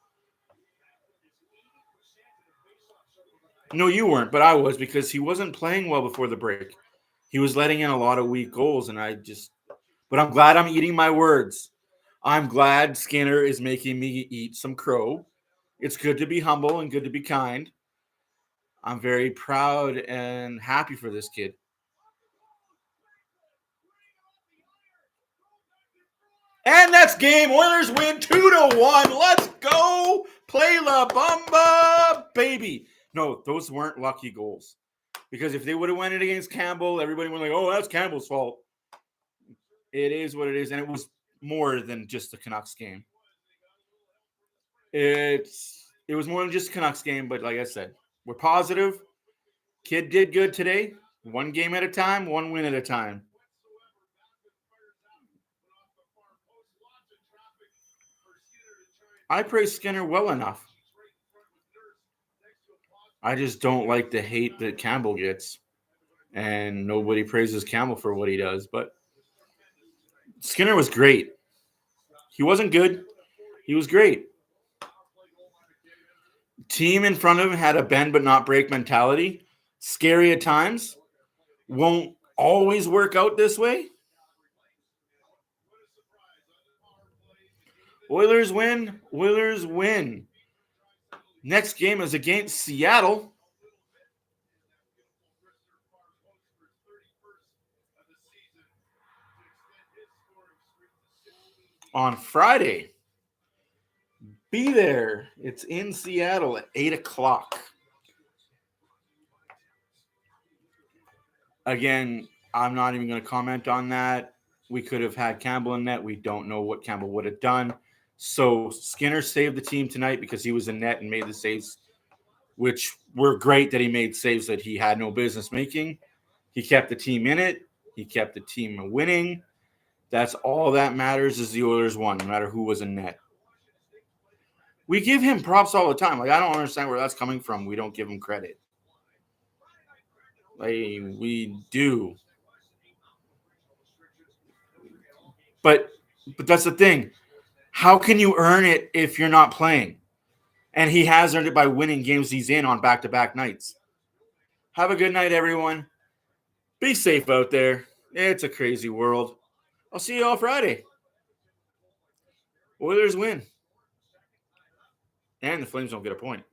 No, you weren't, but I was because he wasn't playing well before the break. He was letting in a lot of weak goals, and but I'm glad I'm eating my words. I'm glad Skinner is making me eat some crow. It's good to be humble and good to be kind. I'm very proud and happy for this kid. And that's game. Oilers win 2-1. Let's go. Play La Bamba, baby. No, those weren't lucky goals. Because if they would have went it against Campbell, everybody would like, oh, that's Campbell's fault. It is what it is. And it was more than just the Canucks game. It was more than just a Canucks game, but like I said, we're positive. Kid did good today. One game at a time, one win at a time. I praise Skinner well enough. I just don't like the hate that Campbell gets. And nobody praises Campbell for what he does. But Skinner was great. He wasn't good. He was great. Team in front of him had a bend but not break mentality. Scary at times. Won't always work out this way. Oilers win. Oilers win. Next game is against Seattle. On Friday. Be there. It's in Seattle at 8 o'clock. Again, I'm not even going to comment on that. We could have had Campbell in net. We don't know what Campbell would have done. So Skinner saved the team tonight because he was in net and made the saves, which were great that he made saves that he had no business making. He kept the team in it. He kept the team winning. That's all that matters is the Oilers won, no matter who was in net. We give him props all the time. Like, I don't understand where that's coming from. We don't give him credit. Like, we do. But that's the thing. How can you earn it if you're not playing? And he has earned it by winning games he's in on back-to-back nights. Have a good night, everyone. Be safe out there. It's a crazy world. I'll see you all Friday. Oilers win. And the Flames don't get a point.